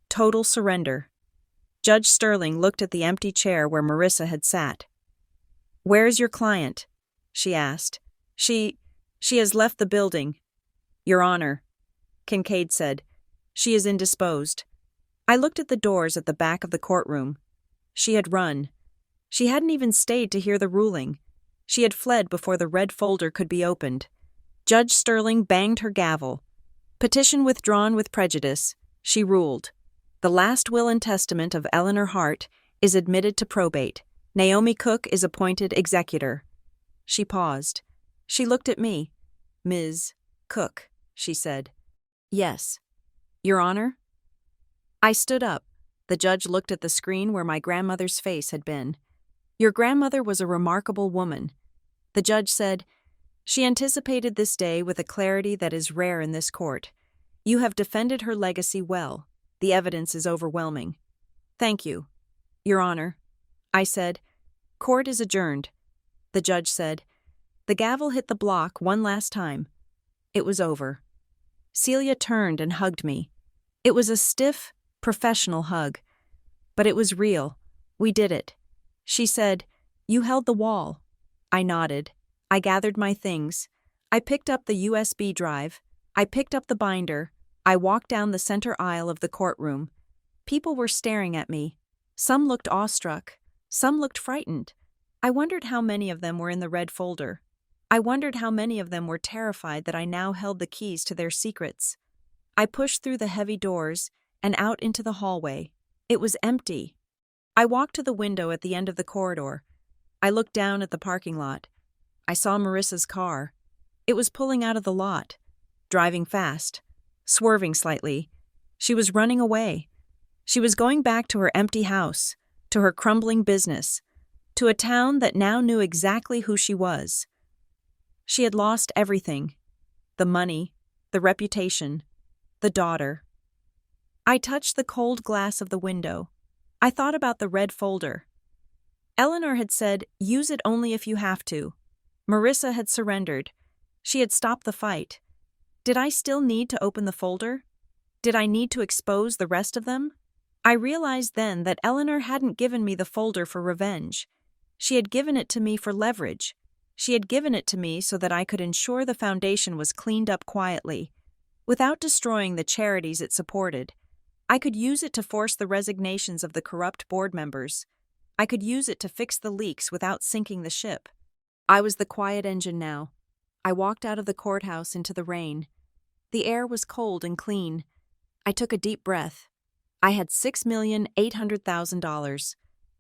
Total surrender. Judge Sterling looked at the empty chair where Marissa had sat. Where's your client? She asked. She has left the building. Your Honor, Kincaid said. She is indisposed. I looked at the doors at the back of the courtroom. She had run. She hadn't even stayed to hear the ruling. She had fled before the red folder could be opened. Judge Sterling banged her gavel. Petition withdrawn with prejudice, she ruled. The last will and testament of Eleanor Hart is admitted to probate. Naomi Cook is appointed executor. She paused. She looked at me. Ms. Cook, she said. Yes. Your Honor? I stood up. The judge looked at the screen where my grandmother's face had been. Your grandmother was a remarkable woman. The judge said, she anticipated this day with a clarity that is rare in this court. You have defended her legacy well. The evidence is overwhelming. Thank you, Your Honor. I said, court is adjourned. The judge said, the gavel hit the block one last time. It was over. Celia turned and hugged me. It was a stiff, professional hug. But it was real. We did it. She said, you held the wall. I nodded. I gathered my things. I picked up the USB drive. I picked up the binder. I walked down the center aisle of the courtroom. People were staring at me. Some looked awestruck. Some looked frightened. I wondered how many of them were in the red folder. I wondered how many of them were terrified that I now held the keys to their secrets. I pushed through the heavy doors and out into the hallway. It was empty. I walked to the window at the end of the corridor. I looked down at the parking lot. I saw Marissa's car. It was pulling out of the lot, driving fast, swerving slightly. She was running away. She was going back to her empty house, to her crumbling business, to a town that now knew exactly who she was. She had lost everything: the money, the reputation, the daughter. I touched the cold glass of the window. I thought about the red folder. Eleanor had said, use it only if you have to. Marissa had surrendered. She had stopped the fight. Did I still need to open the folder? Did I need to expose the rest of them? I realized then that Eleanor hadn't given me the folder for revenge. She had given it to me for leverage. She had given it to me so that I could ensure the foundation was cleaned up quietly, without destroying the charities it supported. I could use it to force the resignations of the corrupt board members. I could use it to fix the leaks without sinking the ship. I was the quiet engine now. I walked out of the courthouse into the rain. The air was cold and clean. I took a deep breath. I had $6,800,000.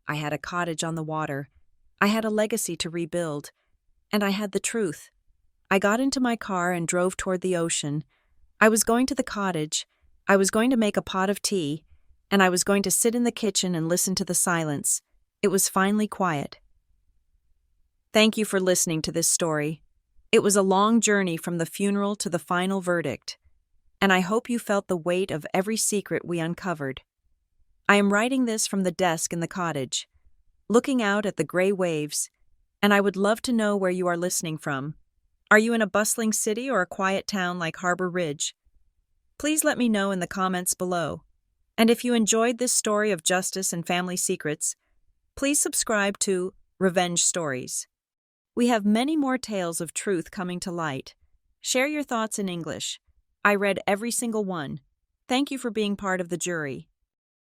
I had a cottage on the water. I had a legacy to rebuild. And I had the truth. I got into my car and drove toward the ocean. I was going to the cottage. I was going to make a pot of tea, and I was going to sit in the kitchen and listen to the silence. It was finally quiet. Thank you for listening to this story. It was a long journey from the funeral to the final verdict, and I hope you felt the weight of every secret we uncovered. I am writing this from the desk in the cottage, looking out at the gray waves, and I would love to know where you are listening from. Are you in a bustling city or a quiet town like Harbor Ridge? Please let me know in the comments below. And if you enjoyed this story of justice and family secrets, please subscribe to Revenge Stories. We have many more tales of truth coming to light. Share your thoughts in English. I read every single one. Thank you for being part of the jury.